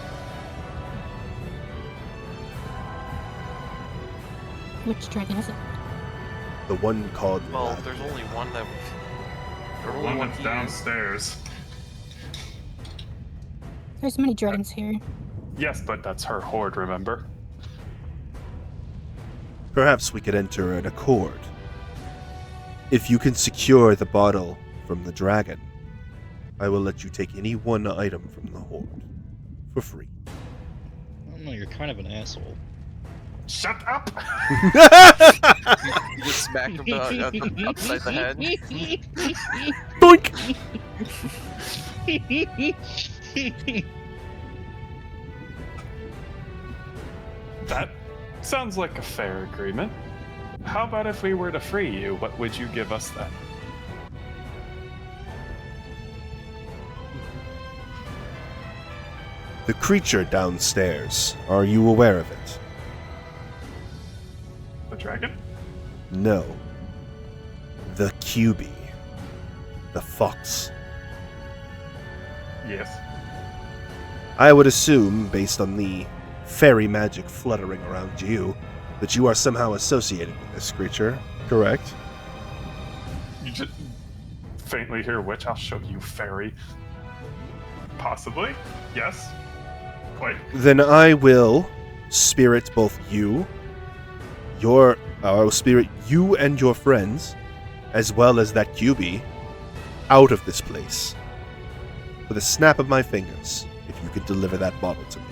Which dragon is it? The one called Well, Laggia. there's only one that. The Or one one that's here. downstairs. There's many dragons here. Yes, but that's her horde, remember? Perhaps we could enter an accord. If you can secure the bottle from the dragon, I will let you take any one item from the horde for free. I don't know, you're kind of an asshole. Shut up! You just smacked him upside the head. Boink! That sounds like a fair agreement. How about if we were to free you, what would you give us then? The creature downstairs, are you aware of it? The dragon? No. The QB. The fox. Yes. I would assume, based on the fairy magic fluttering around you, that you are somehow associated with this creature, correct? You just faintly hear witch, I'll show you fairy. Possibly? Yes? Quite. Then I will spirit both you, I will spirit you and your friends, as well as that QB, out of this place. With a snap of my fingers, if you could deliver that bottle to me.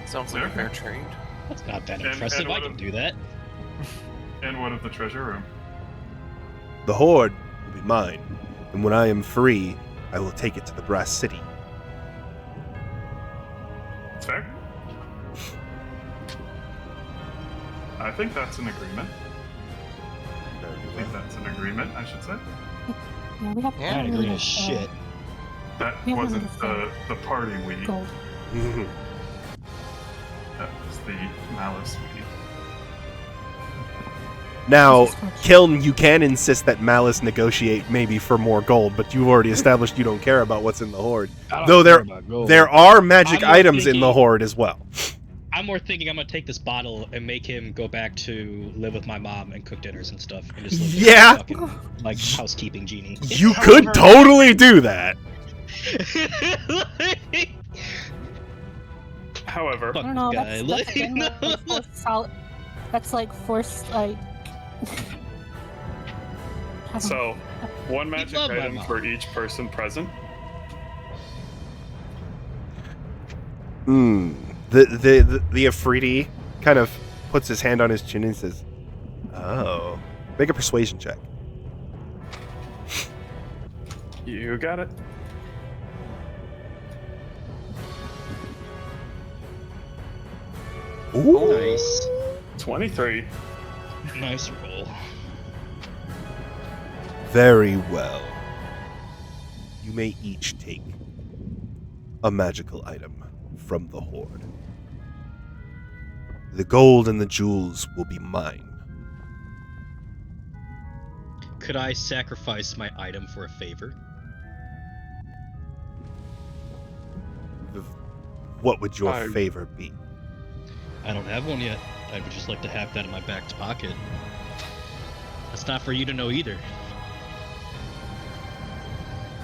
Sounds like a fair trade. That's not that And- impressive. and I what can if- do that. And what of the treasure room? The hoard will be mine, and when I am free, I will take it to the Brass City. Fair? I think that's an agreement. I think that's an agreement, I should say. Yeah, we have. Yeah, I really agree good, as shit. That Yeah, wasn't wonderful. the party weed. Gold. That was the malice weed. Now, Jesus Christ. Kiln, you can insist that Malice negotiate maybe for more gold, but you've already established you don't care about what's in the hoard. I don't Though care about gold. there are magic I'm more items in the thinking- hoard as well. I'm more thinking I'm gonna take this bottle and make him go back to live with my mom and cook dinners and stuff, and just live Yeah. like a fucking, like housekeeping genie. You could totally do that. However, Fuck I don't know. this That's, guy. that's, again, like forced solid. That's like forced like. I don't know. so one You'd magic love my item mom. for each person present. The Afridi kind of puts his hand on his chin and says, "Oh, make a persuasion check." You got it. Ooh. Nice. 23. Nice roll. Very well. You may each take a magical item from the hoard. The gold and the jewels will be mine. Could I sacrifice my item for a favor? What would your I- favor be? I don't have one yet. I would just like to have that in my back pocket. That's not for you to know either.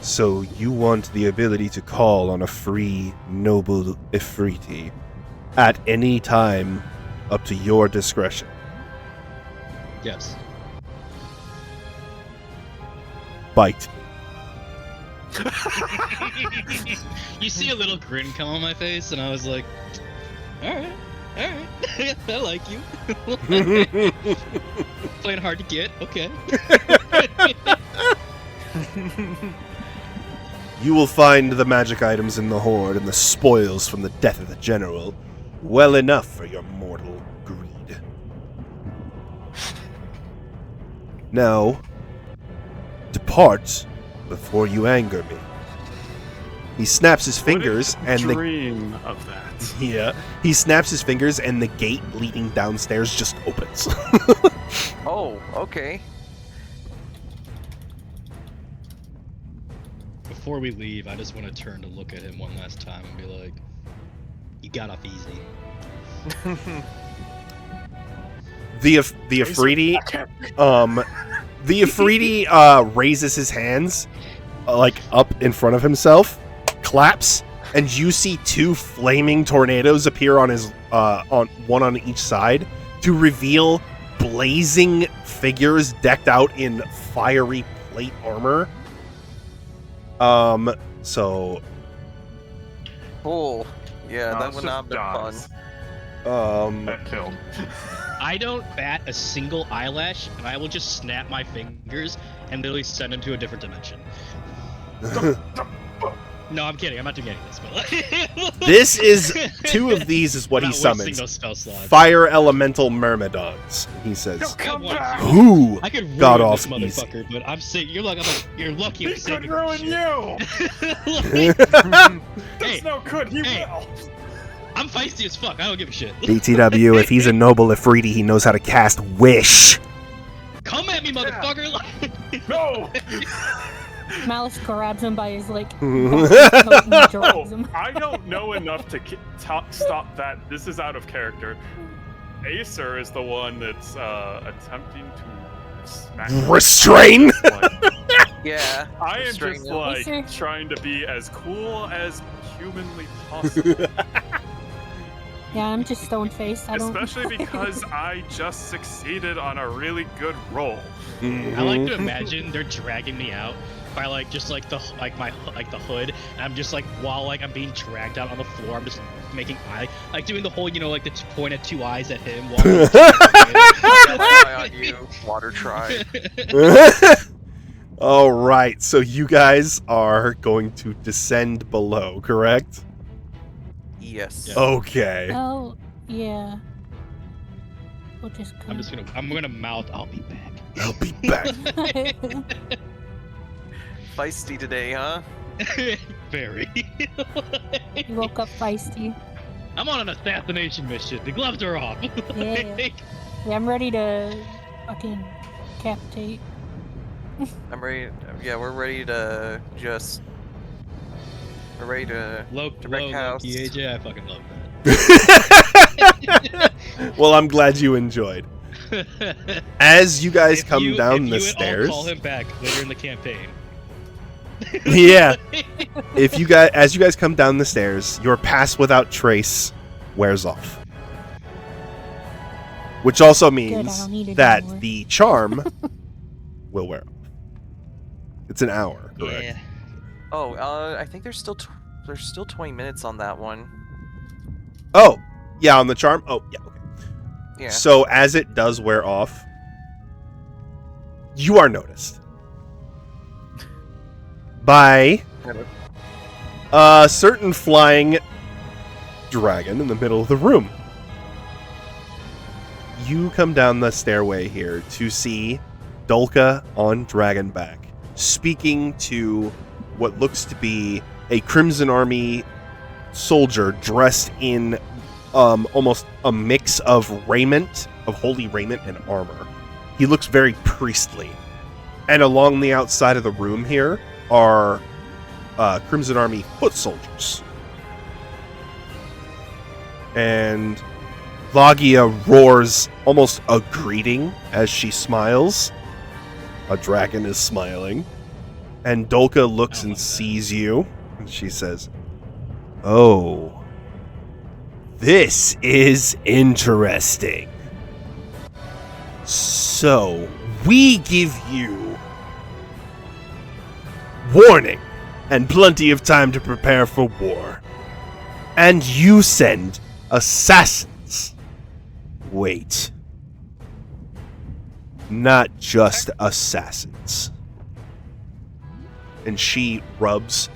So you want the ability to call on a free noble Ifriti at any time up to your discretion. Yes. Bite me. You see a little grin come on my face, and I was like, alright, I like you. Playing hard to get, okay. You will find the magic items in the hoard and the spoils from the death of the general well enough for your mortal greed. Now, depart before you anger me. He snaps his fingers and the dream of that. yeah, he snaps his fingers and the gate leading downstairs just opens. Oh, okay. Before we leave, I just want to turn to look at him one last time and be like, you got off easy. The Ifriti, the Ifriti raises his hands like up in front of himself, claps, and you see two flaming tornadoes appear on his on one on each side to reveal blazing figures decked out in fiery plate armor. So Cool. Yeah, that would not have been fun. That killed. I don't bat a single eyelash, and I will just snap my fingers and literally send him to a different dimension. No, I'm kidding. I'm not doing any of this. But this is two of these is what I'm he not wasting summons. those spell slots. Fire elemental myrmidons. He says, Come back! "Who I could ruin got this off easy?" motherfucker, but I'm saying you're you're lucky. He I'm could saving ruin shit. you! Like, There's Hey, no good, he hey. will! I'm feisty as fuck. I don't give a shit. BTW, if he's a noble Ifriti, he knows how to cast Wish. Come at me, motherfucker! No! Malice grabs him by his like Oh, coat and drags Oh, him. I don't know enough to stop that. This is out of character. Acer is the one that's attempting to smack. Restrain? Yeah. I am restrain just him. like Acer? trying to be as cool as humanly possible. Yeah, I'm just stone faced. I don't. Especially because I just succeeded on a really good roll. I like to imagine they're dragging me out by like just like the the hood, and I'm just like while like I'm being dragged out on the floor, I'm just making doing the whole like the point at two eyes at him while Eye on you, water try. All right, so you guys are going to descend below, correct? Yes. Yeah. Okay. Oh, yeah. We'll just come. I'm gonna mouth, I'll be back. I'll be back. Feisty today, huh? Very. You woke up feisty. I'm on an assassination mission. The gloves are off. Yeah. Yeah, I'm ready to fucking decapitate. I'm ready. Yeah, we're ready to just. We're ready to. Direct house. Loki, AJ, I fucking love Well, I'm glad you enjoyed. that. As you guys If come you- down if the you at all stairs, call him back later in the campaign. yeah. As you guys come down the stairs, your pass without trace wears off. Which also means don't need it that anymore. the charm will wear off. It's an hour, correct? Yeah. Oh, I think there's still 20 minutes on that one. Oh, yeah, on the charm. Oh, yeah, okay. Yeah. So as it does wear off, you are noticed. by a certain flying dragon in the middle of the room. You come down the stairway here to see Dolkka on Dragonback, speaking to what looks to be a Crimson Army soldier dressed in almost a mix of raiment, of holy raiment and armor. He looks very priestly. And along the outside of the room here are Crimson Army foot soldiers. And Laggia roars almost a greeting as she smiles. A dragon is smiling. And Dolkka looks and sees you. And she says, "Oh, this is interesting. So, we give you warning and plenty of time to prepare for war. And you send assassins. Wait. Not just assassins." And she rubs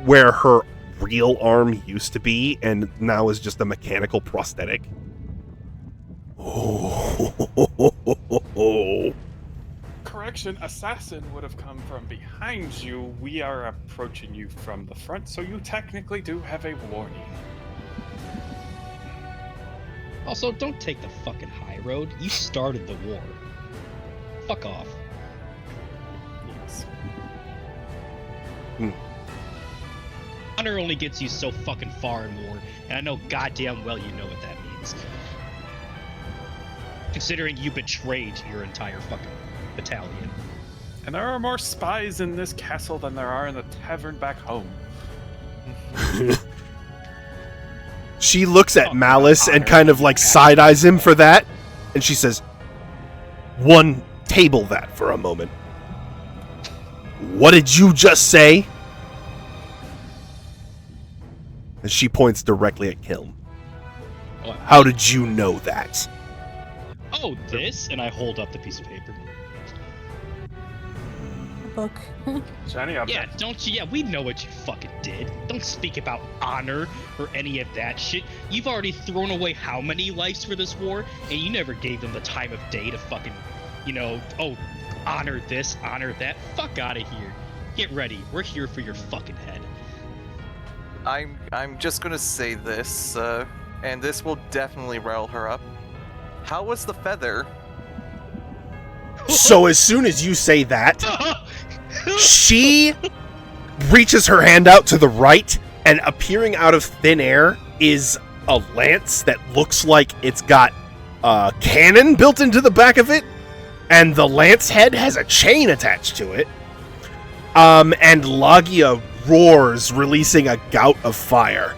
where her real arm used to be and now is just a mechanical prosthetic. Oh. Correction, assassin would have come from behind you. We are approaching you from the front, so you technically do have a warning. Also, don't take the fucking high road. You started the war. Fuck off. Yes. Honor only gets you so fucking far in war, and I know goddamn well you know what that means. Considering you betrayed your entire fucking battalion. And there are more spies in this castle than there are in the tavern back home. She looks at Malice and kind of like side-eyes him for that, and she says, "One, table that for a moment. What did you just say?" And she points directly at Kiln. "How did you know that?" Oh, this? And I hold up the piece of paper. Book. Jenny, Yeah, don't you? Yeah, we know what you fucking did. Don't speak about honor or any of that shit. You've already thrown away how many lives for this war, and you never gave them the time of day to fucking, honor this, honor that. Fuck out of here. Get ready. We're here for your fucking head. I'm just gonna say this, and this will definitely rile her up. How was the feather? So as soon as you say that, she reaches her hand out to the right, and appearing out of thin air is a lance that looks like it's got a cannon built into the back of it, and the lance head has a chain attached to it. And Laggia roars, releasing a gout of fire.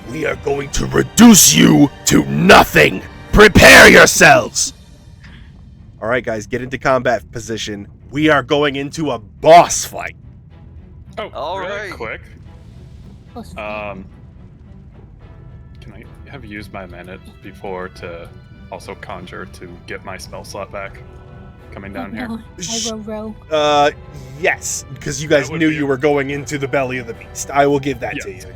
"We are going to reduce you to nothing! Prepare yourselves!" Alright guys, get into combat position. We are going into a boss fight. Oh, All really right. quick. Plus Can I have used my minute before to also conjure to get my spell slot back? Coming down here. no, I row. Yes, because you guys That would knew be- you were going into the belly of the beast. I will give that to Yeah. you.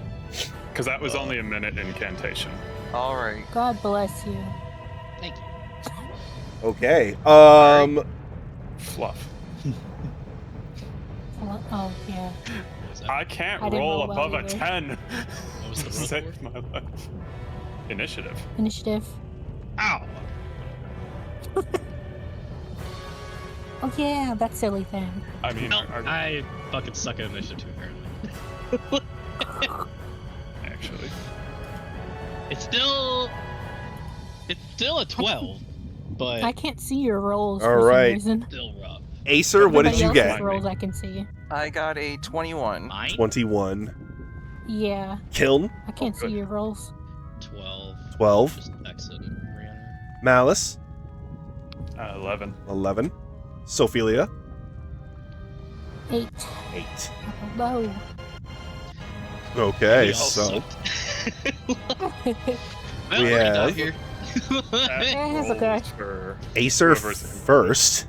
Because that was only a minute incantation. All right. God bless you. Thank you. Okay. Fluff. Oh, yeah. So, I can't I didn't roll roll well above a either. 10 what was to the roll save for? my life. Initiative. Initiative. Ow! Oh, yeah, that silly thing. I mean, No, are- I fucking suck at initiative, apparently. actually. It's still a 12, but I can't see your rolls All for right. some reason. still rough. Acer, what did Everybody you else's get? rolls I can see. I got a 21. Mine? 21. Yeah, Kiln, I can't see good. your rolls. 12. 12. Just exit and ran. Malice, 11. 11. Sophelia, 8. 8. Low. Okay, We all so sucked. Well, We we're have- out here. it's okay. For Acer whoever's in- first,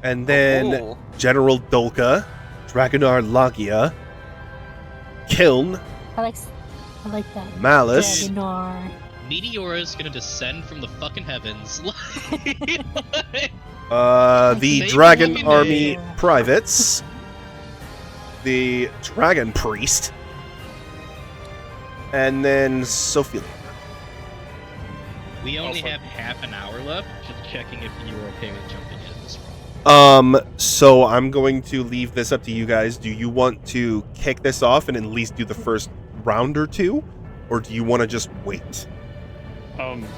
and then Cool. General Dolkka, Dragunar, Laggia, Kiln, I like that. Malice. Dragunar. Meteor is gonna descend from the fucking heavens. The Save Dragon the Army day. Privates, the Dragon Priest, and then Sophia. We only Also- have half an hour left. Just checking if you were okay with jumping in this round. So I'm going to leave this up to you guys. Do you want to kick this off and at least do the first round or two? Or do you want to just wait?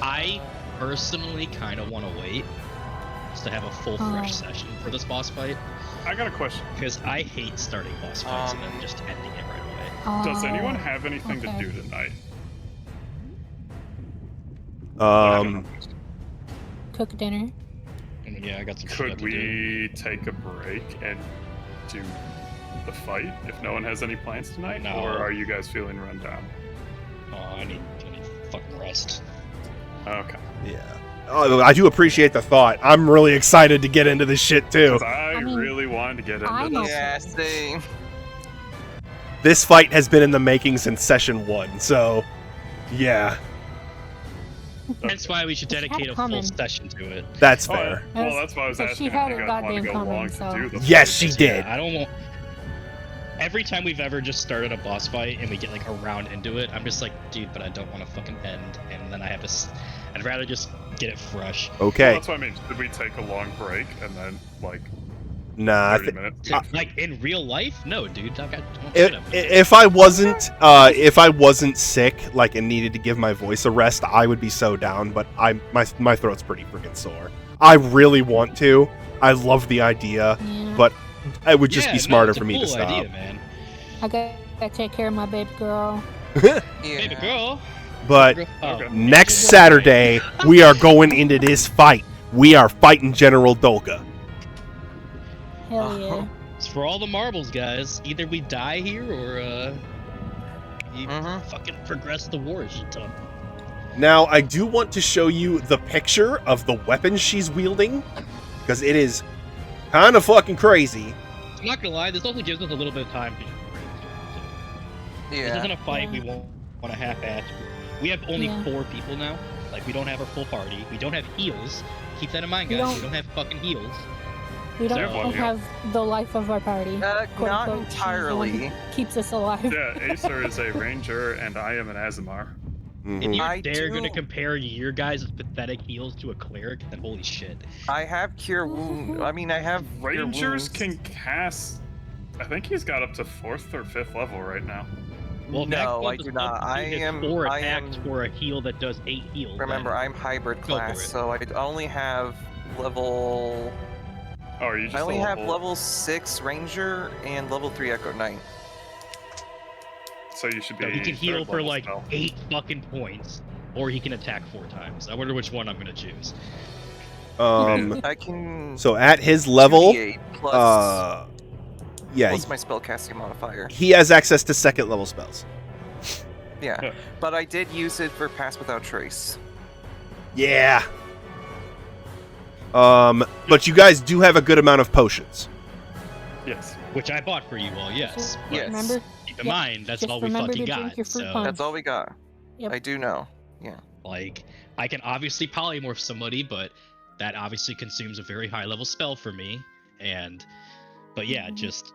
I personally kind of want to wait just to have a full fresh session for this boss fight, I got a question. because I hate starting boss fights and then just ending it right away. Does anyone Oh, have anything okay. to do tonight? I don't know. Cook dinner. I mean, yeah, I got some shit Could to do. we take a break and do the fight if no one has any plans tonight? No. Or are you guys feeling run down? Oh, I need fucking rest. Okay. Yeah. Oh, I do appreciate the thought. I'm really excited to get into this shit too. 'Cause I mean, really wanted to get I'm into this. okay. Yeah, same. This fight has been in the making since session 1, so yeah, That's why we should It's dedicate a full common. session to it. that's Oh, yeah. fair. Well, that's why I was But asking she if had you it guys want to goddamn go coming, along so- to do the Yes, fight. she did. Yeah, I don't want. Every time we've ever just started a boss fight and we get like a round into it, I'm just like, dude, but I don't want to fucking end, and then I have to. I'd rather just get it fresh. Well, Okay. that's what I mean. Should we take a long break and then, like, Nah, 30 minutes? Like in real life, no, dude. I got if I wasn't sick, like, and needed to give my voice a rest, I would be so down. But my throat's pretty freaking sore. I really want to. I love the idea, Yeah. but it would just be smarter for me to stop. Idea, man. I gotta take care of my baby girl. Yeah. Baby girl. But Oh, Okay. next Saturday, we are going into this fight. We are fighting General Dolkka. Hell yeah. It's for all the marbles, guys. Either we die here or you fucking progress the war a shit ton. Now, I do want to show you the picture of the weapon she's wielding, because it is kind of fucking crazy. I'm not gonna lie, this also gives us a little bit of time to just This isn't Yeah. a fight we Yeah. want to half-ass. We have only Yeah. 4 people now. Like, we don't have our full party. We don't have heals. Keep that in mind, We guys. don't- We don't have fucking heals. We There don't one, yeah. have the life of our party. Not quote unquote. She's the one entirely. who keeps us alive. Yeah, Acer is a ranger and I am an Azimar. Mhm. If you're I gonna do- compare your guys' pathetic heals to a cleric, then holy shit. I have cure wound. I mean, I have cure Rangers wounds. can cast. I think he's got up to 4th or 5th level right now. Well, No, Max I Blood do is not. up to I his am- 4 I attacks am- for a heal that does 8 heals. Remember, then I'm hybrid Go for class, it. so I only have level. Oh, are you just I only a have level 6 ranger and level 3 echo knight. So you should be. So he can heal third for level like spell. 8 fucking points, or he can attack 4 times. I wonder which one I'm gonna choose. I can. So at his level, 2d8 plus, yeah, plus my spellcasting modifier. he has access to 2nd level spells. Yeah, Yeah. but I did use it for Pass Without Trace. Yeah. But you guys do have a good amount of potions. Yes. Which I bought for you all, yes. But Yes. Remember? keep in Yeah, mind, that's just all we remember fucking to drink got. your fruit So, punch. That's all we got. Yep. I do know. like, I can obviously polymorph somebody, but that obviously consumes a very high level spell for me. But yeah, Mhm. just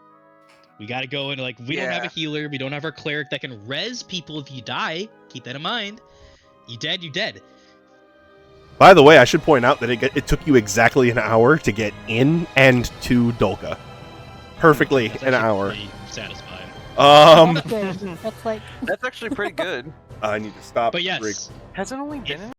we gotta go and like we don't have a Yeah. healer, we don't have our cleric that can res people if you die. Keep that in mind. You dead, you dead. By the way, I should point out that it took you exactly an hour to get in and to Dolkka. Perfectly That's an actually hour. pretty satisfying. That's good. That's like That's actually pretty good. I need to stop. But yes, Rick. Has it only been